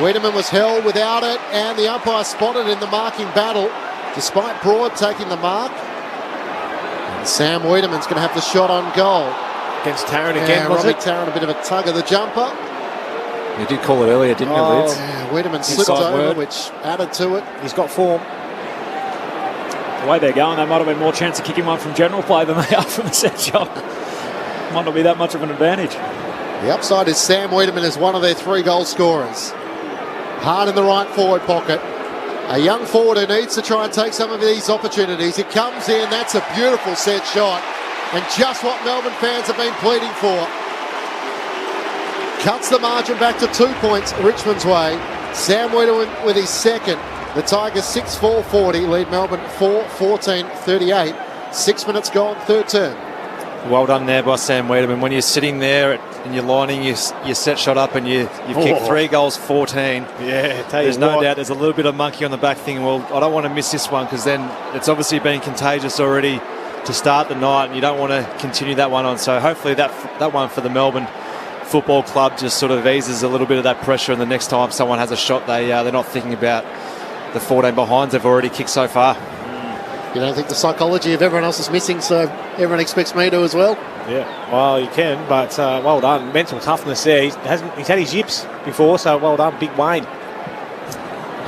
Wiedemann was held without it, and the umpire spotted in the marking battle, despite Broad taking the mark. And Sam Wiedemann's going to have the shot on goal. Against Tarrant again, was Robbie it? Tarrant, a bit of a tug of the jumper. You did call it earlier, didn't you, Lids? Yeah, Wiedemann slipped over, which added to it. He's got form. The way they're going, they might have been more chance of kicking one from general play than they are from the set shot. Might not be that much of an advantage. The upside is Sam Wiedemann is one of their 3 goal scorers. Hard in the right forward pocket. A young forward who needs to try and take some of these opportunities. It comes in, that's a beautiful set shot. And just what Melbourne fans have been pleading for. Cuts the margin back to 2 points Richmond's way. Sam Wiedemann with his second. The Tigers 6-4-40 lead Melbourne 4-14-38. 6 minutes gone, third term. Well done there by Sam Wiedemann. When you're sitting there and you're lining your set shot up and you've kicked 3 goals, 14. Yeah, there's no doubt there's a little bit of monkey on the back thing. Well, I don't want to miss this one because then it's obviously been contagious already to start the night and you don't want to continue that one on. So hopefully that one for the Melbourne Football Club just sort of eases a little bit of that pressure, and the next time someone has a shot, they're not thinking about the 14 behinds they've already kicked so far. You don't think the psychology of everyone else is missing, so everyone expects me to as well? Yeah, well, you can, but well done. Mental toughness there. He's had his yips before, so well done, Big Wayne.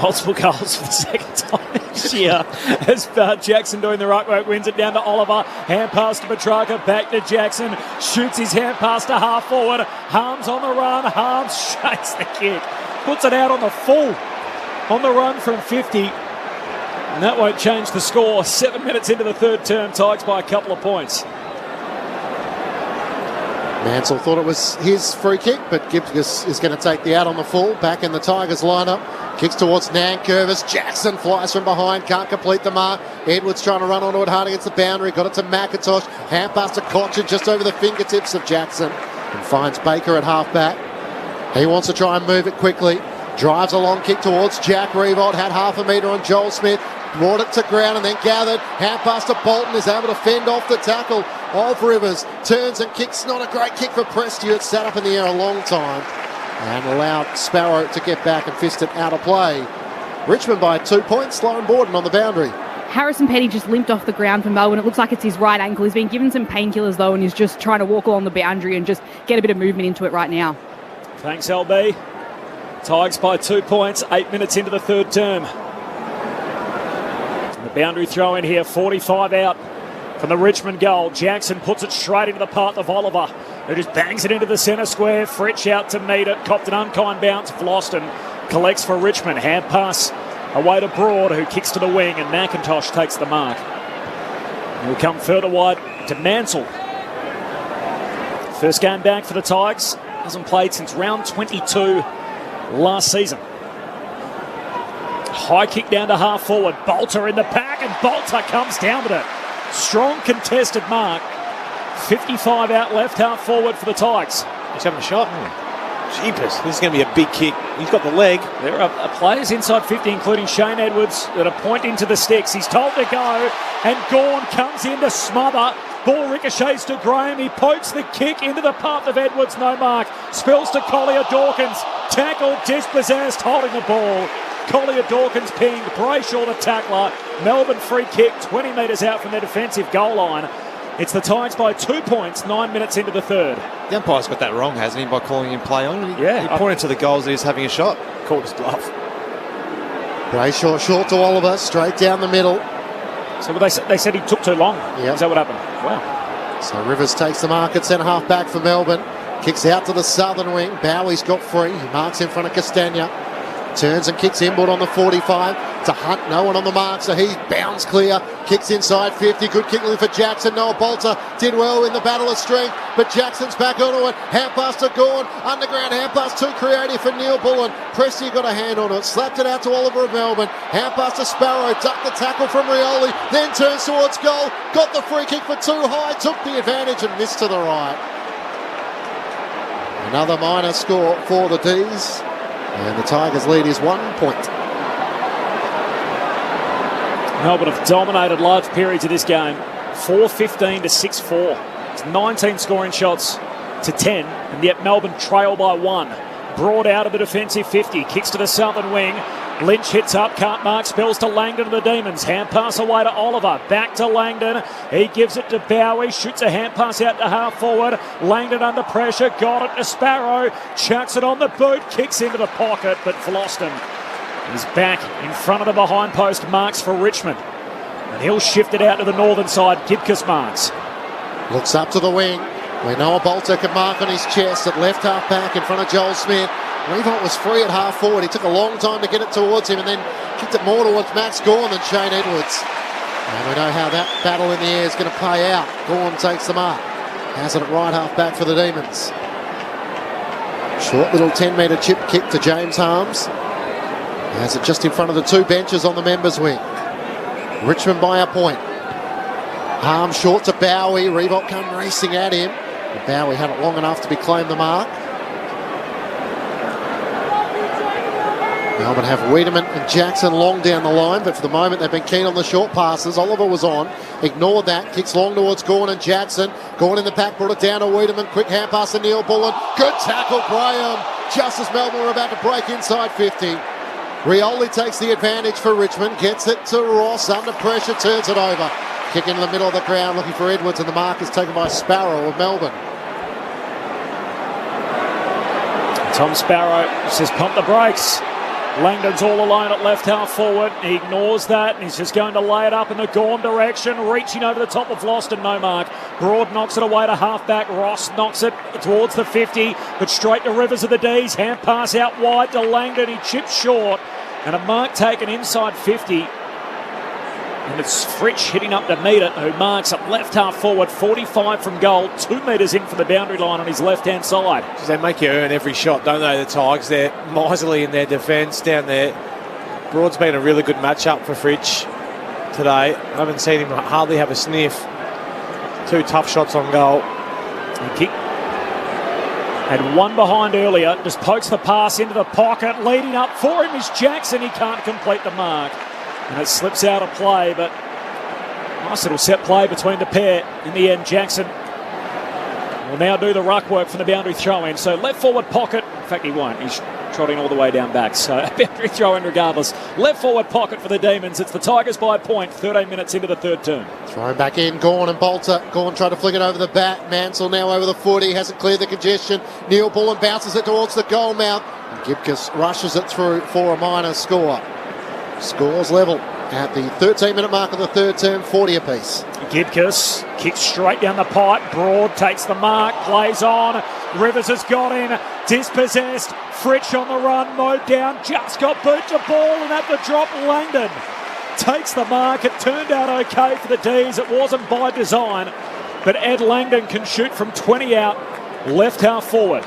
Multiple goals for the second time this year. As Jackson doing the right work, wins it down to Oliver. Hand pass to Petrarca, back to Jackson. Shoots his hand pass to half forward. Harms on the run. Harms shakes the kick. Puts it out on the full. On the run from 50. And that won't change the score. 7 minutes into the third term, Tigers by a couple of points. Mansell thought it was his free kick, but Gibcus is going to take the out on the full. Back in the Tigers lineup. Kicks towards Nankervis. Jackson flies from behind. Can't complete the mark. Edwards trying to run onto it hard against the boundary. Got it to McIntosh. Hand pass to Cochin just over the fingertips of Jackson. And finds Baker at half back. He wants to try and move it quickly. Drives a long kick towards Jack Revolt. Had half a metre on Joel Smith. Brought it to ground and then gathered. Hand pass to Bolton. Is able to fend off the tackle of Rivers. Turns and kicks. Not a great kick for Prestia. It sat up in the air a long time and allowed Sparrow to get back and fist it out of play. Richmond by 2 points. Sloan Borden on the boundary. Harrison Petty just limped off the ground for Melbourne. It looks like it's his right ankle. He's been given some painkillers though, and he's just trying to walk along the boundary and just get a bit of movement into it right now. Thanks, LB. Tigers by 2 points, 8 minutes into the third term. And the boundary throw in here, 45 out from the Richmond goal. Jackson puts it straight into the path of Oliver, who just bangs it into the centre square. Fritsch out to meet it, copped an unkind bounce. Vlosten collects for Richmond. Hand pass away to Broad, who kicks to the wing, and McIntosh takes the mark. He'll come further wide to Mansell. First game back for the Tigers. Hasn't played since round 22 last season. High kick down to half forward. Bolter in the pack, and Bolter comes down with it. Strong contested mark. 55 out left half forward for the Tigers. He's having a shot. Jeepers, this is going to be a big kick. He's got the leg. There are players inside 50, including Shane Edwards, that are pointing to the sticks. He's told to go, and Gawn comes in to smother. Ball ricochets to Graham. He pokes the kick into the path of Edwards. No mark. Spills to Collier Dawkins. Tackled, dispossessed, holding the ball. Collier Dawkins pinged. Brayshaw the tackler. Melbourne free kick, 20 metres out from their defensive goal line. It's the Tigers by 2 points, 9 minutes into the third. The umpire's got that wrong, hasn't he, by calling him play on? He pointed to the goals that he's having a shot. Caught his glove. Brayshaw short to Oliver, straight down the middle. So they said he took too long. Yep. Is that what happened? Wow. So Rivers takes the mark at centre half back for Melbourne. Kicks out to the southern wing. Bowie's got free. He marks in front of Castagna. Turns and kicks inboard on the 45 to Hunt. No one on the mark, so he bounds clear. Kicks inside 50. Good kick for Jackson. Noah Bolter did well in the battle of strength, but Jackson's back onto it. Hand pass to Gawn. Underground hand pass too creative for Neil Bullen. Presty got a hand on it. Slapped it out to Oliver of Melbourne. Hand pass to Sparrow. Ducked the tackle from Rioli. Then turns towards goal. Got the free kick for too high. Took the advantage and missed to the right. Another minor score for the D's. And the Tigers' lead is 1 point. Melbourne have dominated large periods of this game. 4-15 to 6-4. It's 19 scoring shots to 10, and yet Melbourne trail by 1. Broad out of the defensive 50. Kicks to the southern wing. Lynch hits up, can't mark, spills to Langdon of the Demons. Hand pass away to Oliver, back to Langdon. He gives it to Bowie, shoots a hand pass out to half forward. Langdon under pressure, got it to Sparrow, chucks it on the boot, kicks into the pocket, but Vlosten is back in front of the behind post, marks for Richmond. And he'll shift it out to the northern side, Gibcus marks. Looks up to the wing, where Noah Bolter could mark on his chest at left half back in front of Joel Smith. Revolt was free at half forward. He took a long time to get it towards him and then kicked it more towards Max Gawn than Shane Edwards. And we know how that battle in the air is going to play out. Gawn takes the mark. Has it at right half back for the Demons. Short little 10-metre chip kick to James Harms. Has it just in front of the two benches on the members' wing. Richmond by a point. Harms short to Bowie. Revolt come racing at him. But Bowie had it long enough to be claimed the mark. Melbourne have Wiedemann and Jackson long down the line, but for the moment they've been keen on the short passes. Oliver was on, ignored that, kicks long towards Gawn and Jackson. Gawn in the pack, brought it down to Wiedemann. Quick hand pass to Neil Bullen. Good tackle, Graham. Just as Melbourne were about to break inside 50. Rioli takes the advantage for Richmond, gets it to Ross, under pressure, turns it over. Kick into the middle of the ground, looking for Edwards, and the mark is taken by Sparrow of Melbourne. Tom Sparrow says pump the brakes. Langdon's all alone at left half forward. He ignores that and he's just going to lay it up in the Gawn direction, reaching over the top of Vlosten, no mark. Broad knocks it away to half back. Ross knocks it towards the 50, but straight to Rivers of the D's. Hand pass out wide to Langdon. He chips short and a mark taken inside 50. And it's Fritsch hitting up to meet it, who marks up left half forward, 45 from goal, 2 metres in for the boundary line on his left-hand side. They make you earn every shot, don't they, the Tigers? They're miserly in their defence down there. Broad's been a really good match-up for Fritsch today. I haven't seen him hardly have a sniff. 2 tough shots on goal. He had one behind earlier, just pokes the pass into the pocket. Leading up for him is Jackson. He can't complete the mark. And it slips out of play, but Nice little set play between the pair. In the end, Jackson will now do the ruck work from the boundary throw-in. So left forward pocket. In fact, he won't. He's trotting all the way down back. So boundary throw-in regardless. Left forward pocket for the Demons. It's the Tigers by a point. 13 minutes into the third term. Thrown back in, Gawn and Bolter. Gawn tried to flick it over the bat. Mansell now over the foot. He hasn't cleared the congestion. Neil Bullen bounces it towards the goal mouth. And Gibcus rushes it through for a minor score. Scores level at the 13-minute mark of the third term, 40 apiece. Gibcus kicks straight down the pipe. Broad takes the mark, plays on. Rivers has got him, dispossessed. Fritsch on the run, mowed down, just got boot to ball, and at the drop, Langdon takes the mark. It turned out okay for the D's. It wasn't by design, but Ed Langdon can shoot from 20 out, left half forward.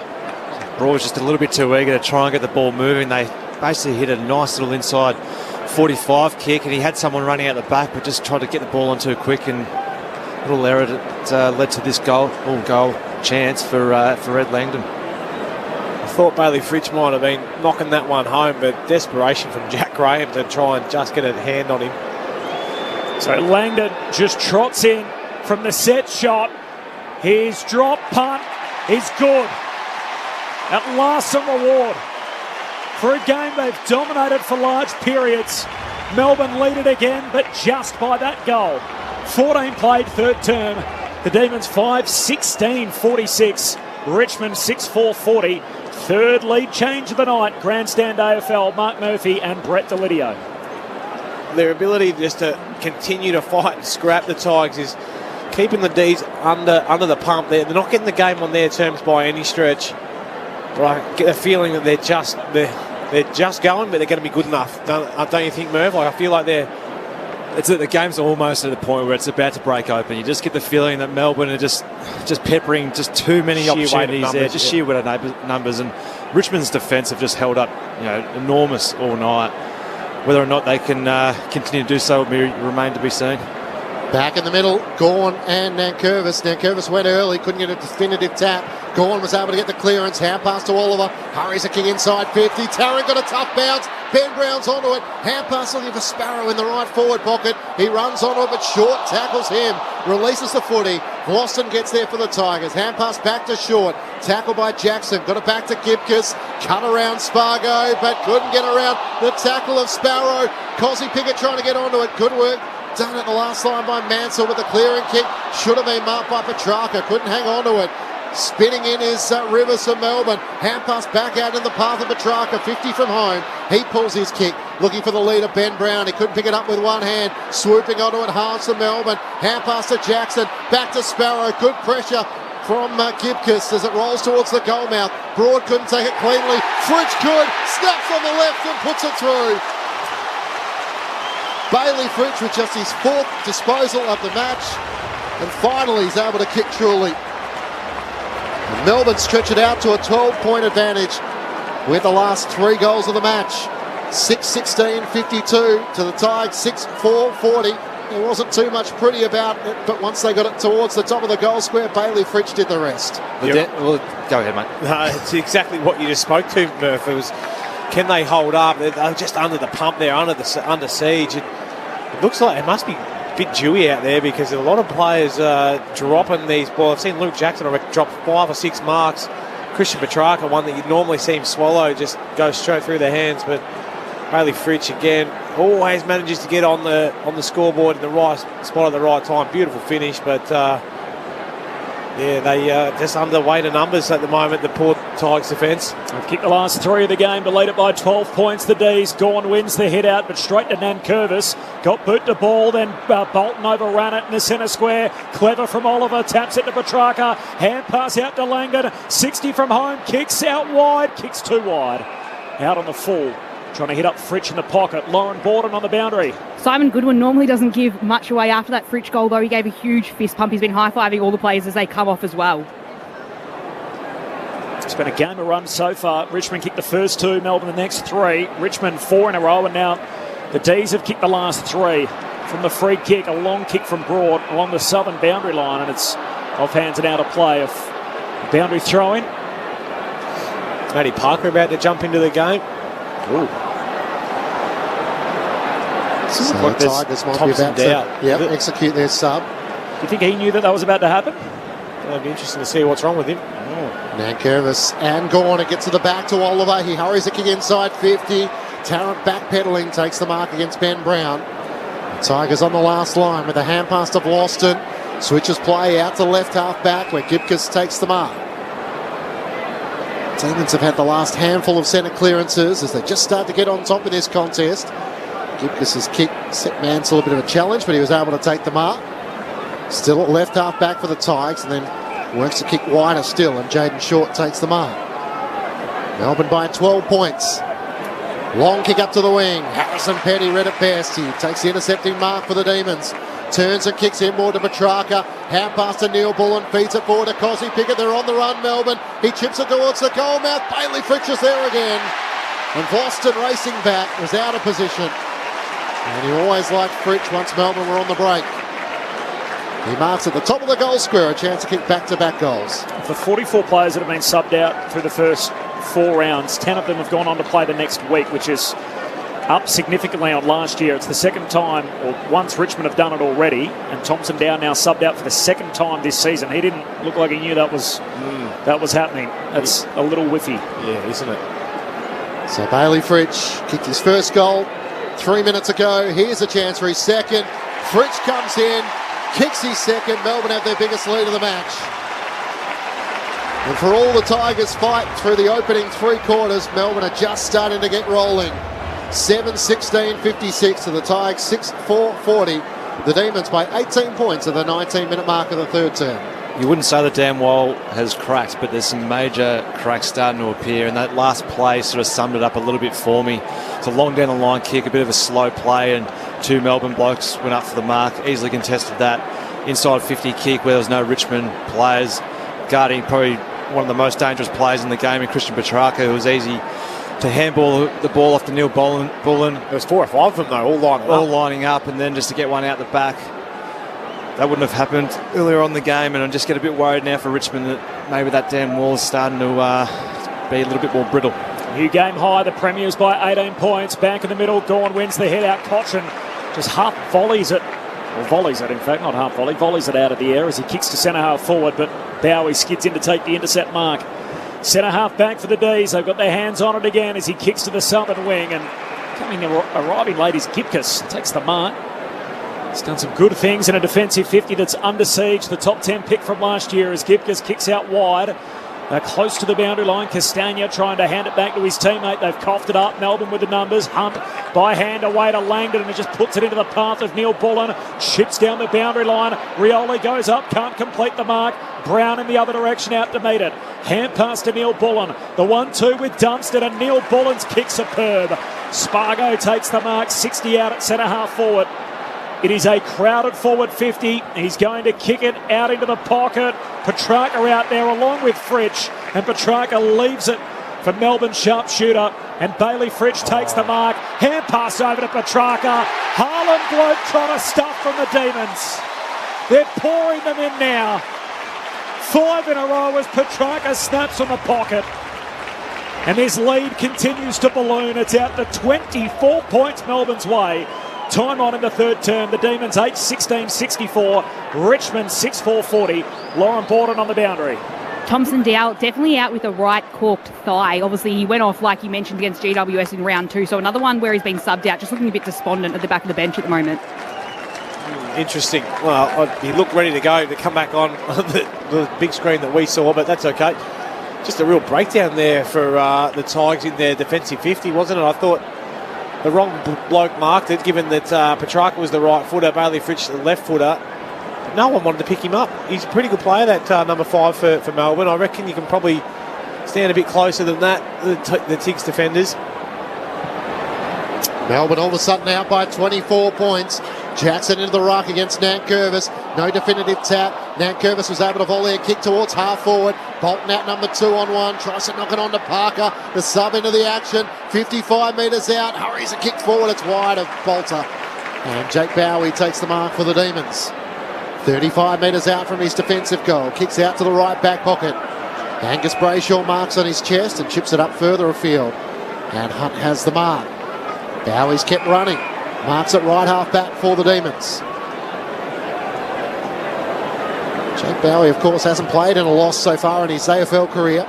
Broad was just a little bit too eager to try and get the ball moving. They basically hit a nice little inside 45 kick, and he had someone running out the back, but just tried to get the ball on too quick, and a little error that led to this goal chance for Ed Langdon. I thought Bailey Fritsch might have been knocking that one home, but desperation from Jack Graham to try and just get a hand on him. So Langdon just trots in from the set shot. His drop punt is good. At last, some reward. For a game they've dominated for large periods. Melbourne lead it again, but just by that goal. 14 played third term. The Demons 5-16-46. Richmond 6-4-40. Third lead change of the night. Grandstand AFL, Mark Murphy and Brett Delidio. Their ability just to continue to fight and scrap the Tigers is keeping the D's under the pump. They're not getting the game on their terms by any stretch. But I get a feeling that they're just going, but they're going to be good enough. Don't you think, Merv? I feel like the game's almost at a point where it's about to break open. You just get the feeling that Melbourne are just peppering just too many opportunities there, just sheer weight of numbers. And Richmond's defence have just held up, enormous all night. Whether or not they can continue to do so will remain to be seen. Back in the middle, Gawn and Nankervis. Nankervis went early, couldn't get a definitive tap. Gawn was able to get the clearance, hand pass to Oliver. Hurries a kick inside 50. Tarrant got a tough bounce. Ben Brown's onto it. Hand pass looking for Sparrow in the right forward pocket. He runs onto it, but Short tackles him. Releases the footy. Glosson gets there for the Tigers. Hand pass back to Short. Tackle by Jackson. Got it back to Gibcus. Cut around Spargo, but couldn't get around the tackle of Sparrow. Cosy Pickett trying to get onto it. Good work done at the last line by Mansell with the clearing kick. Should have been marked by Petrarca. Couldn't hang on to it. Spinning in is Rivers from Melbourne. Hand pass back out in the path of Petrarca. 50 from home. He pulls his kick. Looking for the leader, Ben Brown. He couldn't pick it up with one hand. Swooping onto it, halves to Melbourne. Hand pass to Jackson. Back to Sparrow. Good pressure from Gibcus as it rolls towards the goal mouth. Broad couldn't take it cleanly. Fritsch could. Snaps on the left and puts it through. Bailey Fritsch with just his fourth disposal of the match, and finally he's able to kick truly. And Melbourne stretch it out to a 12-point advantage with the last three goals of the match. 6-16-52 to the Tigers, 6-4-40. There wasn't too much pretty about it, but once they got it towards the top of the goal square, Bailey Fritsch did the rest. Well, go ahead, mate. No, it's exactly what you just spoke to, Murph. It was, can they hold up? They're just under the pump there, under siege. It looks like it must be a bit dewy out there because a lot of players dropping these balls. I've seen Luke Jackson drop 5 or 6 marks. Christian Petrarca, one that you'd normally see him swallow, just goes straight through their hands. But Bailey Fritsch again always manages to get on the scoreboard in the right spot at the right time. Beautiful finish, but they just underweight of numbers at the moment, the poor Tigers defence. They've kicked the last 3 of the game to lead it by 12 points. The D's. Gawn wins the hit out, but straight to Nankervis. Got boot to ball, then Bolton overran it in the centre square. Clever from Oliver, taps it to Petrarca. Hand pass out to Langdon. 60 from home, kicks out wide, kicks too wide. Out on the full. Trying to hit up Fritsch in the pocket. Lauren Borden on the boundary. Simon Goodwin normally doesn't give much away after that Fritsch goal, though. He gave a huge fist pump. He's been high-fiving all the players as they come off as well. It's been a game of runs so far. Richmond kicked the first 2, Melbourne the next 3. Richmond 4 in a row, and now the D's have kicked the last 3. From the free kick, a long kick from Broad along the southern boundary line, and it's off hands and out of play. Of boundary throw-in. Matty Parker about to jump into the game. Ooh. So Like the there's Tigers might Thompson be about Dow. to execute their sub. Do you think he knew that was about to happen? It'll be interesting to see what's wrong with him. Nankervis and Gorn. It gets to the back to Oliver. He hurries a kick inside 50. Tarrant backpedaling, takes the mark against Ben Brown. The Tigers on the last line with a hand pass to Vlosten. Switches play out to left half back where Gipkus takes the mark. Demons have had the last handful of centre clearances as they just start to get on top of this contest. Gipkus's kick set Mansell a bit of a challenge, but he was able to take the mark. Still at left half back for the Tigers, and then works the kick wider still, and Jaden Short takes the mark. Melbourne by 12 points. Long kick up to the wing. Harrison Petty read it best. He takes the intercepting mark for the Demons. Turns and kicks inboard to Petrarca. Hand pass to Neil Bullen. Feeds it forward to Cosy Pickett. They're on the run, Melbourne. He chips it towards the goal mouth. Bailey Fritsch is there again. And Boston racing back was out of position. And he always liked Fritsch once Melbourne were on the break. He marks at the top of the goal square, a chance to kick back-to-back goals. Of the 44 players that have been subbed out through the first 4 rounds, 10 of them have gone on to play the next week, which is up significantly on last year. It's the second time, or once Richmond have done it already, and Thompson Dow now subbed out for the second time this season. He didn't look like he knew that was happening. That's a little whiffy. Yeah, isn't it? So Bailey Fritsch kicked his first goal 3 minutes ago. Here's a chance for his second. Fritsch comes in, kicks his second. Melbourne have their biggest lead of the match. And for all the Tigers' fight through the opening 3 quarters, Melbourne are just starting to get rolling. 7-16-56 to the Tigers, 6-4-40. The Demons by 18 points at the 19-minute mark of the third term. You wouldn't say the damn wall has cracked, but there's some major cracks starting to appear, and that last play sort of summed it up a little bit for me. It's a long down the line kick, a bit of a slow play, and 2 Melbourne blokes went up for the mark, easily contested that inside 50 kick where there was no Richmond players guarding probably one of the most dangerous players in the game in Christian Petrarca, who was easy to handball the ball off to Neil Bullen. There was 4 or 5 of them though, all lining up, and then just to get one out the back. That wouldn't have happened earlier on in the game, and I just get a bit worried now for Richmond that maybe that damn wall is starting to be a little bit more brittle. New game high, the Premiers by 18 points. Back in the middle, Gorn wins the head out. Cochrane just half volleys it, or volleys it in fact, not half volley, volleys it out of the air as he kicks to centre half forward, but Bowie skids in to take the intercept mark. Centre half back for the D's. They've got their hands on it again as he kicks to the southern wing, and arriving late is Gipkus, takes the mark. He's done some good things in a defensive 50 that's under siege. The top 10 pick from last year as Gipkus kicks out wide. They're close to the boundary line. Castagna trying to hand it back to his teammate. They've coughed it up. Melbourne with the numbers. Hunt by hand away to Langdon, and it just puts it into the path of Neil Bullen. Chips down the boundary line. Rioli goes up, can't complete the mark. Brown in the other direction out to meet it. Hand pass to Neil Bullen. The 1-2 with Dunstan, and Neil Bullen's kick superb. Spargo takes the mark. 60 out at centre half forward. It is a crowded forward 50. He's going to kick it out into the pocket. Petrarca out there along with Fritsch, and Petrarca leaves it for Melbourne sharpshooter, and Bailey Fritsch takes the mark. Hand pass over to Petrarca. Harlan Globetrotter stuff from the Demons. They're pouring them in now. 5 in a row as Petrarca snaps from the pocket. And this lead continues to balloon. It's out to 24 points Melbourne's way. Time on in the third term. The Demons 8-16-64. Richmond 6-4-40. Lauren Borden on the boundary. Thompson Dow definitely out with a right corked thigh. Obviously, he went off, like you mentioned, against GWS in round 2. So another one where he's been subbed out, just looking a bit despondent at the back of the bench at the moment. Interesting. Well, he looked ready to go to come back on the big screen that we saw, but that's okay. Just a real breakdown there for the Tigers in their defensive 50, wasn't it? I thought the wrong bloke marked it, given that Petrarca was the right footer, Bailey Fritsch the left footer. But no one wanted to pick him up. He's a pretty good player, that number 5 for Melbourne. I reckon you can probably stand a bit closer than that, the Tigs defenders. Melbourne all of a sudden out by 24 points. Jackson into the ruck against Nankervis. No definitive tap. Nankervis was able to volley a kick towards half forward. Bolton out number 2 on 1. Tries to knock it on to Parker. The sub into the action. 55 metres out. Hurries a kick forward. It's wide of Bolter. And Jake Bowie takes the mark for the Demons. 35 metres out from his defensive goal. Kicks out to the right back pocket. Angus Brayshaw marks on his chest and chips it up further afield. And Hunt has the mark. Bowie's kept running. Marks at right half back for the Demons. Jake Bowie, of course, hasn't played in a loss so far in his AFL career.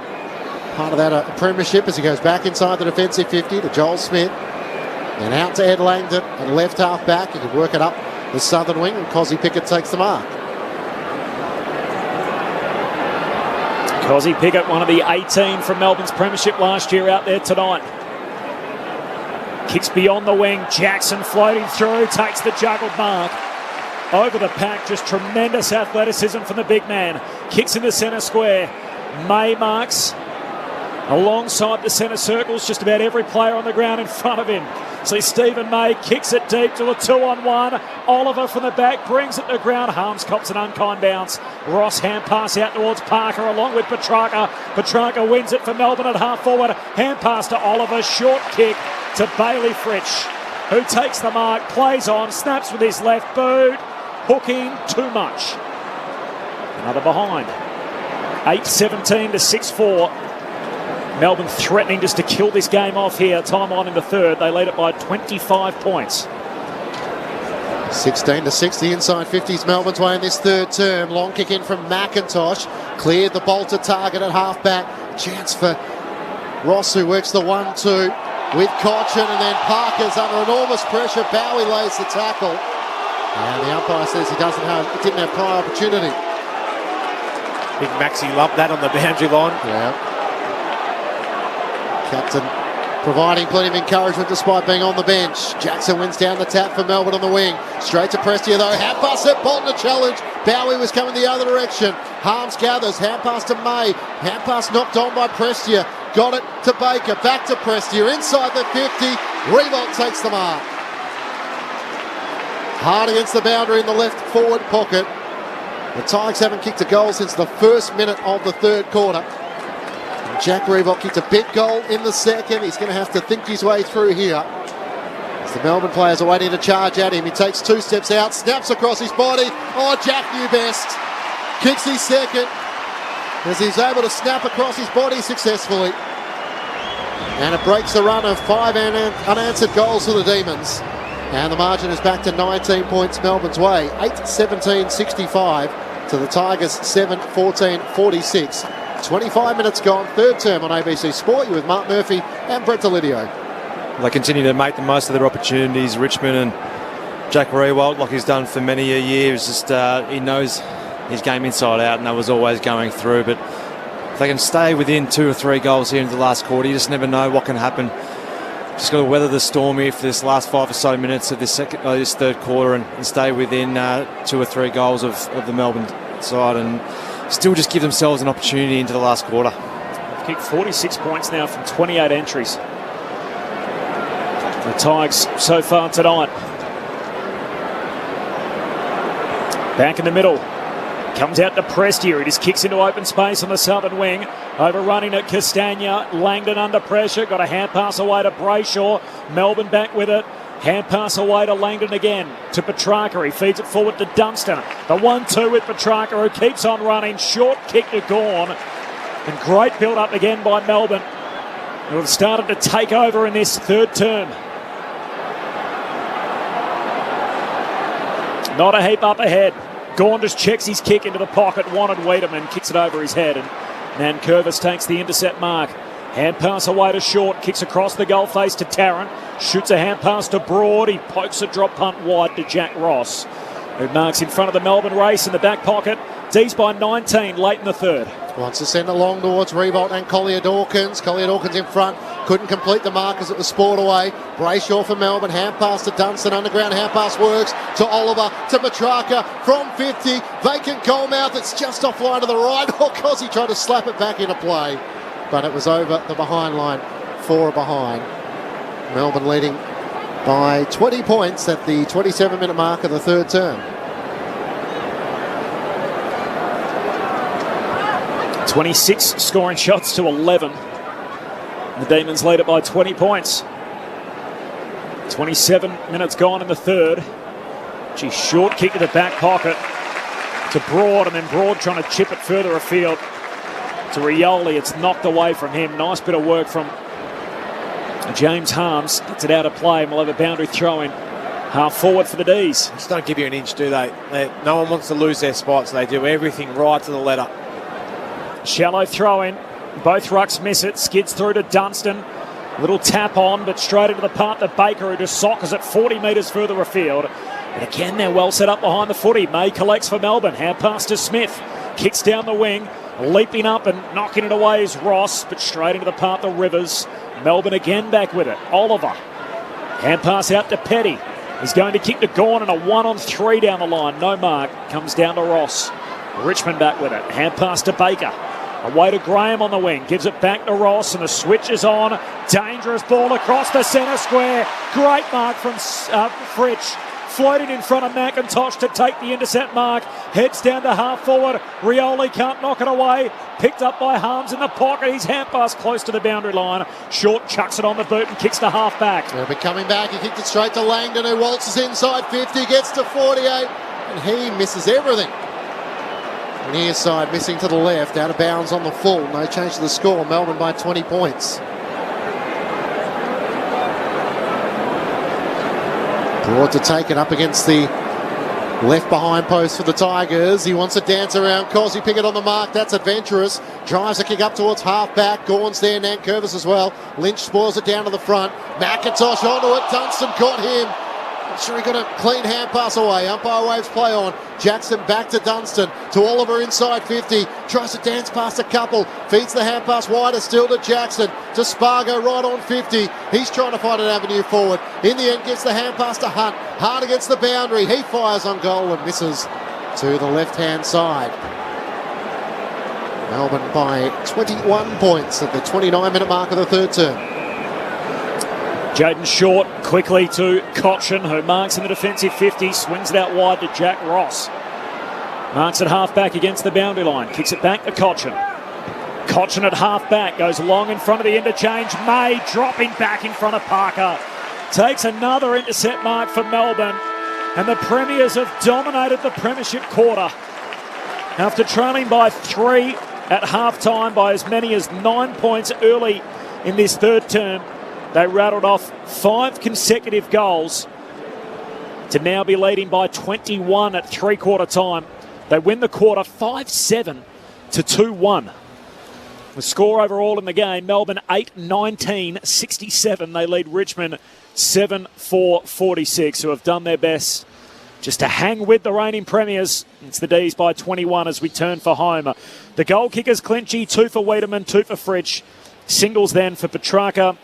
Part of that a premiership as he goes back inside the defensive 50 to Joel Smith. Then out to Ed Langdon at left half back. He can work it up the southern wing, and Cozzy Pickett takes the mark. Cozzy Pickett, one of the 18 from Melbourne's premiership last year, out there tonight. Kicks beyond the wing. Jackson floating through, takes the juggled mark. Over the pack, just tremendous athleticism from the big man. Kicks into centre square. May marks alongside the centre circles, just about every player on the ground in front of him. See Stephen May kicks it deep to a 2-on-1. Oliver from the back brings it to the ground. Harms cops an unkind bounce. Ross hand pass out towards Parker along with Petrarca. Petrarca wins it for Melbourne at half forward. Hand pass to Oliver. Short kick to Bailey Fritsch, who takes the mark, plays on, snaps with his left boot. Hooking too much. Another behind. 8-17 to 6-4. Melbourne threatening just to kill this game off here. Time on in the third. They lead it by 25 points. 16 to 6, the inside 50s Melbourne's way in this third term. Long kick in from McIntosh. Cleared the bolted target at half back. Chance for Ross, who works the 1-2 with Cochin, and then Parker's under enormous pressure. Bowie lays the tackle. And the umpire says he didn't have prior opportunity. Big Maxi loved that on the boundary line. Yeah. Captain providing plenty of encouragement despite being on the bench. Jackson wins down the tap for Melbourne on the wing. Straight to Prestia though. Hand pass at Bolton, a challenge. Bowie was coming the other direction. Harms gathers. Hand pass to May. Hand pass knocked on by Prestia. Got it to Baker. Back to Prestia. Inside the 50. Revolt takes the mark. Hard against the boundary in the left forward pocket. The Tigers haven't kicked a goal since the first minute of the third quarter. And Jack Revolt kicked a big goal in the second. He's going to have to think his way through here. As the Melbourne players are waiting to charge at him. He takes 2 steps out, snaps across his body. Oh, Jack knew best. Kicks his second as he's able to snap across his body successfully. And it breaks the run of 5 unanswered goals for the Demons. And the margin is back to 19 points Melbourne's way. 8-17-65 to the Tigers 7-14-46. 25 minutes gone, third term on ABC Sport. You with Mark Murphy and Brett Delidio. They continue to make the most of their opportunities. Richmond and Jack Riewoldt, like he's done for many a years, just he knows his game inside out, and that was always going through. But if they can stay within 2 or 3 goals here into the last quarter, you just never know what can happen. Just got to weather the storm here for this last 5 or so minutes of this third quarter and stay within 2 or 3 goals of the Melbourne side and still just give themselves an opportunity into the last quarter. They've kicked 46 points now from 28 entries. The Tigers so far tonight. Back in the middle. Comes out to Prestia. He just kicks into open space on the southern wing. Overrunning at Castagna. Langdon under pressure. Got a hand pass away to Brayshaw. Melbourne back with it. Hand pass away to Langdon again. To Petrarca. He feeds it forward to Dunstan. The 1-2 with Petrarca, who keeps on running. Short kick to Gawn. And great build up again by Melbourne, who have started to take over in this third term. Not a heap up ahead. Gawn just checks his kick into the pocket. Wanted Wiedemann, kicks it over his head, and Nankervis takes the intercept mark. Hand pass away to Short, kicks across the goal face to Tarrant, shoots a hand pass to Broad. He pokes a drop punt wide to Jack Ross, who marks in front of the Melbourne race in the back pocket. D's by 19 late in the third. Wants to send along towards Revolt and Collier Dawkins. Collier Dawkins in front. Couldn't complete the mark as it was spoiled away. Brayshaw for Melbourne. Hand pass to Dunstan. Underground hand pass works to Oliver. To Petrarca from 50. Vacant goal mouth. It's just offline to the right. Oh, Cozzy tried to slap it back into play. But it was over the behind line. 4 behind. Melbourne leading by 20 points at the 27-minute mark of the third term. 26 scoring shots to 11. The Demons lead it by 20 points. 27 minutes gone in the third. Short kick to the back pocket to Broad, and then Broad trying to chip it further afield to Rioli. It's knocked away from him. Nice bit of work from James Harms. Gets it out of play, and we'll have a boundary throw in half forward for the D's. Just don't give you an inch, do they? No one wants to lose their spots. They do everything right to the letter. Shallow throw in. Both rucks miss it. Skids through to Dunstan. Little tap on, but straight into the partner Baker, who just soccers it 40 metres further afield. And again, they're well set up behind the footy. May collects for Melbourne. Hand pass to Smith. Kicks down the wing. Leaping up and knocking it away is Ross, but straight into the path of Rivers. Melbourne again back with it. Oliver. Hand pass out to Petty. He's going to kick to Gawn and a 1-on-3 down the line. No mark. Comes down to Ross. Richmond back with it. Hand pass to Baker. Away to Graham on the wing. Gives it back to Ross and the switch is on. Dangerous ball across the centre square. Great mark from Fritsch. Floated in front of McIntosh to take the intercept mark. Heads down to half forward. Rioli can't knock it away. Picked up by Harms in the pocket. His hand pass close to the boundary line. Short chucks it on the boot and kicks to half back. They'll be coming back. He kicked it straight to Langdon, who waltzes inside 50, gets to 48, and he misses everything. Near side missing to the left, out of bounds on the full. No change to the score. Melbourne by 20 points. Broad to take it up against the left behind post for the Tigers. He wants to dance around. Cosy Pickett on the mark. That's adventurous. Drives a kick up towards half back. Gawn's there. Nankervis as well. Lynch spoils it down to the front. McIntosh onto it. Dunstan caught him. Not sure he got a clean hand pass away. Umpire waves play on. Jackson back to Dunstan. To Oliver inside 50. Tries to dance past a couple. Feeds the hand pass wider still to Jackson. To Spargo right on 50. He's trying to find an avenue forward. In the end gets the hand pass to Hunt. Hard against the boundary. He fires on goal and misses to the left-hand side. Melbourne by 21 points at the 29-minute mark of the third term. Jaden Short quickly to Cochin, who marks in the defensive 50, swings it out wide to Jack Ross. Marks at half-back against the boundary line, kicks it back to Cochin. Cochin at half-back, goes long in front of the interchange. May dropping back in front of Parker. Takes another intercept mark for Melbourne, and the Premiers have dominated the premiership quarter. After trailing by 3 at half-time by as many as 9 points early in this third term, they rattled off 5 consecutive goals to now be leading by 21 at three-quarter time. They win the quarter 5-7 to 2-1. The score overall in the game, Melbourne 8-19-67. They lead Richmond 7-4-46, who have done their best just to hang with the reigning premiers. It's the D's by 21 as we turn for home. The goal kickers, Clinchy, 2 for Wiedemann, 2 for Fritsch. Singles then for Petrarca,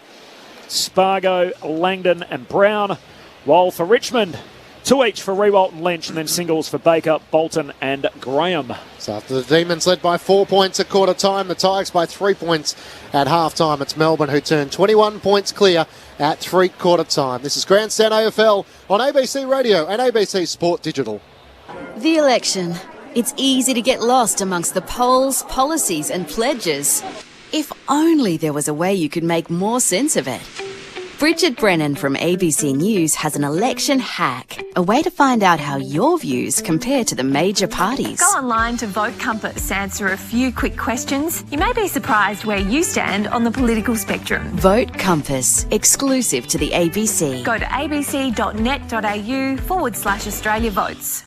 Spargo, Langdon and Brown, while for Richmond, 2 each for Rewalt and Lynch, and then singles for Baker, Bolton and Graham. So after the Demons led by 4 points at quarter time, the Tigers by 3 points at half time. It's Melbourne who turned 21 points clear at three-quarter time. This is Grandstand AFL on ABC Radio and ABC Sport Digital. The election. It's easy to get lost amongst the polls, policies and pledges. If only there was a way you could make more sense of it. Bridget Brennan from ABC News has an election hack, a way to find out how your views compare to the major parties. Go online to Vote Compass, answer a few quick questions. You may be surprised where you stand on the political spectrum. Vote Compass, exclusive to the ABC. Go to abc.net.au/Australia Votes.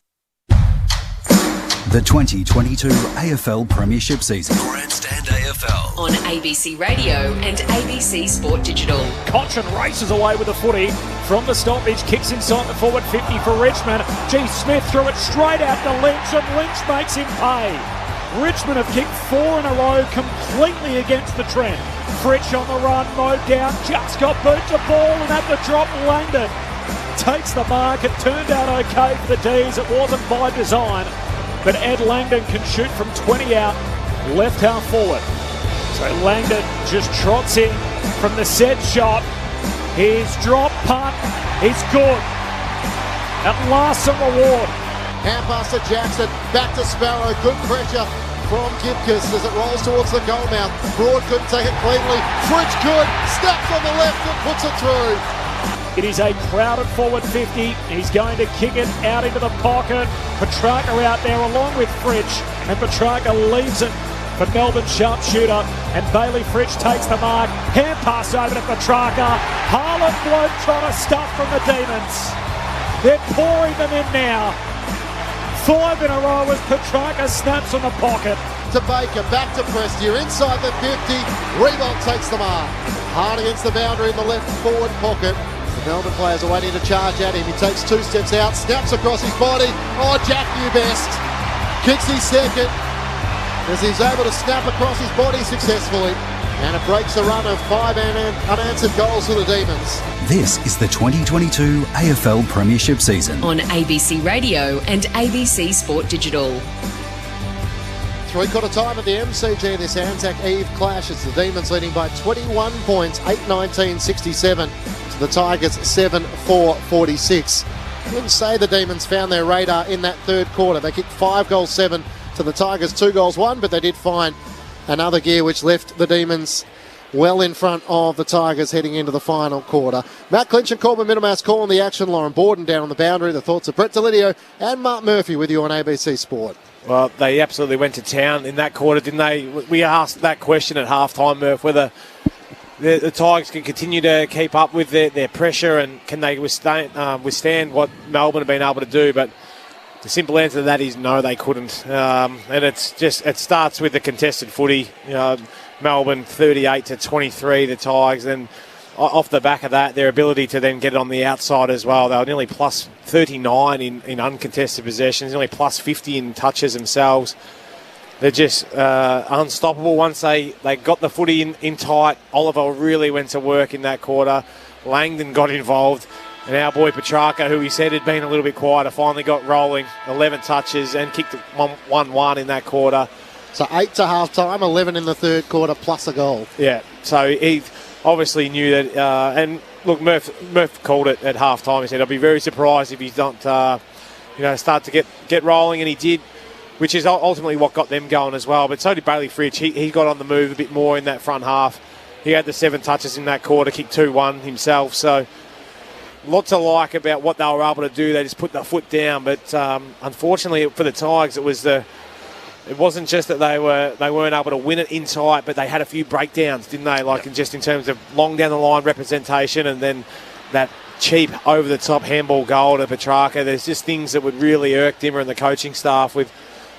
The 2022 AFL Premiership season. Grandstand AFL. On ABC Radio and ABC Sport Digital. Cochin races away with the footy from the stoppage, kicks inside the forward 50 for Richmond. G. Smith threw it straight out to Lynch, and Lynch makes him pay. Richmond have kicked 4 in a row completely against the trend. Fritsch on the run, mowed down, just got boot to ball, and at the drop, Langdon takes the mark. It turned out okay for the D's. It wasn't by design, but Ed Langdon can shoot from 20 out, left half forward. So Langdon just trots in from the set shot. His drop punt is good. At last, some reward. Hand pass to Jackson, back to Sparrow, good pressure from Gibcus as it rolls towards the goal mouth. Broad couldn't take it cleanly. Fritsch good, snaps on the left and puts it through. It is a crowded forward 50. He's going to kick it out into the pocket. Petrarca out there along with Fritsch, and Petrarca leaves it for Melbourne sharpshooter, and Bailey Fritsch takes the mark. Hand pass over to Petrarca. Harlan bloke trying to stuff from the Demons. They're pouring them in now. 5 in a row as Petrarca snaps on the pocket. To Baker, back to Prestia, inside the 50. Revolt takes the mark. Hard against the boundary in the left forward pocket. The Melbourne players are waiting to charge at him. He takes 2 steps out, snaps across his body. Oh, Jack knew best. Kicks his second as he's able to snap across his body successfully. And it breaks a run of 5 unanswered goals for the Demons. This is the 2022 AFL Premiership season. On ABC Radio and ABC Sport Digital. 3/4 time at the MCG, this Anzac Eve clash. It's the Demons leading by 21 points, 8-19-67 to the Tigers 7-4-46. I wouldn't say the Demons found their radar in that third quarter. They kicked 5 goals 7 to the Tigers 2 goals 1, but they did find another gear which left the Demons well in front of the Tigers heading into the final quarter. Matt Clinch and Corbin Middlemass calling the action. Lauren Borden down on the boundary. The thoughts of Brett Delidio and Mark Murphy with you on ABC Sport. Well, they absolutely went to town in that quarter, didn't they? We asked that question at halftime, Murph, whether the Tigers can continue to keep up with their pressure and can they withstand what Melbourne have been able to do. But the simple answer to that is no, they couldn't. And it starts with the contested footy. Melbourne 38-23, the Tigers, and off the back of that, their ability to then get it on the outside as well. They were nearly plus 39 in uncontested possessions, nearly plus 50 in touches themselves. They're just unstoppable once they got the footy in tight. Oliver really went to work in that quarter. Langdon got involved. And our boy Petrarca, who we said had been a little bit quieter, finally got rolling. 11 touches and kicked 1-1 in that quarter. So 8 to half time, 11 in the third quarter, plus a goal. Yeah, so he obviously knew that. And look, Murph called it at half time. He said, I'll be very surprised if he's not, start to get rolling. And he did, which is ultimately what got them going as well. But so did Bailey Fritsch. He got on the move a bit more in that front half. He had the 7 touches in that quarter, kicked 2-1 himself. So lots to like about what they were able to do. They just put their foot down. But unfortunately for the Tigers, it wasn't just that they weren't able to win it in tight, but they had a few breakdowns, didn't they? Just in terms of long down the line representation, and then that cheap over the top handball goal to Petrarca. There's just things that would really irk Dimmer and the coaching staff with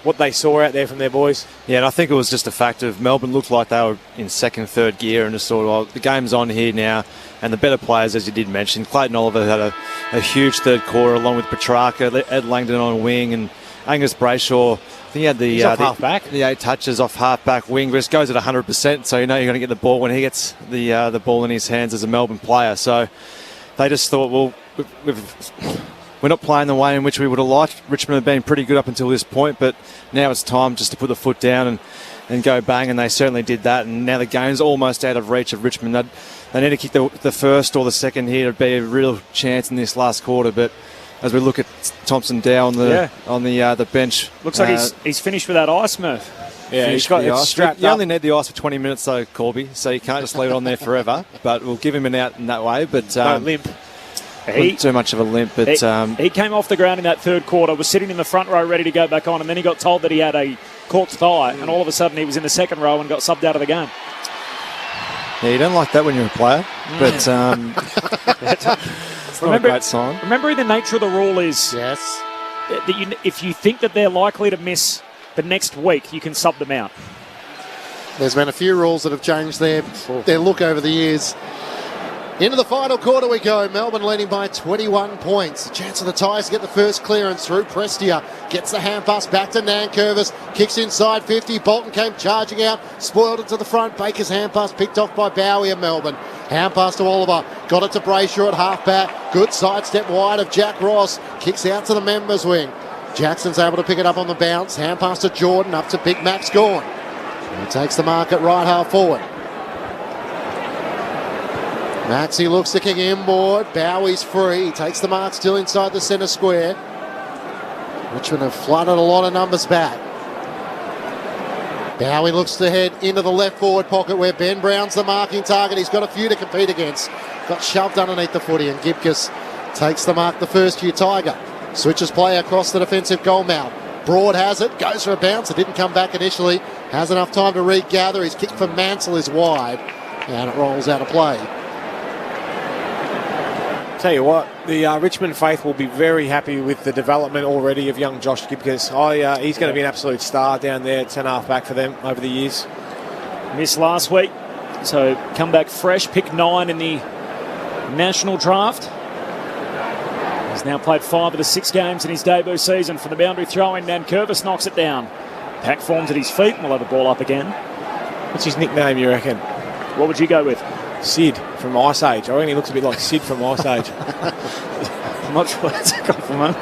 what they saw out there from their boys. Yeah, and I think it was just a fact of Melbourne looked like they were in second, third gear and just thought, the game's on here now. And the better players, as you did mention, Clayton Oliver had a huge third quarter along with Petrarca, Ed Langdon on wing, and Angus Brayshaw. I think he had the 8 touches off half-back wing, but it goes at 100%, so you know you're going to get the ball when he gets the ball in his hands as a Melbourne player. So they just thought, well, we're not playing the way in which we would have liked. Richmond have been pretty good up until this point, but now it's time just to put the foot down and go bang, and they certainly did that. And now the game's almost out of reach of Richmond. They need to kick the first or the second here to be a real chance in this last quarter, but as we look at Thompson Dow on the bench. Looks like he's finished with that ice, Murph. Yeah, he's got it strapped up. You only need the ice for 20 minutes though, Corby, so you can't just leave it on there forever. But we'll give him an out in that way. But no limp. Too much of a limp. But he came off the ground in that third quarter, was sitting in the front row ready to go back on, and then he got told that he had a corked thigh, and all of a sudden he was in the second row and got subbed out of the game. Yeah, you don't like that when you're a player, but it's not a great sign. Remember, the nature of the rule is that if you think that they're likely to miss the next week, you can sub them out. There's been a few rules that have changed their look over the years. Into the final quarter we go. Melbourne leading by 21 points. A chance for the Tigers to get the first clearance through. Prestia gets the hand pass back to Nankervis. Kicks inside 50. Bolton came charging out. Spoiled it to the front. Baker's hand pass picked off by Bowie of Melbourne. Hand pass to Oliver. Got it to Brayshaw at half-back. Good sidestep wide of Jack Ross. Kicks out to the members' wing. Jackson's able to pick it up on the bounce. Hand pass to Jordan. Up to Big Max Gawn. He takes the mark at right half forward. Maxey looks to kick inboard. Bowie's free. He takes the mark still inside the centre square. Richmond have flooded a lot of numbers back. Bowie looks to head into the left forward pocket where Ben Brown's the marking target. He's got a few to compete against. Got shoved underneath the footy, and Gibcus takes the mark, the first year Tiger. Switches play across the defensive goal mount. Broad has it, goes for a bounce. It didn't come back initially. Has enough time to regather. His kick for Mansell is wide, and it rolls out of play. Tell you what, the Richmond faith will be very happy with the development already of young Josh Gibcus. He's going to be an absolute star down there at centre half back for them over the years. Missed last week, so come back fresh, pick 9 in the national draft. He's now played 5 of the 6 games in his debut season. For the boundary throw-in, Nankervis knocks it down. Pack forms at his feet and we'll have the ball up again. What's his nickname, you reckon? What would you go with? Sid from Ice Age. I reckon he looks a bit like Sid from Ice Age. I'm not sure that's a compliment.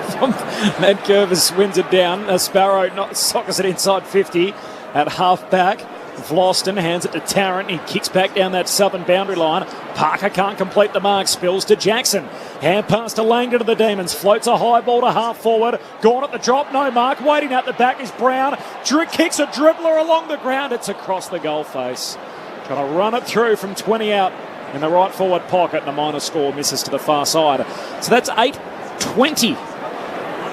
Nankervis wins it down. Sparrow sockets it inside 50 at half back. Vlosten hands it to Tarrant. He kicks back down that southern boundary line. Parker can't complete the mark. Spills to Jackson. Hand pass to Langdon to the Demons. Floats a high ball to half forward. Gone at the drop. No mark. Waiting out the back is Brown. Kicks a dribbler along the ground. It's across the goal face. Trying to run it through from 20 out in the right forward pocket. And a minor score misses to the far side. So that's 8-20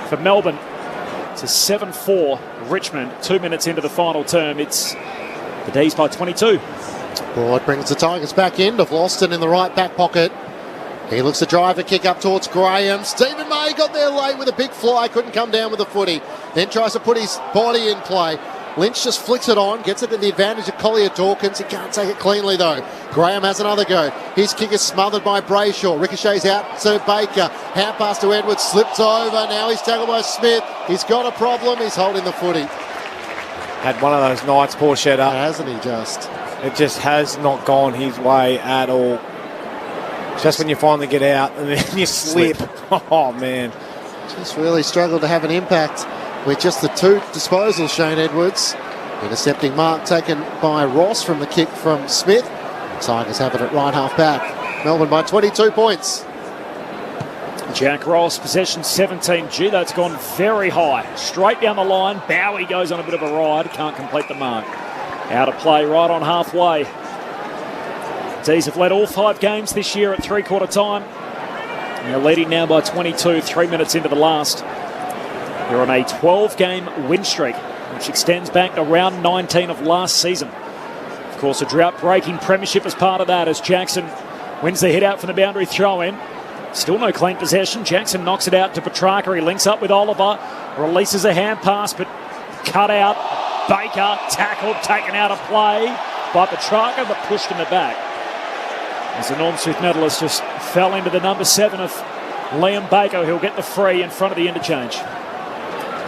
for Melbourne to 7-4 Richmond. 2 minutes into the final term. It's the D's by 22. Well, it brings the Tigers back in. Vlosten in the right back pocket. He looks to drive a kick up towards Graham. Stephen May got there late with a big fly. Couldn't come down with the footy. Then tries to put his body in play. Lynch just flicks it on. Gets it to the advantage of Collier Dawkins. He can't take it cleanly though. Graham has another go. His kick is smothered by Brayshaw. Ricochets out to Baker. Hand pass to Edwards. Slips over. Now he's tackled by Smith. He's got a problem. He's holding the footy. Had one of those nights, poor Shedder. Hasn't he just? It just has not gone his way at all. Just when you finally get out and then you slip. Oh, man. Just really struggled to have an impact with just the 2 disposals, Shane Edwards. Intercepting mark taken by Ross from the kick from Smith. Tigers have it at right half back. Melbourne by 22 points. Jack Ross, possession 17. Gee, that's gone very high. Straight down the line. Bowie goes on a bit of a ride. Can't complete the mark. Out of play right on halfway. D's have led all 5 games this year at three-quarter time. They're leading now by 22, 3 minutes into the last. They're on a 12-game win streak, which extends back to round 19 of last season. Of course, a drought-breaking premiership as part of that as Jackson wins the hit out from the boundary throw-in. Still no clean possession. Jackson knocks it out to Petrarca. He links up with Oliver. Releases a hand pass, but cut out. Baker tackled, taken out of play by Petrarca, but pushed in the back. As the Norm Smith medalist just fell into the number 7 of Liam Baker. He'll get the free in front of the interchange.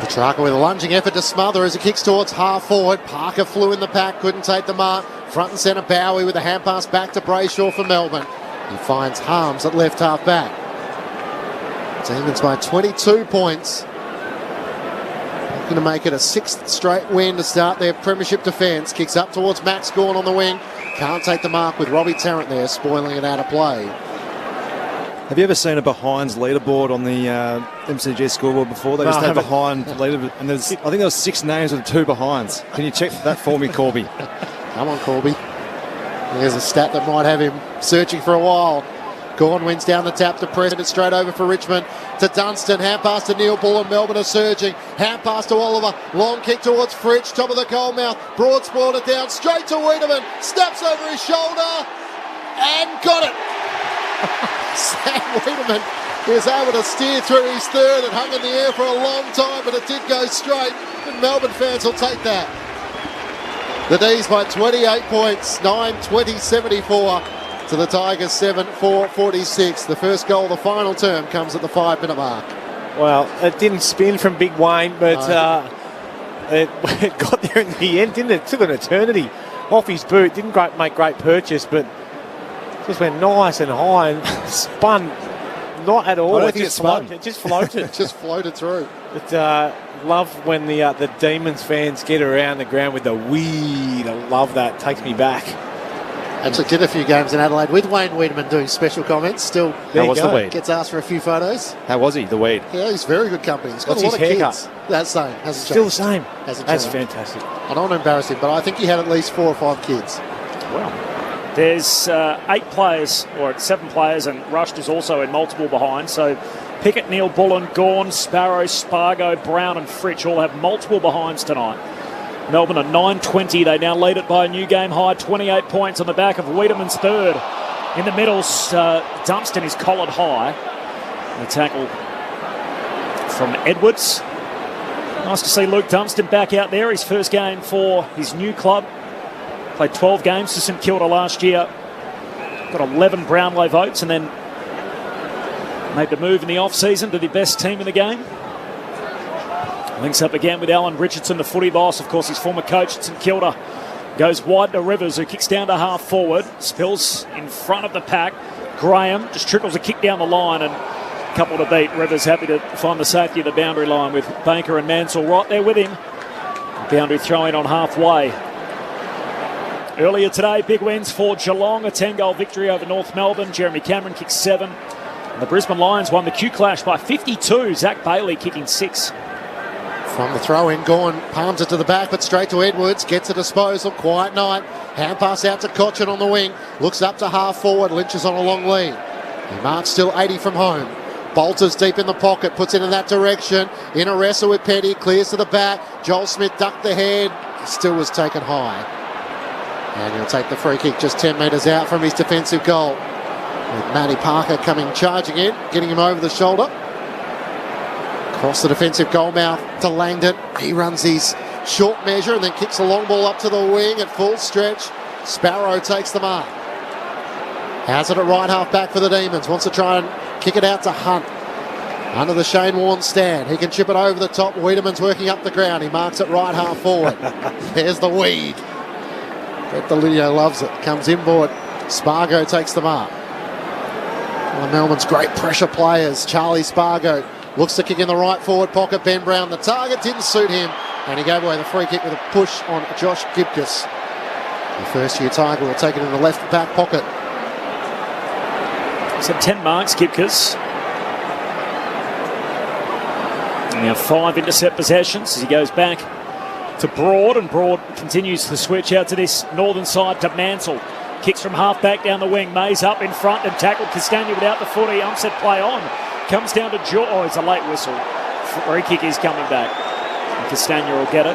Petrarca with a lunging effort to smother as he kicks towards half forward. Parker flew in the pack, couldn't take the mark. Front and centre Bowie with a hand pass back to Brayshaw for Melbourne. He finds Harms at left half back. Demons by 22 points. Looking to make it a 6th straight win to start their premiership defence. Kicks up towards Max Gawn on the wing. Can't take the mark with Robbie Tarrant there, spoiling it out of play. Have you ever seen a behinds leaderboard on the MCG scoreboard before? They just have behind leader, and I think there was 6 names with 2 behinds. Can you check that for me, Corby? Come on, Corby. There's a stat that might have him searching for a while. Gawn wins down the tap to press it straight over for Richmond to Dunstan. Hand pass to Neil Bull and Melbourne are surging. Hand pass to Oliver. Long kick towards Fritsch. Top of the goal mouth. Broad spoiled it down straight to Wiedemann. Snaps over his shoulder and got it. Sam Wiedemann is able to steer through his third and hung in the air for a long time, but it did go straight. And Melbourne fans will take that. The D's by 28 points, 9-20-74 to the Tigers 7-4-46. The first goal of the final term comes at the 5-minute mark. Well, it didn't spin from Big Wayne, but it got there in the end, didn't it? It took an eternity off his boot. Didn't make great purchase, but just went nice and high and spun. Not at all. I don't think it spun. It just floated. It just floated through. But love when the Demons fans get around the ground with the weed. I love that. Takes me back. Actually did a few games in Adelaide with Wayne Wiedemann doing special comments. Still How was the weed? Gets asked for a few photos. How was he, the weed? Yeah, he's very good company. He's got What's a lot his of haircut? kids. That's the same. Hasn't Still changed. the same. Hasn't That's changed. fantastic. I don't want to embarrass him, but I think he had at least 4 or 5 kids. Well, there's 8 players, or 7 players, and Rushed is also in multiple behind. So Pickett, Neil Bullen, Gawn, Sparrow, Spargo, Brown and Fritsch all have multiple behinds tonight. Melbourne are 9-20. They now lead it by a new game high, 28 points on the back of Wiedemann's third. In the middle, Dunstan is collared high. The tackle from Edwards. Nice to see Luke Dunstan back out there. His first game for his new club. Played 12 games for St Kilda last year. Got 11 Brownlow votes and then made the move in the off-season to the best team in the game. Links up again with Alan Richardson, the footy boss. Of course, his former coach at St Kilda. Goes wide to Rivers, who kicks down to half forward. Spills in front of the pack. Graham just trickles a kick down the line and a couple to beat. Rivers happy to find the safety of the boundary line with Baker and Mansell right there with him. Boundary throw-in on halfway. Earlier today, big wins for Geelong. A 10-goal victory over North Melbourne. Jeremy Cameron kicked 7. And the Brisbane Lions won the Q Clash by 52. Zach Bailey kicking 6. From the throw-in, Gawn palms it to the back, but straight to Edwards. Gets a disposal. Quiet night. Hand pass out to Cochin on the wing. Looks up to half forward. Lynch is on a long lead. He marks still 80 from home. Bolters deep in the pocket. Puts it in that direction. In a wrestle with Petty. Clears to the back. Joel Smith ducked the head. He still was taken high. And he'll take the free kick just 10 metres out from his defensive goal. With Matty Parker coming charging in. Getting him over the shoulder. Across the defensive goal mouth to Langdon. He runs his short measure and then kicks a long ball up to the wing at full stretch. Sparrow takes the mark. Has it at right half back for the Demons. Wants to try and kick it out to Hunt. Under the Shane Warne stand. He can chip it over the top. Wiedemann's working up the ground. He marks it right half forward. There's the weed. Brett Delidio loves it. Comes inboard. Spargo takes the mark. One of Melbourne's great pressure players, Charlie Spargo. Looks to kick in the right forward pocket. Ben Brown, the target, didn't suit him. And he gave away the free kick with a push on Josh Gibcus. The first-year Tiger will take it in the left back pocket. He's had 10 marks, Gibcus. Now 5 intercept possessions as he goes back to Broad. And Broad continues to switch out to this northern side to Mansell. Kicks from half-back down the wing. Mays up in front and tackled Castagna without the footy. Unset play on. Comes down to George. Oh, it's a late whistle. Free kick is coming back. And Castagna will get it.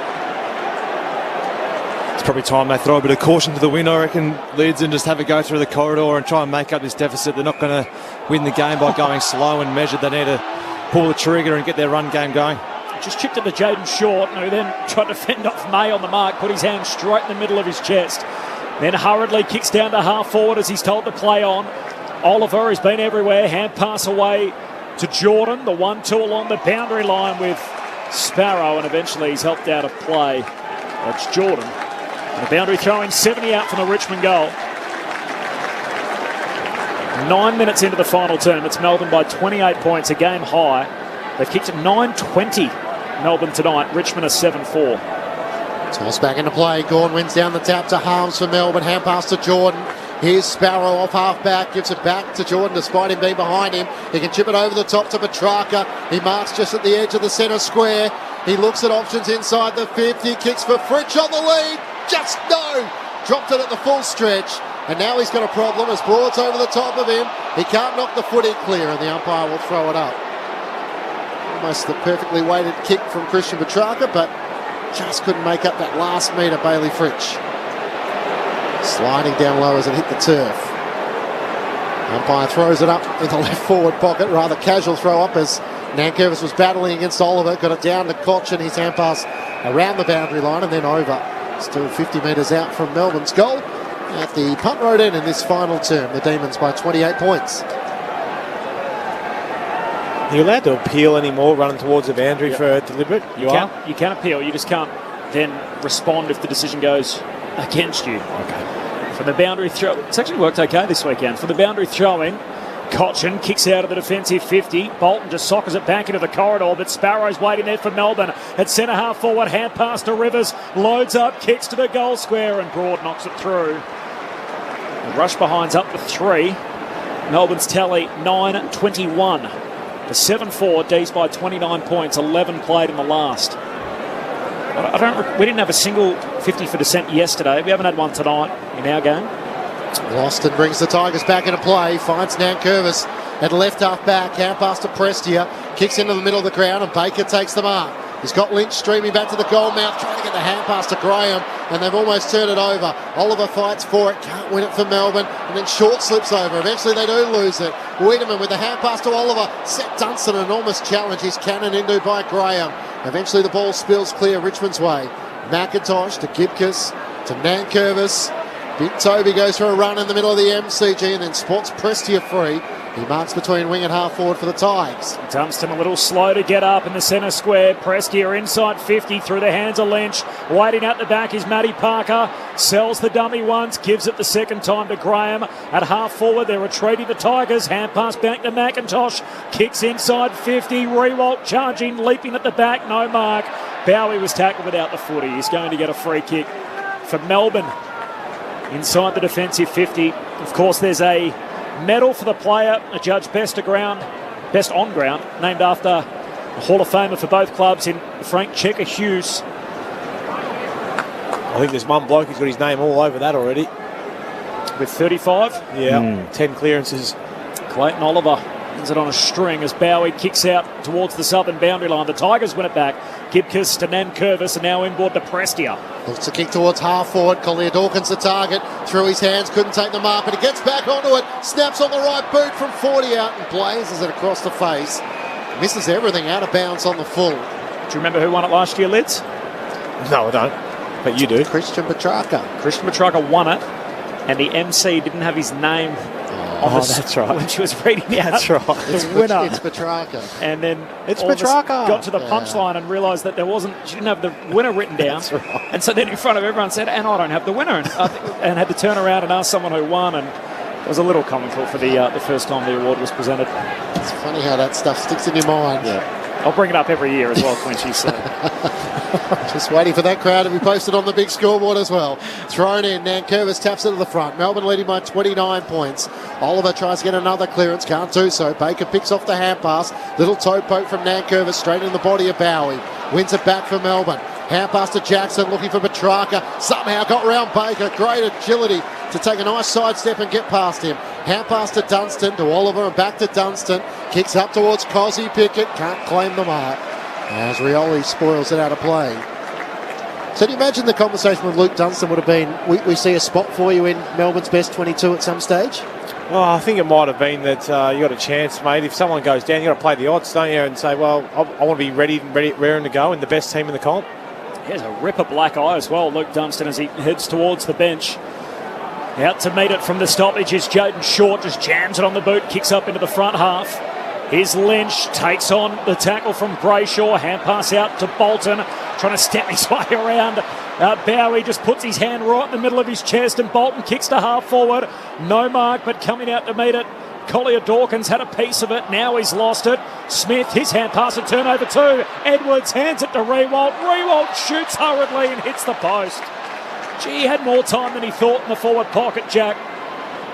It's probably time they throw a bit of caution to the wind, I reckon. Leeds and just have a go through the corridor and try and make up this deficit. They're not going to win the game by going slow and measured. They need to pull the trigger and get their run game going. Just chipped it to Jaden Short, who then tried to fend off May on the mark, put his hand straight in the middle of his chest. Then hurriedly kicks down to half forward as he's told to play on. Oliver has been everywhere. Hand pass away to Jordan. The 1-2 along the boundary line with Sparrow, and eventually he's helped out of play. That's Jordan. And the boundary throwing 70 out from the Richmond goal. 9 minutes into the final term. It's Melbourne by 28 points, a game high. They've kicked at 9-20 Melbourne tonight. Richmond are 7-4. Toss back into play. Gawn wins down the tap to Harms for Melbourne. Hand pass to Jordan. Here's Sparrow off half-back, gives it back to Jordan despite him being behind him. He can chip it over the top to Petrarca. He marks just at the edge of the centre square. He looks at options inside the 50, kicks for Fritsch on the lead. Just no! Dropped it at the full stretch. And now he's got a problem as Broad's over the top of him. He can't knock the footy clear and the umpire will throw it up. Almost the perfectly weighted kick from Christian Petrarca, but just couldn't make up that last metre, Bailey Fritsch. Sliding down low as it hit the turf. Umpire throws it up in the left forward pocket. Rather casual throw up as Nankervis was battling against Oliver. Got it down to Cochin. His hand pass around the boundary line and then over. Still 50 metres out from Melbourne's goal. At the punt road end in this final term, the Demons by 28 points. Are you allowed to appeal anymore running towards the boundary for deliberate? You can appeal. You just can't then respond if the decision goes against you. Okay. For the boundary throw, it's actually worked okay this weekend. For the boundary throw-in, Cochin kicks out of the defensive 50. Bolton just soccers it back into the corridor, but Sparrow's waiting there for Melbourne. At centre half forward, hand pass to Rivers. Loads up, kicks to the goal square, and Broad knocks it through. The rush behind's up to 3. Melbourne's tally 9-21. The 7-4, D's by 29 points, 11 played in the last. We didn't have a single 50 for dissent yesterday. We haven't had one tonight in our game. Loston brings the Tigers back into play, finds Nankervis at left half back, hand pass to Prestia, kicks into the middle of the ground and Baker takes the mark. He's got Lynch streaming back to the goal mouth, trying to get the hand pass to Graham, and they've almost turned it over. Oliver fights for it, can't win it for Melbourne, and then Short slips over. Eventually they do lose it. Wiedemann with the hand pass to Oliver, set Dunstan, an enormous challenge. He's cannoned into by Graham. Eventually the ball spills clear Richmond's way. McIntosh to Gibcus to Nankervis. Big Toby goes for a run in the middle of the MCG and then spots Prestia free. He marks between wing and half forward for the Tigers. Dunstan a little slow to get up in the centre square. Prestia inside 50 through the hands of Lynch. Waiting out the back is Matty Parker. Sells the dummy once, gives it the second time to Graham. At half forward, they're retreating the Tigers. Hand pass back to McIntosh. Kicks inside 50. Rewalt charging, leaping at the back. No mark. Bowie was tackled without the footy. He's going to get a free kick for Melbourne. Inside the defensive 50. Of course, there's a medal for the player, adjudged best on ground, named after a Hall of Famer for both clubs in Frank Checker Hughes. I think there's one bloke who's got his name all over that already. With 35? Yeah, 10 clearances. Clayton Oliver ends it on a string as Bowie kicks out towards the southern boundary line. The Tigers win it back. Gibcus to Nankervis and now inboard to Prestia. Looks to kick towards half forward. Collier Dawkins the target. Through his hands, couldn't take the mark, but he gets back onto it. Snaps on the right boot from 40 out and blazes it across the face. Misses everything out of bounds on the full. Do you remember who won it last year, Lids? No, I don't. But you do. Christian Petrarca. Christian Petrarca won it, and the MC didn't have his name on that's right. when she was reading out That's right. the winner. It's Petrarca. And then It's all of us Petrarca. got to the punchline and realised that she didn't have the winner written down. That's right. And so then in front of everyone said, and I don't have the winner. And had to turn around and ask someone who won. And it was a little comical for the first time the award was presented. It's funny how that stuff sticks in your mind. Yeah. I'll bring it up every year as well, Quincy. So. Just waiting for that crowd to be posted on the big scoreboard as well. Thrown in, Nankervis taps it to the front. Melbourne leading by 29 points. Oliver tries to get another clearance, can't do so. Baker picks off the hand pass. Little toe poke from Nankervis straight in the body of Bowie. Wins it back for Melbourne. Hand pass to Jackson, looking for Petrarca. Somehow got round Baker. Great agility to take a nice sidestep and get past him. Hand pass to Dunstan, to Oliver, and back to Dunstan. Kicks up towards Cozzy Pickett. Can't claim the mark as Rioli spoils it out of play. So do you imagine the conversation with Luke Dunstan would have been, we see a spot for you in Melbourne's best 22 at some stage? Well, I think it might have been that you got a chance, mate. If someone goes down, you got to play the odds, don't you? And say, well, I want to be raring to go in the best team in the comp. He has a ripper black eye as well, Luke Dunstan, as he heads towards the bench. Out to meet it from the stoppage is Jaden Short, just jams it on the boot, kicks up into the front half. Here's Lynch, takes on the tackle from Brayshaw, hand pass out to Bolton, trying to step his way around. Bowie just puts his hand right in the middle of his chest and Bolton kicks to half forward. No mark, but coming out to meet it. Collier Dawkins had a piece of it, now he's lost it. Smith, his hand pass and turnover too. Edwards hands it to Rewalt. Rewalt shoots hurriedly and hits the post. Gee, he had more time than he thought in the forward pocket, Jack.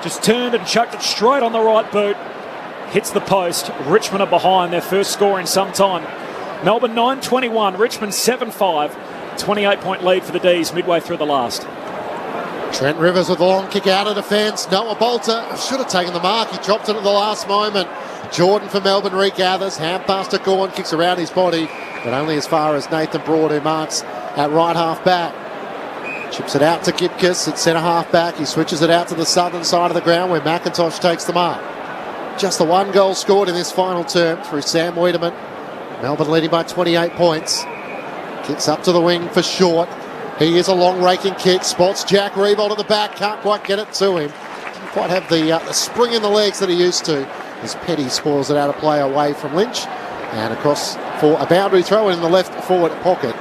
Just turned and chucked it straight on the right boot. Hits the post. Richmond are behind, their first score in some time. Melbourne 9-21, Richmond 7-5. 28-point lead for the D's midway through the last. Trent Rivers with a long kick out of defence. Noah Bolter should have taken the mark. He dropped it at the last moment. Jordan for Melbourne regathers. Hand pass to Gawn, kicks around his body, but only as far as Nathan Broad, who marks at right half back. Chips it out to Gibcus at centre half back. He switches it out to the southern side of the ground where McIntosh takes the mark. Just the one goal scored in this final term through Sam Wiedemann. Melbourne leading by 28 points. Kicks up to the wing for Short. He is a long raking kick. Spots Jack Riewold at the back. Can't quite get it to him. Didn't quite have the spring in the legs that he used to. As Petty spoils it out of play away from Lynch. And across for a boundary throw in the left forward pocket.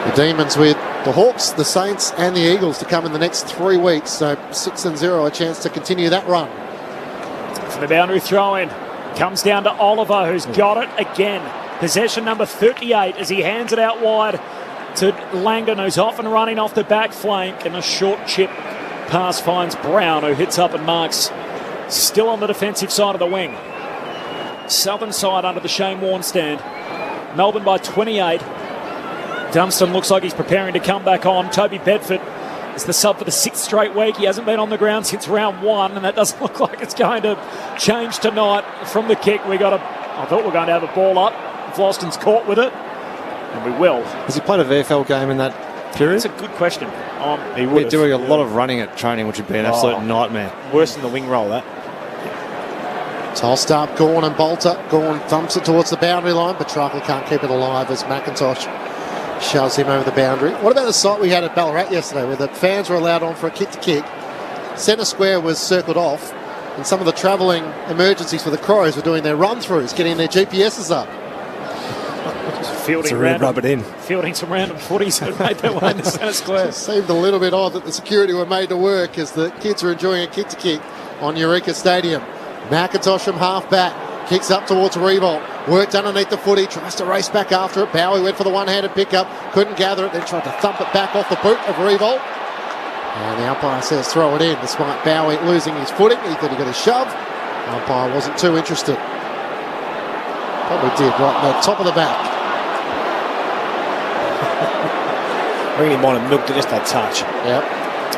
The Demons with the Hawks, the Saints and the Eagles to come in the next 3 weeks. So 6-0, a chance to continue that run. From the boundary throw in. Comes down to Oliver, who's got it again. Possession number 38 as he hands it out wide to Langdon, who's off and running off the back flank. And a short chip pass finds Brown, who hits up and marks. Still on the defensive side of the wing. Southern side under the Shane Warne stand. Melbourne by 28. Dunstan looks like he's preparing to come back on. Toby Bedford is the sub for the 6th straight week. He hasn't been on the ground since round 1, and that doesn't look like it's going to change tonight. From the kick, we got a I thought we were going to have a ball up. Vlosten's caught with it, and we will. Has he played a VFL game in that period? That's a good question. He would be doing a lot of running at training, which would be an absolute nightmare. Worse than the wing roll, that. Tossed up, Gawn and Bolter. Gawn thumps it towards the boundary line. Petrarca can't keep it alive as McIntosh shoves him over the boundary. What about the sight we had at Ballarat yesterday where the fans were allowed on for a kick-to-kick? Centre square was circled off, and some of the travelling emergencies for the Crows were doing their run-throughs, getting their GPSs up. Fielding some random footies that made their way into centre square. It seemed a little bit odd that the security were made to work as the kids were enjoying a kick-to-kick on Eureka Stadium. McIntosh from half-back, kicks up towards Revolt. Worked underneath the footy, tries to race back after it. Bowie went for the one-handed pickup, couldn't gather it, then tried to thump it back off the boot of Revolt. And the umpire says throw it in, despite Bowie losing his footing. He thought he got a shove. The umpire wasn't too interested. Probably did, right in the top of the back. I think he might have milked it just a touch. Yep.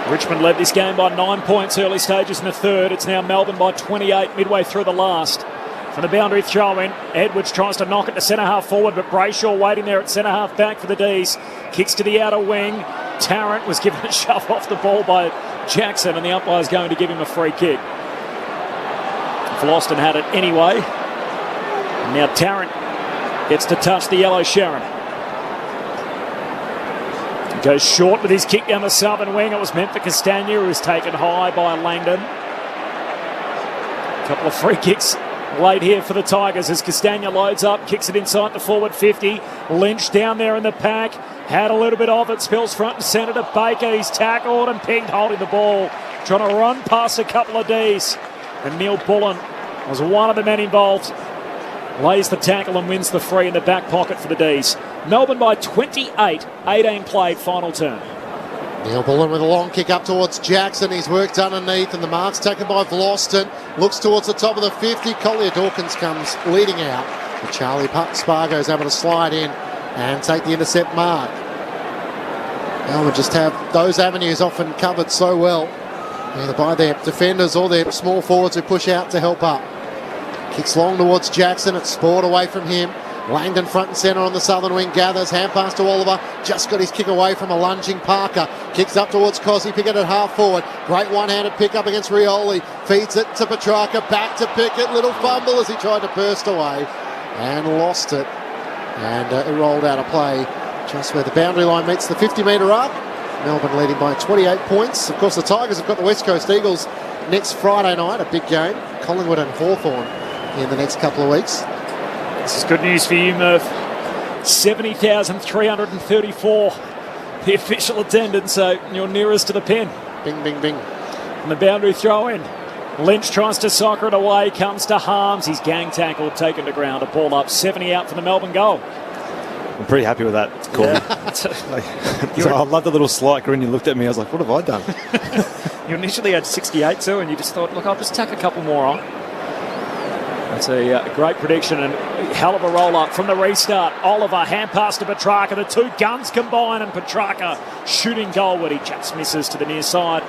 Richmond led this game by 9 points early stages in the third. It's now Melbourne by 28 midway through the last. From the boundary throw-in, Edwards tries to knock it to centre-half forward, but Brayshaw waiting there at centre-half back for the D's. Kicks to the outer wing. Tarrant was given a shove off the ball by Jackson, and the umpire's going to give him a free kick. Vlosten had it anyway. And now Tarrant gets to touch the yellow Sharon. Goes short with his kick down the southern wing. It was meant for Castagna, who was taken high by Langdon. A couple of free kicks late here for the Tigers as Castagna loads up, kicks it inside the forward 50. Lynch down there in the pack. Had a little bit of it, spills front and centre to Baker. He's tackled and pinged holding the ball. Trying to run past a couple of Ds. And Neil Bullen was one of the men involved. Lays the tackle and wins the free in the back pocket for the D's. Melbourne by 28, 18 played, final turn. Neil Bullen with a long kick up towards Jackson. He's worked underneath and the mark's taken by Vlosten. Looks towards the top of the 50. Collier Dawkins comes leading out. But Charlie Spargo's able to slide in and take the intercept mark. Melbourne just have those avenues often covered so well, either by their defenders or their small forwards who push out to help up. Kicks long towards Jackson. It's spoiled away from him. Langdon front and centre on the southern wing, gathers, hand pass to Oliver, just got his kick away from a lunging Parker, kicks up towards Cosy, Pickett at half forward, great one-handed pick up against Rioli, feeds it to Petrarca, back to Pickett, little fumble as he tried to burst away and lost it, and it rolled out of play just where the boundary line meets the 50-metre arc. Melbourne leading by 28 points. Of course the Tigers have got the West Coast Eagles next Friday night, a big game, Collingwood and Hawthorn in the next couple of weeks. This is good news for you, Murph. 70,334 the official attendance, so you're nearest to the pin. Bing, bing, bing. And the boundary throw in. Lynch tries to soccer it away, comes to Harms. He's gang tackled, taken to ground, a ball up, 70 out for the Melbourne goal. I'm pretty happy with that call. Yeah. I love the little slight grin you looked at me. I was like, what have I done? You initially had 68 too, and you just thought, look, I'll just tack a couple more on. That's a great prediction and hell of a roll-up from the restart. Oliver, hand pass to Petrarca. The two guns combine and Petrarca shooting goalward. He just misses to the near side.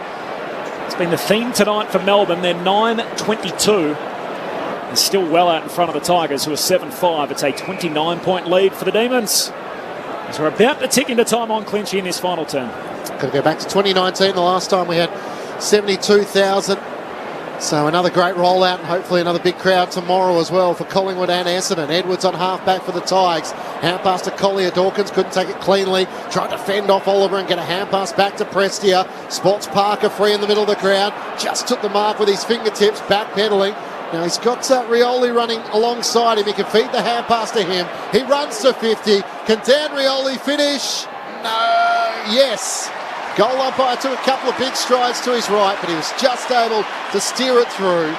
It's been the theme tonight for Melbourne. They're 9-22. They're still well out in front of the Tigers, who are 7-5. It's a 29-point lead for the Demons. So we're about to tick into time on Clinchy in this final turn. Got to go back to 2019, the last time we had 72,000. So another great rollout and hopefully another big crowd tomorrow as well for Collingwood and Essendon. Edwards on half-back for the Tigers. Hand pass to Collier. Dawkins couldn't take it cleanly. Tried to fend off Oliver and get a hand pass back to Prestia. Spots Parker free in the middle of the crowd. Just took the mark with his fingertips, backpedaling. Now he's got Rioli running alongside him. He can feed the hand pass to him. He runs to 50. Can Dan Rioli finish? No. Yes. Goal umpire took a couple of big strides to his right, but he was just able to steer it through.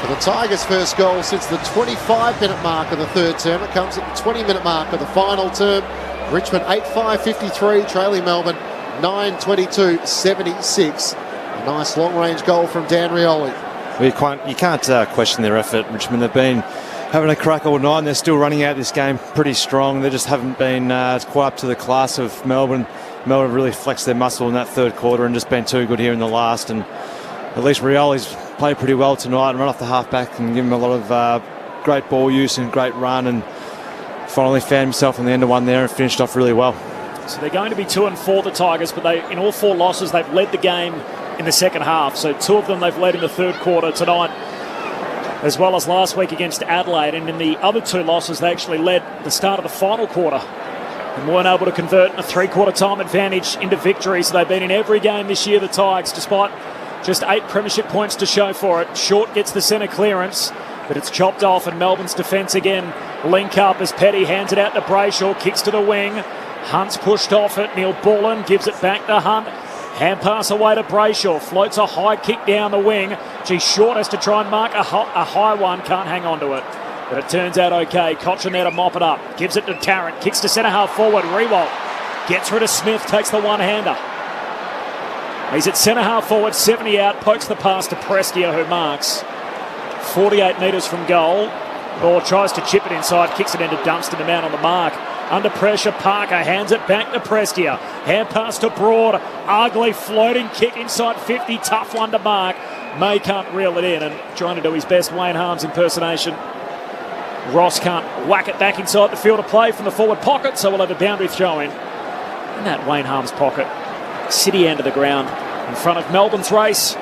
For the Tigers' first goal since the 25-minute mark of the third term. It comes at the 20-minute mark of the final term. Richmond 8-5-53, trailing Melbourne 9-22-76. A nice long-range goal from Dan Rioli. Well, you can't question their effort, Richmond. They've been having a crack all night and they're still running out this game pretty strong. They just haven't been quite up to the class of Melbourne. Melbourne really flexed their muscle in that third quarter and just been too good here in the last. And at least Rioli's played pretty well tonight and run off the halfback and give him a lot of great ball use and great run, and finally found himself on the end of one there and finished off really well. So they're going to be 2-4, the Tigers, but in all 4 losses, they've led the game in the second half. So 2 of them they've led in the third quarter tonight, as well as last week against Adelaide. And in the other 2 losses, they actually led the start of the final quarter and weren't able to convert a 3-quarter time advantage into victory. So they've been in every game this year, the Tigers, despite just 8 premiership points to show for it. Short gets the centre clearance, but it's chopped off, and Melbourne's defence again link up as Petty hands it out to Brayshaw, kicks to the wing. Hunt's pushed off it. Neil Bullen gives it back to Hunt. Hand pass away to Brayshaw. Floats a high kick down the wing. Short has to try and mark a high one. Can't hang on to it. But it turns out okay. Cochrane there to mop it up. Gives it to Tarrant. Kicks to centre half forward. Rewalt gets rid of Smith. Takes the one-hander. He's at centre half forward. 70 out. Pokes the pass to Prestia, who marks 48 metres from goal. Or tries to chip it inside. Kicks it into Dunstan, the man on the mark. Under pressure, Parker hands it back to Prestia. Hand pass to Broad. Ugly floating kick inside 50. Tough one to mark. May can't reel it in, and trying to do his best Wayne Harmes impersonation. Ross can't whack it back inside the field of play from the forward pocket, so we'll have a boundary throw in that Wayne Harmes pocket. City end of the ground in front of Melbourne's race.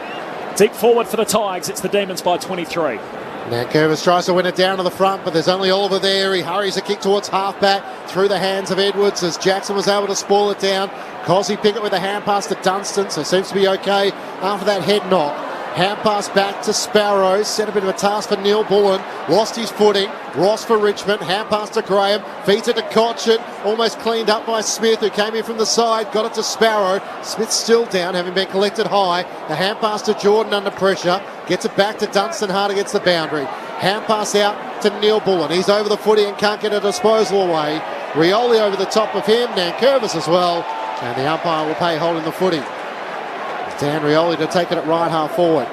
Deep forward for the Tigers. It's the Demons by 23. Nankervis tries to win it down to the front, but there's only Oliver there. He hurries a kick towards halfback through the hands of Edwards as Jackson was able to spoil it down. Cosy Pickett with a hand pass to Dunstan, so seems to be okay after that head knock. Hand pass back to Sparrow. Set a bit of a task for Neil Bullen. Lost his footing. Ross for Richmond. Hand pass to Graham. Feeds it to Cochin. Almost cleaned up by Smith, who came in from the side. Got it to Sparrow. Smith still down, having been collected high. The hand pass to Jordan under pressure. Gets it back to Dunstan hard against the boundary. Hand pass out to Neil Bullen. He's over the footy and can't get a disposal away. Rioli over the top of him. Nankervis as well. And the umpire will pay holding the footy. Dan Rioli to take it at right half forward.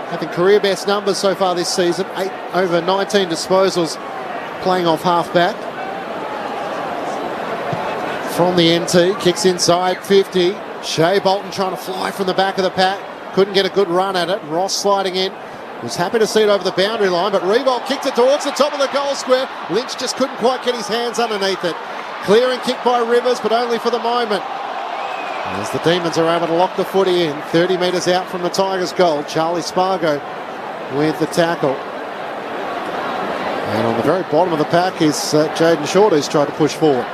Having career best numbers so far this season. 8 over 19 disposals playing off half back. From the NT, kicks inside 50. Shea Bolton trying to fly from the back of the pack. Couldn't get a good run at it. Ross sliding in. Was happy to see it over the boundary line, but Rebolt kicked it towards the top of the goal square. Lynch just couldn't quite get his hands underneath it. Clearing kick by Rivers, but only for the moment. As the Demons are able to lock the footy in, 30 metres out from the Tigers' goal. Charlie Spargo with the tackle. And on the very bottom of the pack is Jaden Short, who's tried to push forward.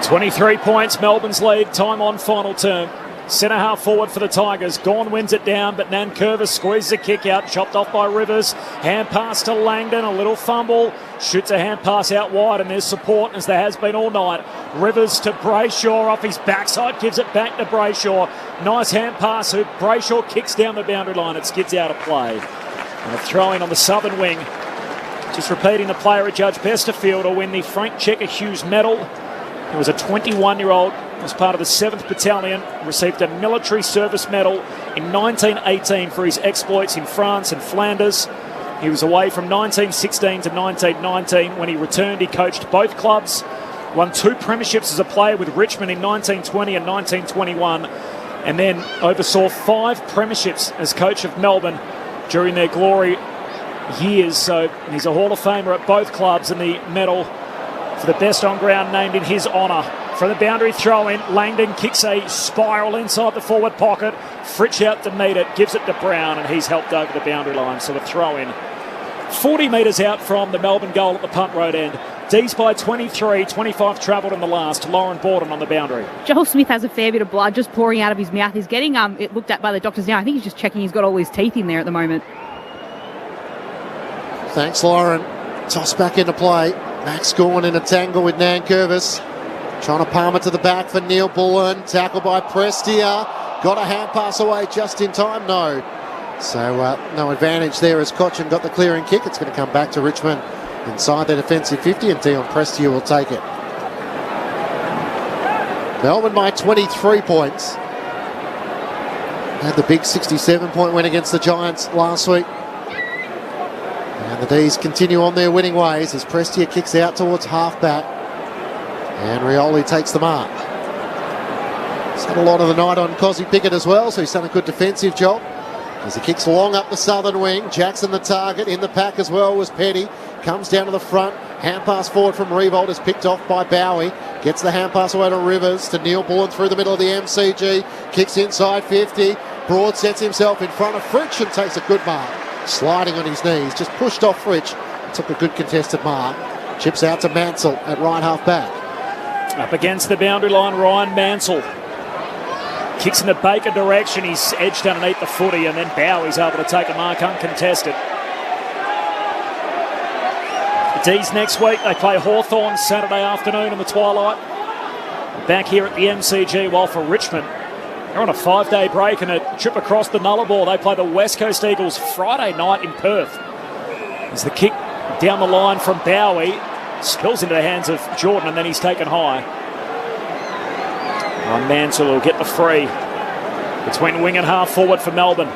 23 points, Melbourne's lead. Time on final term. Centre half forward for the Tigers. Gawn wins it down, but Nankervis squeezes a kick out, chopped off by Rivers. Hand pass to Langdon, a little fumble. Shoots a hand pass out wide, and there's support, as there has been all night. Rivers to Brayshaw off his backside, gives it back to Brayshaw. Nice hand pass, who Brayshaw kicks down the boundary line. It skids out of play. And a throw-in on the southern wing. Just repeating, the player at Judge Besterfield will win the Frank Checker Hughes Medal. He was a 21-year-old, was part of the 7th Battalion, received a military service medal in 1918 for his exploits in France and Flanders. He was away from 1916 to 1919. When he returned, he coached both clubs, won 2 premierships as a player with Richmond in 1920 and 1921, and then oversaw 5 premierships as coach of Melbourne during their glory years. So he's a Hall of Famer at both clubs, and the medal for the best on ground named in his honour. From the boundary throw-in, Langdon kicks a spiral inside the forward pocket. Fritsch out to meet it, gives it to Brown, and he's helped over the boundary line. So the throw-in 40 metres out from the Melbourne goal at the punt road end. D's by 23, 25 travelled in the last. Lauren Borden on the boundary. Joel Smith has a fair bit of blood just pouring out of his mouth. He's getting it looked at by the doctors now. I think he's just checking he's got all his teeth in there at the moment. Thanks, Lauren. Toss back into play. Max Gawn in a tangle with Nankervis. Trying to palm it to the back for Neil Bullen. Tackle by Prestia. Got a hand pass away just in time? No. So no advantage there as Cochin got the clearing kick. It's going to come back to Richmond inside their defensive 50, and Dion Prestia will take it. Melbourne by 23 points. Had the big 67-point win against the Giants last week. And the D's continue on their winning ways as Prestia kicks out towards half-back. And Rioli takes the mark. He's had a lot of the night on Cosy Pickett as well, so he's done a good defensive job. As he kicks long up the southern wing. Jackson the target. In the pack as well was Petty. Comes down to the front. Hand pass forward from Revolt is picked off by Bowie. Gets the hand pass away to Rivers, to Neil Bullen through the middle of the MCG. Kicks inside 50. Broad sets himself in front of Fritsch and takes a good mark. Sliding on his knees, just pushed off Fritsch. Took a good contested mark. Chips out to Mansell at right half back. Up against the boundary line, Ryan Mansell. Kicks in the Baker direction. He's edged underneath the footy, and then Bowie's able to take a mark uncontested. The D's next week, they play Hawthorn Saturday afternoon in the twilight. Back here at the MCG, while for Richmond, they're on a 5-day break and a trip across the Nullarbor. They play the West Coast Eagles Friday night in Perth. As the kick down the line from Bowie spills into the hands of Jordan, and then he's taken high. Mansell will get the free between wing and half forward for Melbourne.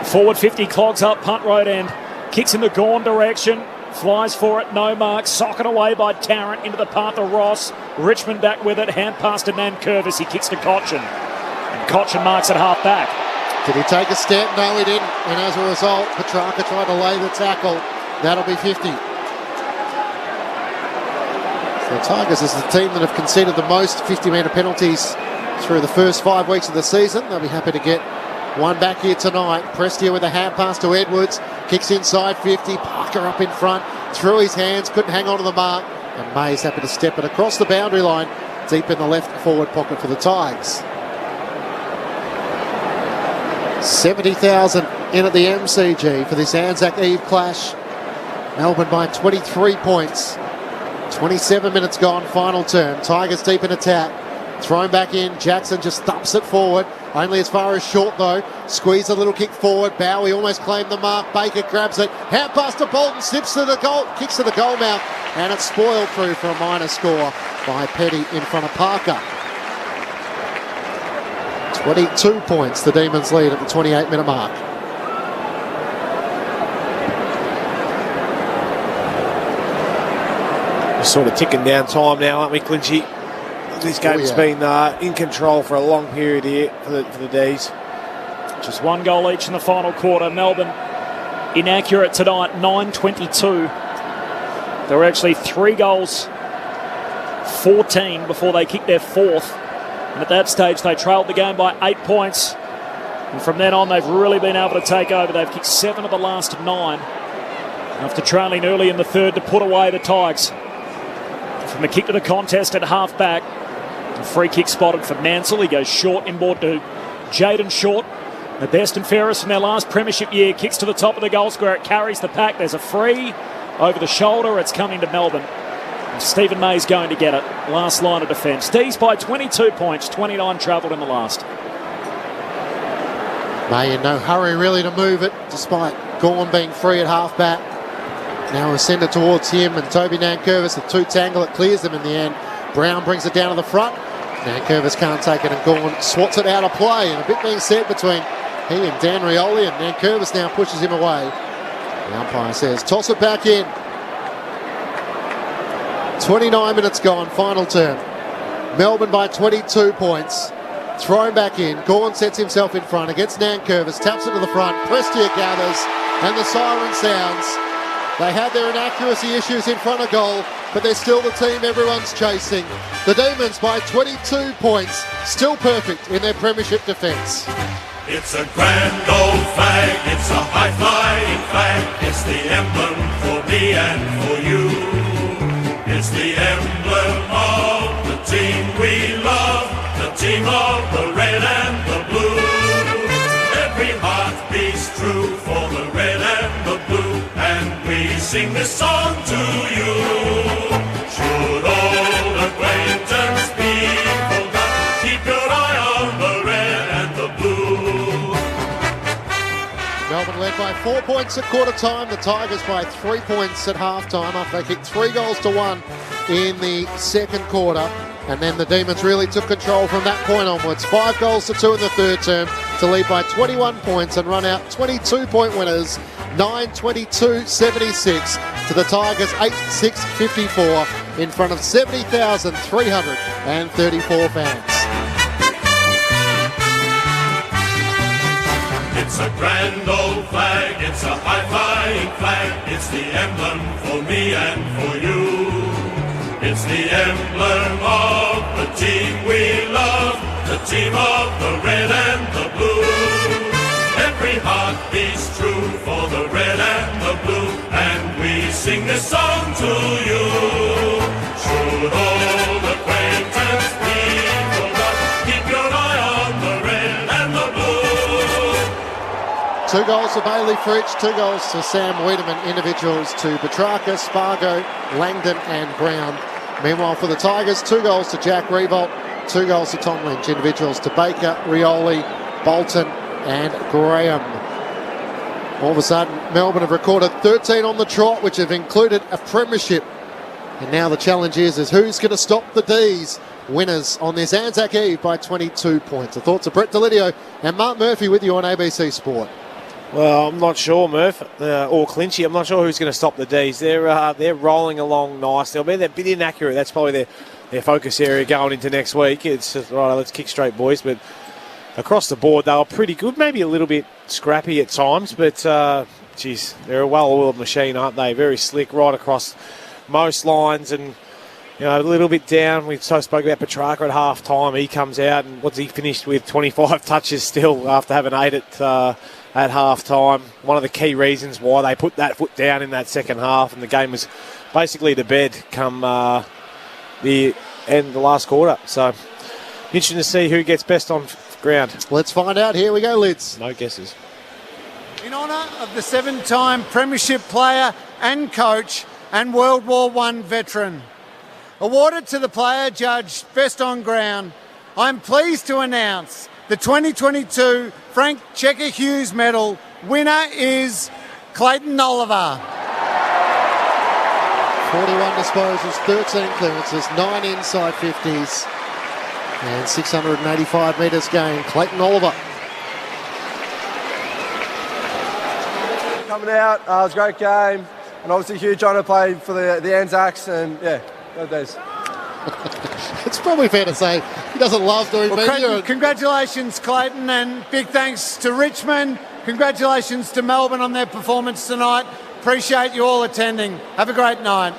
Forward 50 clogs up, punt road end. Kicks in the Gawn direction. Flies for it, no mark. Socket away by Tarrant into the path of Ross. Richmond back with it. Hand pass to Nankervis. He kicks to Cochin. And Cochin marks at half back. Did he take a step? No, he didn't. And as a result, Petrarca tried to lay the tackle. That'll be 50. So the Tigers is the team that have conceded the most 50-metre penalties through the first 5 weeks of the season. They'll be happy to get one back here tonight. Prestia with a hand pass to Edwards. Kicks inside 50. Parker up in front. Through his hands. Couldn't hang on to the mark. And May's happy to step it across the boundary line. Deep in the left forward pocket for the Tigers. 70,000 in at the MCG for this Anzac Eve clash. Melbourne by 23 points. 27 minutes gone, final term. Tigers deep in attack. Thrown back in. Jackson just thumps it forward. Only as far as short though. Squeeze a little kick forward. Bowie almost claimed the mark. Baker grabs it. Hand pass to Bolton. Snips to the goal. Kicks to the goal mouth. And it's spoiled through for a minor score by Petty in front of Parker. 22 points. The Demons lead at the 28-minute mark. We're sort of ticking down time now, aren't we, Clinchy? This game's been in control for a long period here for the D's. Just one goal each in the final quarter. Melbourne inaccurate tonight, 9:22. There were actually 3 goals, 14 before they kicked their fourth. And at that stage, they trailed the game by 8 points. And from then on, they've really been able to take over. They've kicked 7 of the last 9. After trailing early in the third to put away the Tigers. From the kick to the contest at half-back. A free kick spotted for Mansell. He goes short inboard to Jaden Short. The best and fairest from their last premiership year. Kicks to the top of the goal square. It carries the pack. There's a free over the shoulder. It's coming to Melbourne. And Stephen May's going to get it. Last line of defence. D's by 22 points. 29 travelled in the last. May in no hurry really to move it, despite Gawn being free at half-back. Now we send it towards him and Toby Nankervis. The two tangle. It clears them in the end. Brown brings it down to the front. Nankervis can't take it and Gawn swats it out of play. And a bit being said between he and Dan Rioli, and Nankervis now pushes him away. The umpire says, toss it back in. 29 minutes gone, final term. Melbourne by 22 points. Thrown back in. Gawn sets himself in front against Nankervis. Taps it to the front. Prestia gathers. And the siren sounds. They had their inaccuracy issues in front of goal, but they're still the team everyone's chasing. The Demons by 22 points, still perfect in their premiership defence. It's a grand old flag, it's a high-flying flag. It's the emblem for me and for you. It's the emblem of the team we love, the team of the red and the blue. Every heart beats true for the red and the blue, and we sing this song to you. Should old acquaintance be forgot, keep your eye on the red and the blue. Melbourne led by 4 points at quarter time. The Tigers by 3 points at half time after they kicked 3 goals to 1 in the second quarter. And then the Demons really took control from that point onwards. 5 goals to 2 in the third term to lead by 21 points and run out 22-point winners. 9-22-76 to the Tigers 8-6-54 in front of 70,334 fans. It's It's a grand old flag, it's a high-flying flag. It's the emblem for me and for you. It's the emblem of the team we love, the team of the red and the blue. Every heart beats true for the red and the blue, and we sing this song to you. Should old acquaintance be forgot, keep your eye on the red and the blue. 2 goals to Bailey Fritsch, 2 goals to Sam Wiedemann, individuals to Petrarca, Spargo, Langdon and Brown. Meanwhile for the Tigers, 2 goals to Jack Revolt, 2 goals to Tom Lynch, individuals to Baker, Rioli, Bolton and Graham. All of a sudden, Melbourne have recorded 13 on the trot, which have included a premiership. And now the challenge is who's going to stop the D's? Winners on this Anzac Eve by 22 points. The thoughts of Brett Delidio and Mark Murphy with you on ABC Sport. Well, I'm not sure, Murph, or Clinchy. I'm not sure who's going to stop the D's. They're rolling along nice. They'll be a bit inaccurate. That's probably their focus area going into next week. It's just, right, let's kick straight, boys. But across the board, they were pretty good. Maybe a little bit scrappy at times, but, geez, they're a well-oiled machine, aren't they? Very slick right across most lines and, you know, a little bit down. We spoke about Petrarca at half-time. He comes out and what's he finished with? 25 touches still after having 8 at half-time. One of the key reasons why they put that foot down in that second half, and the game was basically to bed come the end, the last quarter. So, interesting to see who gets best on ground. Let's find out. Here we go, Lids. No guesses. In honour of the 7-time Premiership player and coach and World War I veteran, awarded to the player judged best on ground, I'm pleased to announce the 2022 Frank Checker Hughes Medal winner is Clayton Oliver. 41 disposals, 13 clearances, 9 inside 50s. And 685 metres gained. Clayton Oliver. Coming out, it was a great game, and obviously a huge honour to play for the Anzacs, and yeah, good days. It's probably fair to say he doesn't love doing media. Congratulations, Clayton, and big thanks to Richmond. Congratulations to Melbourne on their performance tonight. Appreciate you all attending. Have a great night.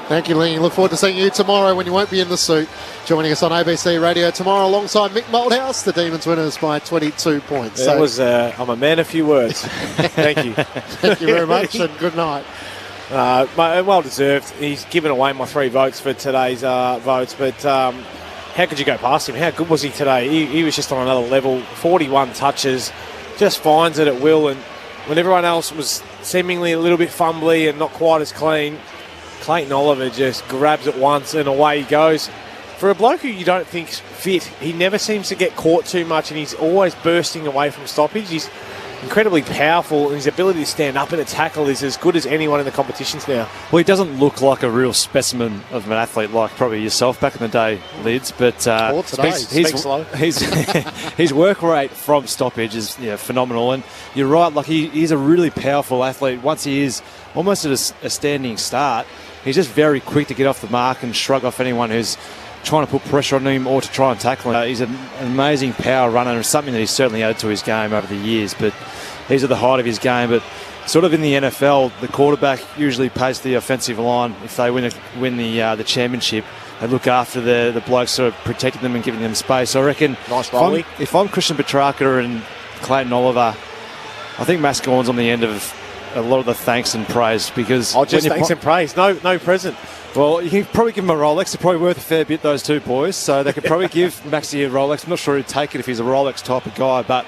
Thank you, Lee. Look forward to seeing you tomorrow when you won't be in the suit. Joining us on ABC Radio tomorrow alongside Mick Malthouse, the Demons winners by 22 points. That was, I'm a man of few words. Thank you. Thank you very much and good night. Well deserved. He's given away my 3 votes for today's votes, but how could you go past him? How good was he today? He was just on another level. 41 touches, just finds it at will, and when everyone else was seemingly a little bit fumbly and not quite as clean, Clayton Oliver just grabs it once and away he goes. For a bloke who you don't think's fit, he never seems to get caught too much, and he's always bursting away from stoppage. He's incredibly powerful, and his ability to stand up in a tackle is as good as anyone in the competitions now. Well, he doesn't look like a real specimen of an athlete like probably yourself back in the day, Lids, but his work rate from stoppage is phenomenal, and you're right, like he's a really powerful athlete. Once he is almost at a standing start, he's just very quick to get off the mark and shrug off anyone who's trying to put pressure on him or to try and tackle him. He's an amazing power runner, and something that he's certainly added to his game over the years, but he's at the height of his game. But sort of in the NFL, the quarterback usually pays the offensive line. If they win the championship, they look after the blokes, sort of protecting them and giving them space. So I reckon if I'm Christian Petrarca and Clayton Oliver, I think Max Gawn's on the end of a lot of the thanks and praise, because thanks and praise, no present. Well, you can probably give him a Rolex. They're probably worth a fair bit, those two boys. So they could probably give Maxi a Rolex. I'm not sure he'd take it if he's a Rolex type of guy, but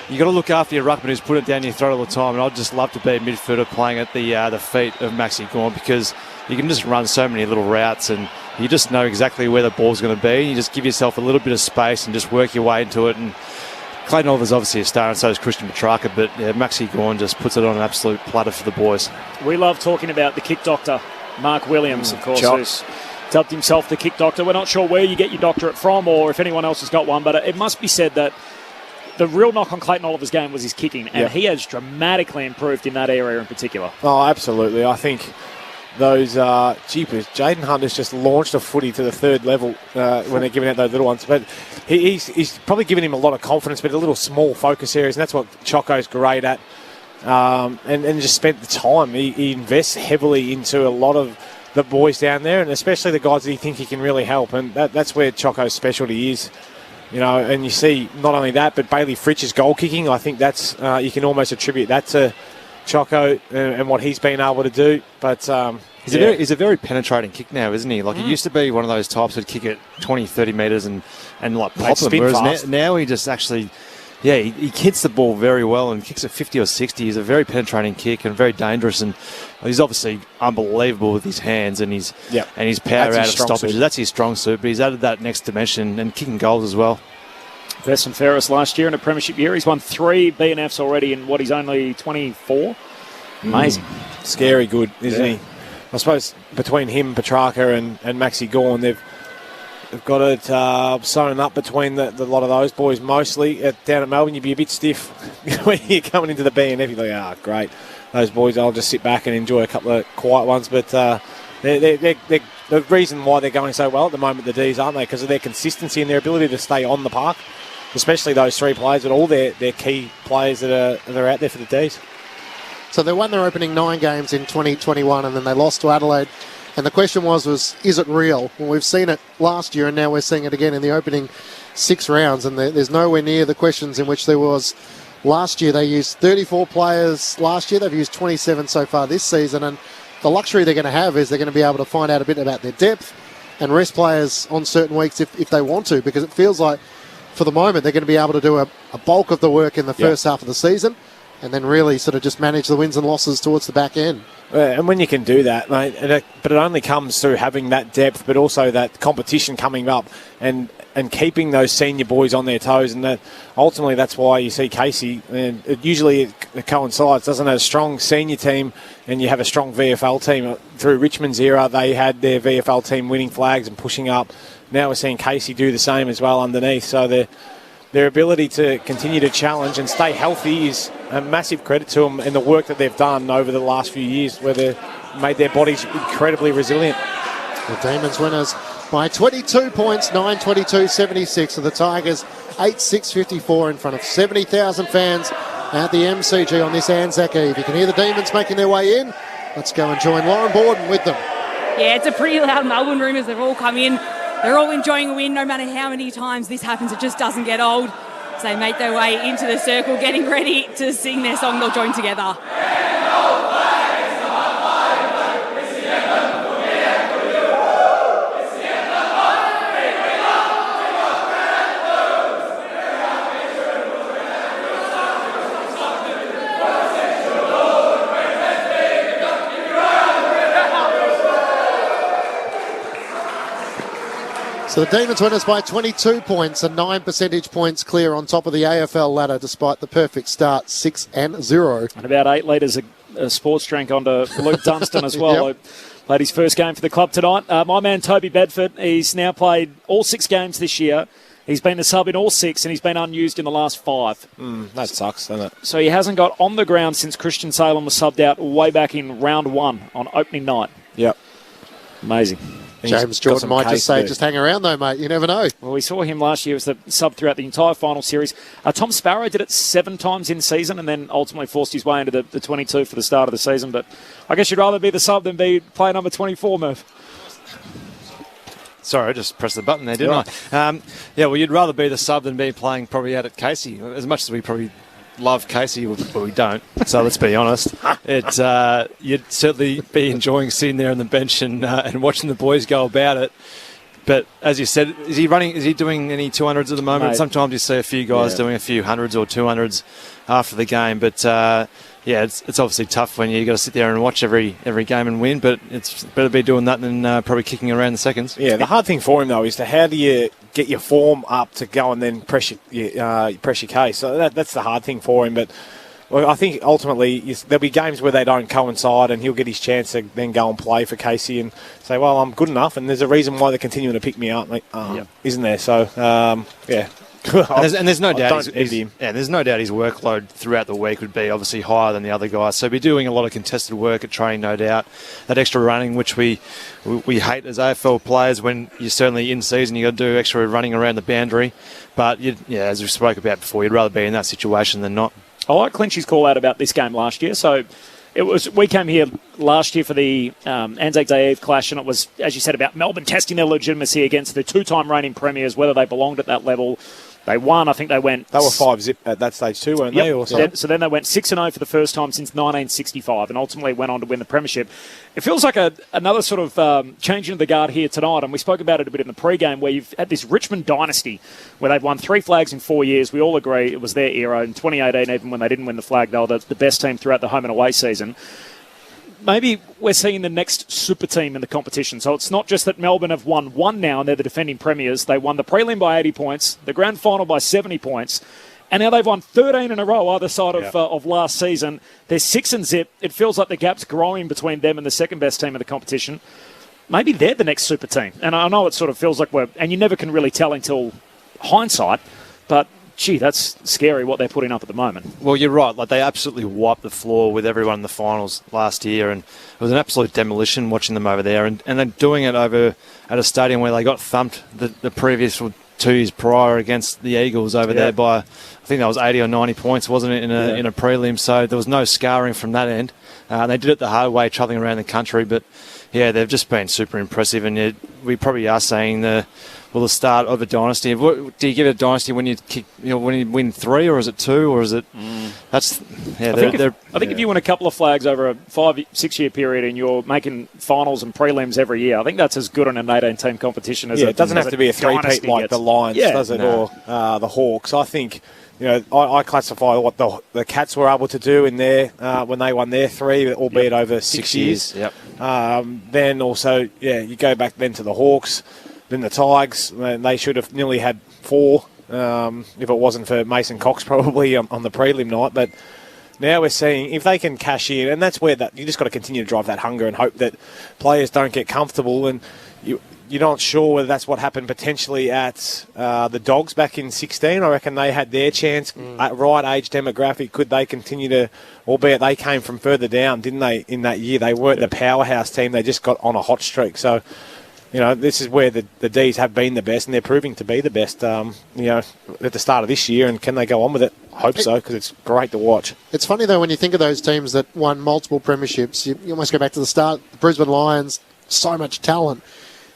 you got to look after your ruckman who's put it down your throat all the time. And I'd just love to be a midfielder playing at the feet of Maxi Gawn, because you can just run so many little routes and you just know exactly where the ball's going to be. You just give yourself a little bit of space and just work your way into it. And Clayton Oliver's obviously a star, and so is Christian Petrarca, but Maxi Gawn just puts it on an absolute platter for the boys. We love talking about the kick doctor, Mark Williams, of course, who's dubbed himself the kick doctor. We're not sure where you get your doctorate from or if anyone else has got one, but it must be said that the real knock on Clayton Oliver's game was his kicking, and he has dramatically improved in that area in particular. Oh, absolutely. I think those jeepers. Jaden Hunter's just launched a footy to the third level when they're giving out those little ones. But he's probably given him a lot of confidence, but a little small focus areas, and that's what Choco's great at. And just spent the time. He invests heavily into a lot of the boys down there, and especially the guys that he think he can really help. And that's where Choco's specialty is. You know, and you see not only that, but Bailey Fritch's goal kicking. I think that's you can almost attribute that to Choco and what he's been able to do. But he's a very penetrating kick now, isn't he? Like, he used to be one of those types who'd kick it 20, 30 metres and like pop them. Whereas now he just actually, he hits the ball very well and kicks it 50 or 60. He's a very penetrating kick and very dangerous, and he's obviously unbelievable with his hands and his power out of stoppage. That's his strong suit, but he's added that next dimension and kicking goals as well. Veston Ferris last year in a premiership year. He's won 3 B&Fs already in what, he's only 24? Amazing. Scary good, isn't he? I suppose between him, Petrarca and Maxi Gorn, they've got it sewn up between the lot of those boys mostly. Down at Melbourne, you'd be a bit stiff when you're coming into the B&F. You're like, great. Those boys, I'll just sit back and enjoy a couple of quiet ones. But they're the reason why they're going so well at the moment, the Ds, aren't they? Because of their consistency and their ability to stay on the park, especially those 3 players, but all their key players that are out there for the Ds. So they won their opening 9 games in 2021, and then they lost to Adelaide. And the question was, is it real? Well, we've seen it last year, and now we're seeing it again in the opening 6 rounds, and there's nowhere near the questions in which there was last year. They used 34 players last year. They've used 27 so far this season, and the luxury they're going to have is they're going to be able to find out a bit about their depth and rest players on certain weeks if they want to, because it feels like for the moment they're going to be able to do a bulk of the work in the first half of the season, and then really sort of just manage the wins and losses towards the back end. And when you can do that, mate, but it only comes through having that depth, but also that competition coming up and keeping those senior boys on their toes. And that ultimately, that's why you see Casey, and it coincides, doesn't it? A strong senior team, and you have a strong VFL team. Through Richmond's era, they had their VFL team winning flags and pushing up. Now we're seeing Casey do the same as well underneath. So their ability to continue to challenge and stay healthy is a massive credit to them and the work that they've done over the last few years, where they've made their bodies incredibly resilient. The Demons winners by 22 points, 9-22-76. So the Tigers 8-6-54 in front of 70,000 fans at the MCG on this Anzac Eve. You can hear the Demons making their way in. Let's go and join Lauren Borden with them. Yeah, it's a pretty loud Melbourne room as they've all come in. They're all enjoying a win, no matter how many times this happens. It just doesn't get old. So they make their way into the circle, getting ready to sing their song. They'll join together. So the Demons winners by 22 points and 9 percentage points clear on top of the AFL ladder despite the perfect start, 6-0. And about 8 litres of sports drink onto Luke Dunstan as well. Yep. Played his first game for the club tonight. My man Toby Bedford, he's now played all 6 games this year. He's been the sub in all 6 and he's been unused in the last 5. That sucks, doesn't it? So he hasn't got on the ground since Christian Salem was subbed out way back in round 1 on opening night. Yep. Amazing. James Jordan might just say, just hang around though, mate. You never know. Well, we saw him last year as the sub throughout the entire final series. Tom Sparrow did it 7 times in season and then ultimately forced his way into the 22 for the start of the season. But I guess you'd rather be the sub than be player number 24, Murph. Sorry, I just pressed the button there, didn't I? Well, you'd rather be the sub than be playing probably out at Casey. As much as we probably love Casey, but we don't. So let's be honest. You'd certainly be enjoying sitting there on the bench and watching the boys go about it. But as you said, is he doing any 200s at the moment? Mate. Sometimes you see a few guys doing a few 100s or 200s after the game. But it's obviously tough when you got to sit there and watch every game and win. But it's better to be doing that than probably kicking around the seconds. Yeah, the hard thing for him though is how do you get your form up to go and then press your case. So that's the hard thing for him. But well, I think ultimately there'll be games where they don't coincide and he'll get his chance to then go and play for Casey and say, well, I'm good enough and there's a reason why they're continuing to pick me up, isn't there? So, and there's no doubt there's no doubt his workload throughout the week would be obviously higher than the other guys. So he'd be doing a lot of contested work at training, no doubt. That extra running, which we hate as AFL players, when you're certainly in season, you got to do extra running around the boundary. But as we spoke about before, you'd rather be in that situation than not. I like Clinchy's call out about this game last year. So we came here last year for the Anzac Day Eve clash, and it was, as you said, about Melbourne testing their legitimacy against the two-time reigning premiers, whether they belonged at that level. They won. I think they went... They were 5-0 at that stage too, weren't they? Or so then they went 6-0 for the first time since 1965 and ultimately went on to win the premiership. It feels like another sort of changing of the guard here tonight, and we spoke about it a bit in the pre-game, where you've had this Richmond dynasty where they've won 3 flags in 4 years. We all agree it was their era. In 2018, even when they didn't win the flag, they were the best team throughout the home and away season. Maybe we're seeing the next super team in the competition. So it's not just that Melbourne have won 1 now and they're the defending premiers. They won the prelim by 80 points, the grand final by 70 points, and now they've won 13 in a row either side of last season. They're 6-0. It feels like the gap's growing between them and the second best team in the competition. Maybe they're the next super team. And I know it sort of feels like and you never can really tell until hindsight, but gee, that's scary what they're putting up at the moment. Well, you're right. Like, they absolutely wiped the floor with everyone in the finals last year, and it was an absolute demolition watching them over there. And then doing it over at a stadium where they got thumped the previous 2 years prior against the Eagles over there by, I think that was 80 or 90 points, wasn't it, in a prelim? So there was no scarring from that end. They did it the hard way, travelling around the country, but they've just been super impressive. And we probably are saying the start of a dynasty. Do you give it a dynasty when you win 3, or is it 2, or is it? I think if you win a couple of flags over a 5-6 year period and you're making finals and prelims every year, I think that's as good on an 18-team competition as it doesn't have to be a 3-peat like the Lions, does it, or the Hawks. I think. I classify what the Cats were able to do in there when they won their 3, albeit over 6 years. Then also, you go back then to the Hawks, then the Tigers. They should have nearly had 4 if it wasn't for Mason Cox probably on the prelim night. But now we're seeing if they can cash in, and that's where you just got to continue to drive that hunger and hope that players don't get comfortable. And you're not sure whether that's what happened potentially at the Dogs back in 16. I reckon they had their chance at right age demographic. Could they continue to, albeit they came from further down, didn't they, in that year? They weren't the powerhouse team. They just got on a hot streak. So, this is where the Ds have been the best, and they're proving to be the best, at the start of this year. And can they go on with it? I hope so, because it's great to watch. It's funny, though, when you think of those teams that won multiple premierships, you almost go back to the start. The Brisbane Lions, so much talent.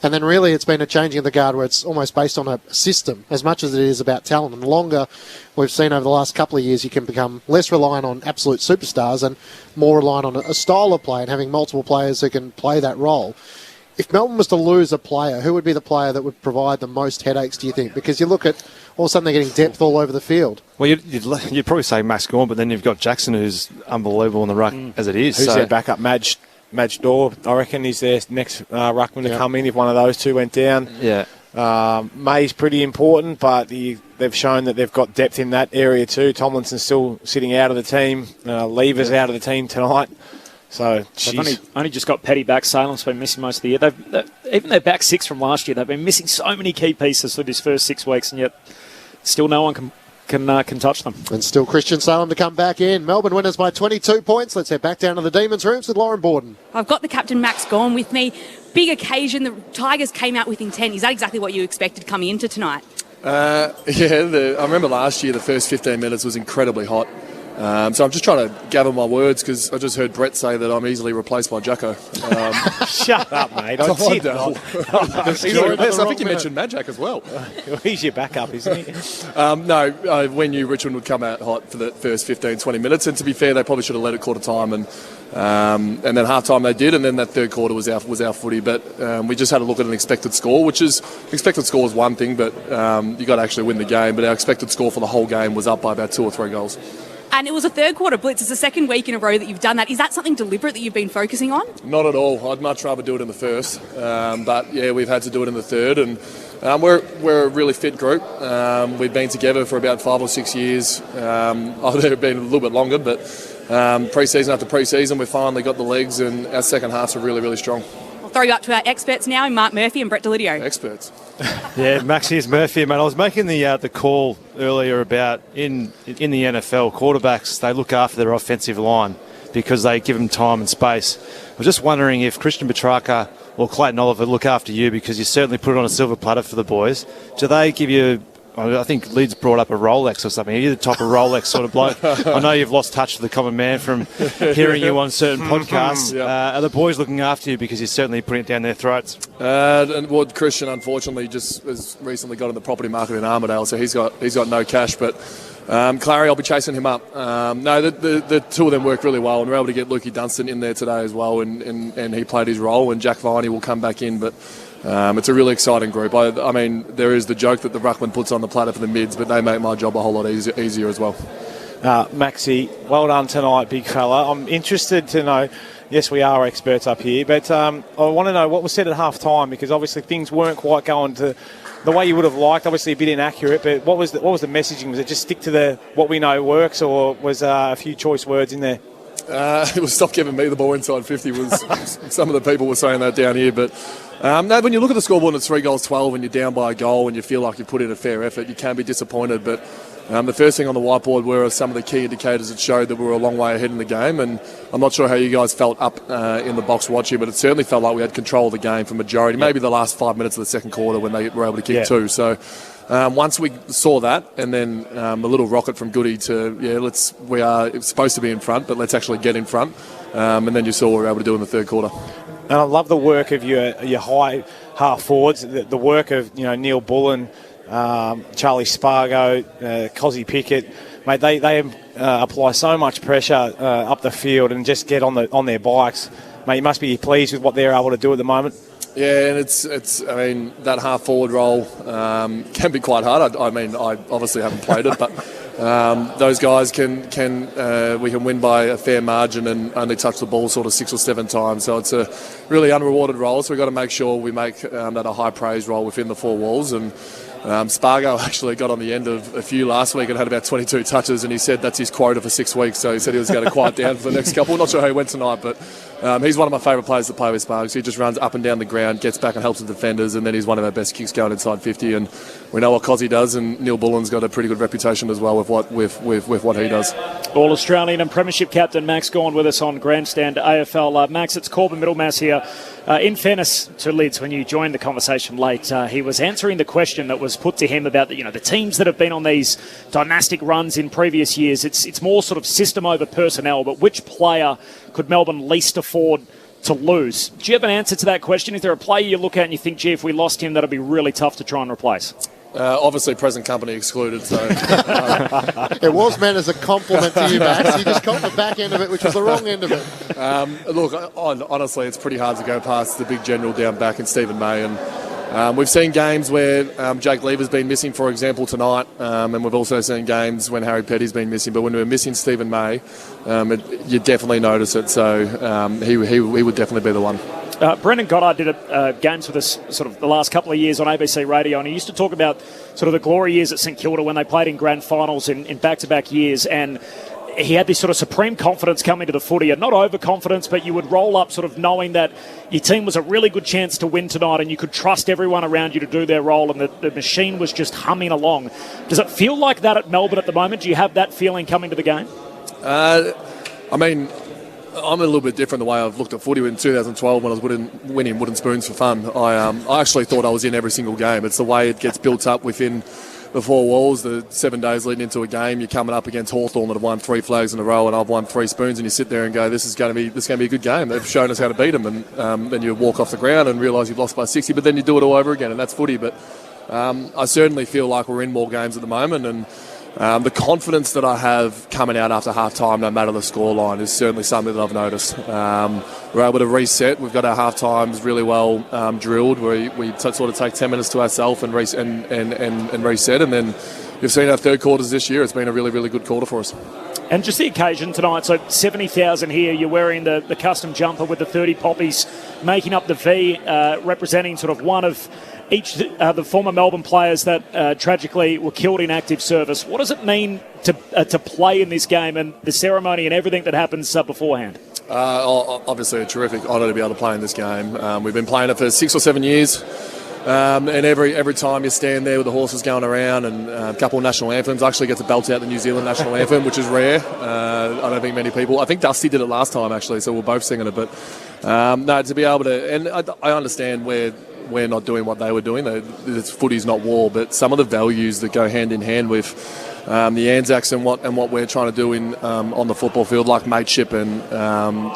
And then really it's been a changing of the guard where it's almost based on a system as much as it is about talent. And the longer we've seen over the last couple of years, you can become less reliant on absolute superstars and more reliant on a style of play and having multiple players who can play that role. If Melbourne was to lose a player, who would be the player that would provide the most headaches, do you think? Because you look at all of a sudden they're getting depth all over the field. Well, you'd probably say Max Gawn, but then you've got Jackson, who's unbelievable in the ruck as it is. Who's their backup? Madge Dorr, I reckon, is their next ruckman to come in if one of those two went down. May's pretty important, but they've shown that they've got depth in that area too. Tomlinson's still sitting out of the team. Lever's out of the team tonight. So they've only just got Petty back. Salem's been missing most of the year. Even their back 6 from last year, they've been missing so many key pieces through this first 6 weeks, and yet still no one can touch them. And still Christian Salem to come back in. Melbourne winners by 22 points. Let's head back down to the Demons' rooms with Lauren Borden. I've got the captain Max Gawn with me. Big occasion. The Tigers came out with intent. Is that exactly what you expected coming into tonight? I remember last year the first 15 minutes was incredibly hot. So I'm just trying to gather my words because I just heard Brett say that I'm easily replaced by Jacko. Shut up, mate. I think you mentioned Majak as well. He's your backup, isn't he? We knew Richmond would come out hot for the first 15-20 minutes, and to be fair, they probably should have let it quarter time, and then half time they did, and then that third quarter was our footy. But we just had a look at an expected score, which is expected score is one thing, but you got to actually win the game. But our expected score for the whole game was up by about 2 or 3 goals. And it was a third quarter blitz. It's the second week in a row that you've done that. Is that something deliberate that you've been focusing on? Not at all. I'd much rather do it in the first. But yeah, we've had to do it in the third. And we're a really fit group. We've been together for about 5 or 6 years. They've been a little bit longer, but pre-season after pre-season, we've finally got the legs, and our second halves are really, really strong. I'll throw you up to our experts now, Mark Murphy and Brett Delidio. Experts. Yeah, Max, here's Murphy, mate. I was making the call earlier about in the NFL, quarterbacks, they look after their offensive line because they give them time and space. I was just wondering if Christian Petrarca or Clayton Oliver look after you, because you certainly put it on a silver platter for the boys. Do they give you... I think Leeds brought up a Rolex or something. Are you the type of Rolex sort of bloke? I know you've lost touch with the common man from hearing you on certain podcasts. Are the boys looking after you because you're certainly putting it down their throats? And Christian, unfortunately, just has recently got in the property market in Armidale, so he's got no cash. But Clary, I'll be chasing him up. The two of them work really well, and we're able to get Lukey Dunstan in there today as well, and he played his role, and Jack Viney will come back in. But it's a really exciting group. I mean, there is the joke that the ruckman puts on the platter for the mids, but they make my job a whole lot easier as well. Maxie, well done tonight, big fella. I'm interested to know, yes, we are experts up here, but I want to know what was said at half-time, because obviously things weren't quite going to the way you would have liked, obviously a bit inaccurate, but what was the messaging? Was it just stick to what we know works, or was a few choice words in there? It was stop giving me the ball inside 50. Some of the people were saying that down here, but no, when you look at the scoreboard and it's 3 goals 12 and you're down by a goal and you feel like you've put in a fair effort, you can be disappointed. But the first thing on the whiteboard were some of the key indicators that showed that we were a long way ahead in the game, and I'm not sure how you guys felt up in the box watching, but it certainly felt like we had control of the game for majority, maybe the last 5 minutes of the second quarter when they were able to kick two. So once we saw that, and then a little rocket from Goody to, we are supposed to be in front, but let's actually get in front. And then you saw what we were able to do in the third quarter. And I love the work of your high half forwards, the work of Neil Bullen, Charlie Spargo, Cozzy Pickett. Mate, they apply so much pressure up the field and just get on their bikes. Mate, you must be pleased with what they're able to do at the moment. Yeah, and it's. I mean, that half forward role can be quite hard. I obviously haven't played it, but those guys we can win by a fair margin and only touch the ball sort of 6 or 7 times. So it's a really unrewarded role. So we've got to make sure we make that a high praise role within the 4 walls. And Spargo actually got on the end of a few last week and had about 22 touches, and he said that's his quota for 6 weeks. So he said he was going to quiet down for the next couple. Not sure how he went tonight, but he's one of my favourite players to play with, Spargo. He just runs up and down the ground, gets back and helps the defenders, and then he's one of our best kicks going inside 50. And we know what Cozzy does, and Neil Bullen's got a pretty good reputation as well with what he does. All-Australian and Premiership captain Max Gawn with us on Grandstand AFL. Max, it's Corbin Middlemass here. In fairness to Lids, when you joined the conversation late, he was answering the question that was put to him about the teams that have been on these dynastic runs in previous years. It's more sort of system over personnel, but which player could Melbourne least afford to lose? Do you have an answer to that question? Is there a player you look at and you think, gee, if we lost him, that'd be really tough to try and replace? Obviously, present company excluded. So it was meant as a compliment to you, Max. You just got the back end of it, which was the wrong end of it. Look, honestly, it's pretty hard to go past the big general down back in Stephen May, and we've seen games where Jake Lever's been missing, for example, tonight, and we've also seen games when Harry Petty's been missing. But when we're missing Stephen May, you definitely notice it. So he would definitely be the one. Brendan Goddard did games with us sort of the last couple of years on ABC Radio, and he used to talk about sort of the glory years at St Kilda when they played in grand finals in back-to-back years, and he had this sort of supreme confidence coming to the footy, and not overconfidence, but you would roll up sort of knowing that your team was a really good chance to win tonight, and you could trust everyone around you to do their role, and the machine was just humming along. Does it feel like that at Melbourne at the moment? Do you have that feeling coming to the game? I'm a little bit different the way I've looked at footy. In 2012, when I was winning wooden spoons for fun, I actually thought I was in every single game. It's the way it gets built up within the 4 walls. The 7 days leading into a game, you're coming up against Hawthorn that have won 3 flags in a row, and I've won 3 spoons, and you sit there and go, this is going to be a good game. They've shown us how to beat them, and then you walk off the ground and realise you've lost by 60, but then you do it all over again, and that's footy. But I certainly feel like we're in more games at the moment, and the confidence that I have coming out after half-time, no matter the scoreline, is certainly something that I've noticed. We're able to reset. We've got our half-times really well drilled, where we sort of take 10 minutes to ourselves and reset. And then you've seen our third quarters this year. It's been a really, really good quarter for us. And just the occasion tonight, so 70,000 here, you're wearing the custom jumper with the 30 poppies, making up the V, representing sort of one of each the former Melbourne players that tragically were killed in active service. What does it mean to play in this game and the ceremony and everything that happens beforehand? Obviously a terrific honour to be able to play in this game. We've been playing it for 6 or 7 years. And every time you stand there with the horses going around and a couple of national anthems, I actually get to belt out the New Zealand national anthem, which is rare. I don't think many people. I think Dusty did it last time actually, so we're both singing it. But no, to be able to, and I understand we're not doing what they were doing. It's footy's not war, but some of the values that go hand in hand with the Anzacs and what we're trying to do on the football field, like mateship and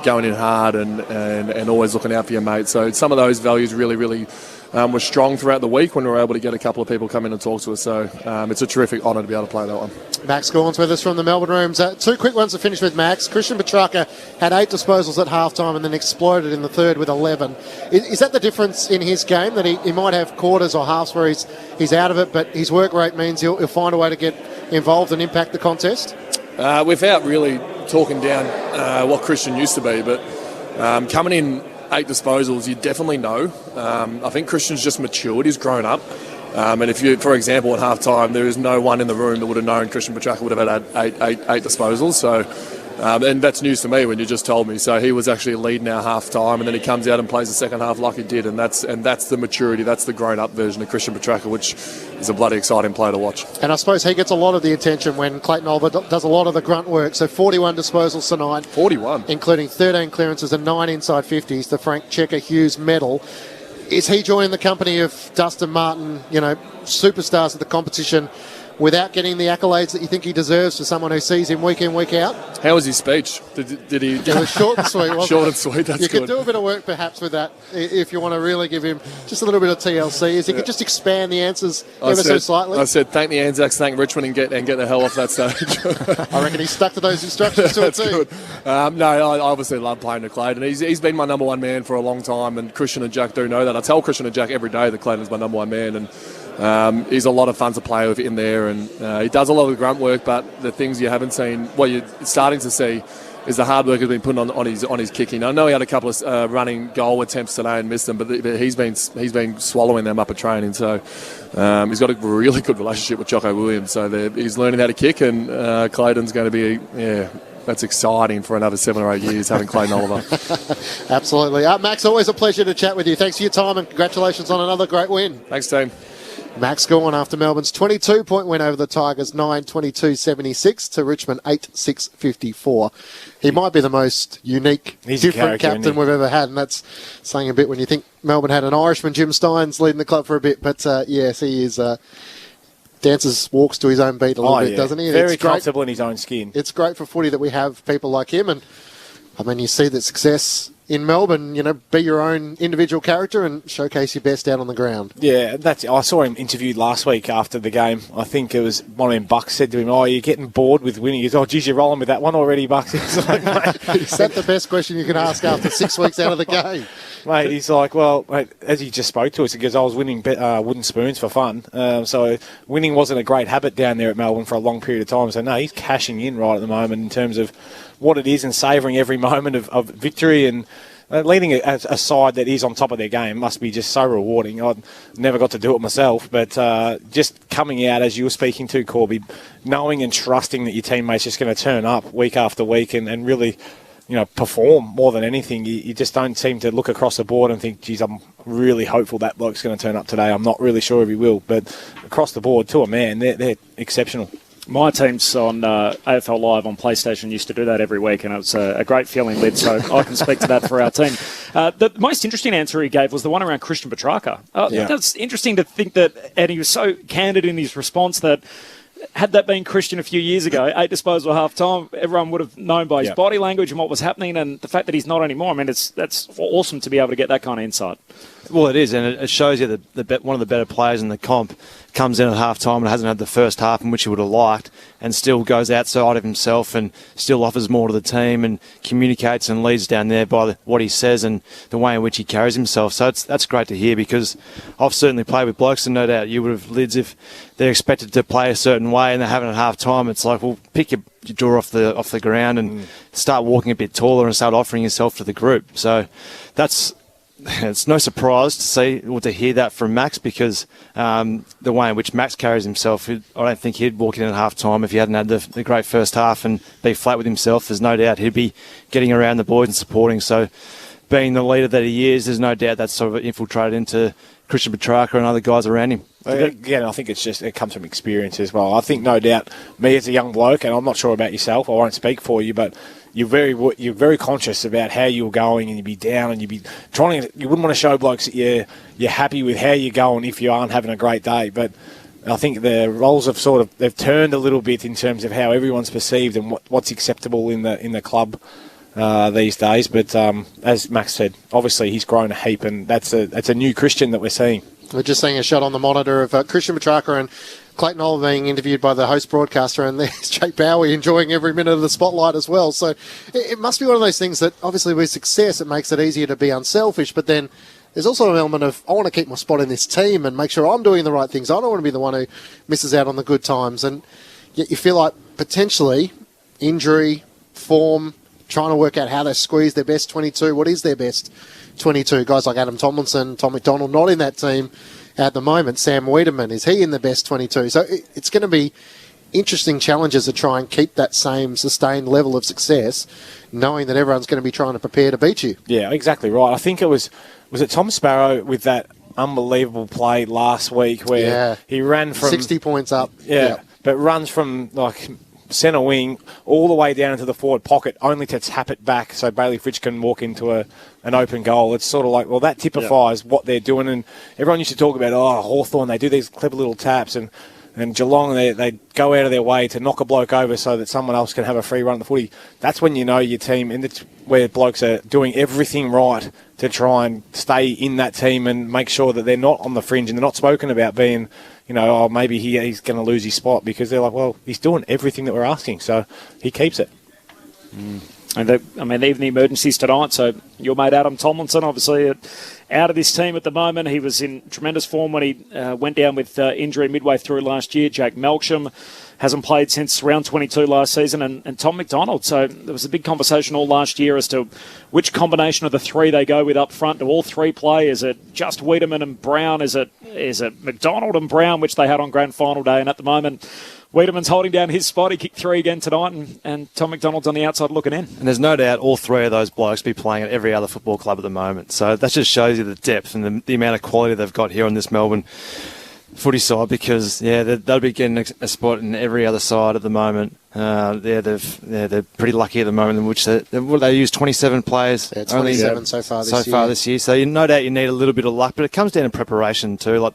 going in hard and always looking out for your mate. So some of those values really were strong throughout the week when we were able to get a couple of people come in and talk to us. So it's a terrific honour to be able to play that one. Max Gawn's with us from the Melbourne Rooms. Two quick ones to finish with, Max. Christian Petrarca had 8 disposals at halftime and then exploded in the third with 11. Is that the difference in his game, that he might have quarters or halves where he's out of it, but his work rate means he'll find a way to get involved and impact the contest? Without really talking down what Christian used to be, but coming in 8 disposals, you definitely know. I think Christian's just matured. He's grown up. And if you, for example, at half-time, there is no one in the room that would have known Christian Petrarca would have had eight disposals. So, and that's news to me when you just told me. So he was actually leading our half-time, and then he comes out and plays the second half like he did. And that's the maturity. That's the grown-up version of Christian Petrarca, which is a bloody exciting player to watch. And I suppose he gets a lot of the attention when Clayton Oliver does a lot of the grunt work. So 41 disposals tonight. 41. Including 13 clearances and 9 inside 50s, the Frank Checker Hughes medal. Is he joining the company of Dustin Martin, superstars of the competition, without getting the accolades that you think he deserves for someone who sees him week in, week out? How was his speech? Did he? It was short and sweet, wasn't Short it? and sweet, that's You good. could do a bit of work perhaps with that if you want to really give him just a little bit of TLC. Is he could just expand the answers so slightly? I said, thank the Anzacs, thank Richmond, and get the hell off that stage. I reckon he stuck to those instructions to a T. Good. No, I obviously love playing with Clayton. He's been my number one man for a long time, and Christian and Jack do know that. I tell Christian and Jack every day that Clayton's my number one man, and he's a lot of fun to play with in there, and he does a lot of the grunt work, but the things you haven't seen, what you're starting to see, is the hard work has been put on his kicking. I know he had a couple of running goal attempts today and missed them, but he's been swallowing them up at training. So he's got a really good relationship with Jocko Williams. So he's learning how to kick, and Clayton's going to be that's exciting for another 7 or 8 years having Clayton Oliver. Absolutely. Max, always a pleasure to chat with you. Thanks for your time and congratulations on another great win. Thanks, team. Max Gawn after Melbourne's 22-point win over the Tigers, 9-22-76 to Richmond 8-6-54. He might be the most unique, different captain we've ever had, and that's saying a bit when you think Melbourne had an Irishman, Jim Steins, leading the club for a bit. But yes, he is walks to his own beat a little bit, doesn't he? Very comfortable in his own skin. It's great for footy that we have people like him, and I mean, you see that success in Melbourne, be your own individual character and showcase your best out on the ground. Yeah, I saw him interviewed last week after the game. I think it was one of them Bucks said to him, "Oh, you're getting bored with winning." He goes, "Oh, geez, you're rolling with that one already, Bucks." It's like, mate, is that the best question you can ask after 6 weeks out of the game? Mate, he's like, well, mate, as he just spoke to us, he goes, I was winning wooden spoons for fun. So winning wasn't a great habit down there at Melbourne for a long period of time. So, no, he's cashing in right at the moment in terms of what it is and savouring every moment of victory, and leading a side that is on top of their game must be just so rewarding. I never got to do it myself, but just coming out, as you were speaking to, Corby, knowing and trusting that your teammate's just going to turn up week after week and really perform more than anything. You just don't seem to look across the board and think, geez, I'm really hopeful that bloke's going to turn up today. I'm not really sure if he will, but across the board, to a man, they're exceptional. My team's on AFL Live on PlayStation used to do that every week, and it was a great feeling, Lid, so I can speak to that for our team. The most interesting answer he gave was the one around Christian Petrarca. That's interesting to think that, and he was so candid in his response that had that been Christian a few years ago, 8 disposals at half-time, everyone would have known by his body language and what was happening, and the fact that he's not anymore, I mean, that's awesome to be able to get that kind of insight. Well, it is, and it shows you that one of the better players in the comp comes in at half-time and hasn't had the first half in which he would have liked, and still goes outside of himself and still offers more to the team and communicates and leads down there by what he says and the way in which he carries himself. So that's great to hear, because I've certainly played with blokes, and no doubt you would have, Lids, if they're expected to play a certain way and they're having it at half-time, it's like, well, pick your jaw off the ground and start walking a bit taller and start offering yourself to the group. So that's it's no surprise to see or to hear that from Max, because the way in which Max carries himself, I don't think he'd walk in at half-time if he hadn't had the great first half and be flat with himself. There's no doubt he'd be getting around the boys and supporting. So being the leader that he is, there's no doubt that's sort of infiltrated into Christian Petrarca and other guys around him. Again, I think it comes from experience as well. I think no doubt me as a young bloke, and I'm not sure about yourself, I won't speak for you, but you're very conscious about how you're going, and you'd be down, and you'd be trying to. You wouldn't want to show blokes that you're happy with how you're going if you aren't having a great day. But I think the roles have they've turned a little bit in terms of how everyone's perceived and what's acceptable in the club these days. But as Max said, obviously he's grown a heap, and that's a new Christian that we're seeing. We're just seeing a shot on the monitor of Christian Petrarca and Clayton Oliver being interviewed by the host broadcaster, and there's Jake Bowie enjoying every minute of the spotlight as well. So it must be one of those things that obviously with success it makes it easier to be unselfish, but then there's also an element of I want to keep my spot in this team and make sure I'm doing the right things. I don't want to be the one who misses out on the good times, and yet you feel like potentially injury, form, trying to work out how they squeeze their best 22. What is their best 22? Guys like Adam Tomlinson, Tom McDonald, not in that team at the moment. Sam Wiedemann, is he in the best 22? So it's going to be interesting challenges to try and keep that same sustained level of success, knowing that everyone's going to be trying to prepare to beat you. Yeah, exactly right. I think it was it Tom Sparrow with that unbelievable play last week where he ran from 60 points up. Yeah, but runs from like centre wing all the way down into the forward pocket only to tap it back so Bailey Fritsch can walk into an open goal. It's sort of like, well, that typifies what they're doing. And everyone used to talk about, Hawthorn, they do these clever little taps, and Geelong, they go out of their way to knock a bloke over so that someone else can have a free run at the footy. That's when you know your team, and it's where blokes are doing everything right to try and stay in that team and make sure that they're not on the fringe and they're not spoken about being, maybe he's going to lose his spot, because they're like, well, he's doing everything that we're asking, so he keeps it. And even the emergencies tonight, so your mate Adam Tomlinson, obviously out of this team at the moment. He was in tremendous form when he went down with injury midway through last year. Jake Melksham hasn't played since round 22 last season, and Tom McDonald. So there was a big conversation all last year as to which combination of the three they go with up front. Do all three play? Is it just Wiedemann and Brown? Is it McDonald and Brown, which they had on grand final day? And at the moment, Wiedemann's holding down his spot. He kicked three again tonight, and Tom McDonald's on the outside looking in. And there's no doubt all three of those blokes be playing at every other football club at the moment. So that just shows you the depth and the amount of quality they've got here on this Melbourne footy side, because they'll be getting a spot in every other side at the moment. They're pretty lucky at the moment, in which they use 27 players. Yeah, 27 so far this year. So no doubt you need a little bit of luck, but it comes down to preparation too. Like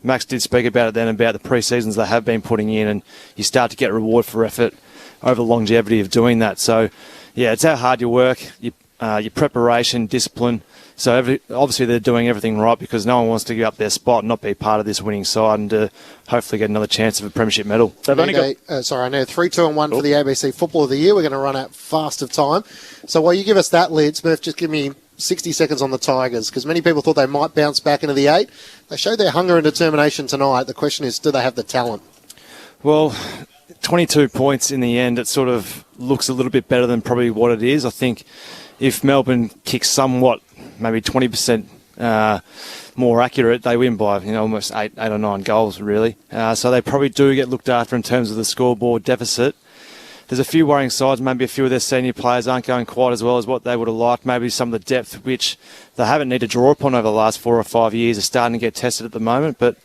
Max did speak about it then, about the pre-seasons they have been putting in, and you start to get reward for effort over the longevity of doing that. So yeah, it's how hard you work, your preparation, discipline. So obviously they're doing everything right, because no one wants to give up their spot and not be part of this winning side, and hopefully get another chance of a premiership medal. They've only got 3, 2 and 1 for the ABC Football of the Year. We're going to run out fast of time. So while you give us that lead, Smurf, just give me 60 seconds on the Tigers, because many people thought they might bounce back into the 8. They showed their hunger and determination tonight. The question is, do they have the talent? Well, 22 points in the end, it sort of looks a little bit better than probably what it is. I think if Melbourne kicks somewhat, maybe 20% more accurate, they win by almost 8 or 9 goals, really. So they probably do get looked after in terms of the scoreboard deficit. There's a few worrying sides. Maybe a few of their senior players aren't going quite as well as what they would have liked. Maybe some of the depth, which they haven't needed to draw upon over the last 4 or 5 years, are starting to get tested at the moment. But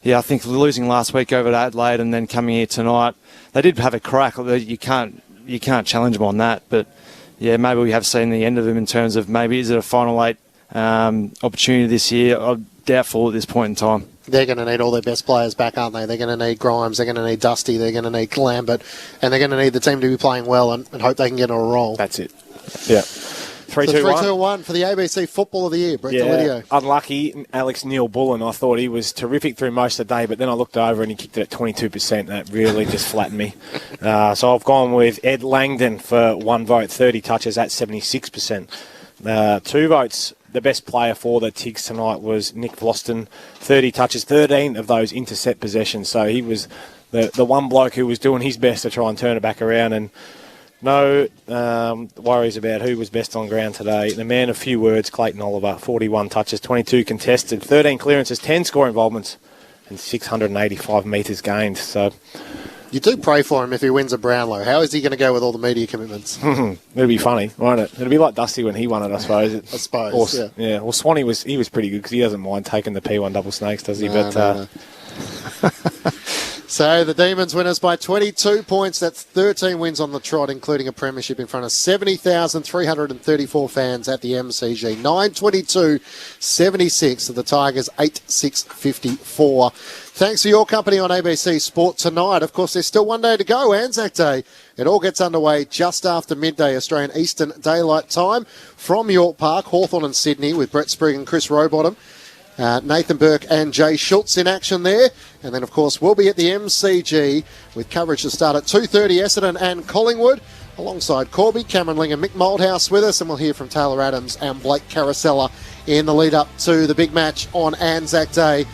yeah, I think losing last week over to Adelaide and then coming here tonight, they did have a crack. You can't challenge them on that. But yeah, maybe we have seen the end of them in terms of maybe is it a final 8 opportunity this year. I'm doubtful at this point in time. They're going to need all their best players back, aren't they? They're going to need Grimes, they're going to need Dusty, they're going to need Lambert, and they're going to need the team to be playing well and hope they can get on a roll. That's it. Yeah. 3, 2, 1 for the ABC Football of the Year. Brett Delidio. Unlucky, Alex Neil-Bullen. I thought he was terrific through most of the day, but then I looked over and he kicked it at 22%. That really just flattened me. So I've gone with Ed Langdon for 1 vote, 30 touches at 76%. 2 votes. The best player for the Tigs tonight was Nick Vlosten, 30 touches, 13 of those intercept possessions. So he was the one bloke who was doing his best to try and turn it back around. And No worries about who was best on ground today. The man of few words, Clayton Oliver, 41 touches, 22 contested, 13 clearances, 10 score involvements, and 685 metres gained. So you do pray for him if he wins a Brownlow. How is he going to go with all the media commitments? It'll be funny, won't it? It'll be like Dusty when he won it, I suppose. I suppose, yeah. Well, Swanee was pretty good because he doesn't mind taking the P1 double snakes, does he? No. So the Demons winners by 22 points. That's 13 wins on the trot, including a premiership in front of 70,334 fans at the MCG. 922.76 to the Tigers, 86.54. Thanks for your company on ABC Sport tonight. Of course, there's still one day to go, Anzac Day. It all gets underway just after midday Australian Eastern Daylight Time from York Park, Hawthorn and Sydney, with Brett Sprigg and Chris Rowbottom. Nathan Burke and Jay Schultz in action there. And then, of course, we'll be at the MCG with coverage to start at 2:30, Essendon and Collingwood, alongside Corby, Cameron Ling and Mick Moldhouse with us. And we'll hear from Taylor Adams and Blake Caracella in the lead-up to the big match on Anzac Day.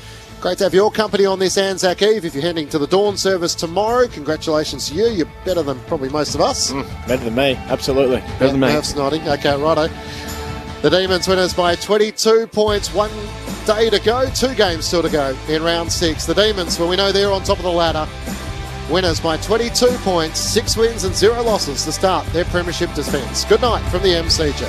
Great to have your company on this Anzac Eve. If you're heading to the dawn service tomorrow, congratulations to you. You're better than probably most of us. Better than me, absolutely. Better than me. Nerves nodding. Okay, righto. The Demons winners by 22 points. One day to go, 2 games still to go in round 6. The Demons, well, we know they're on top of the ladder. Winners by 22 points, 6 wins and 0 losses to start their premiership defence. Good night from the MCG.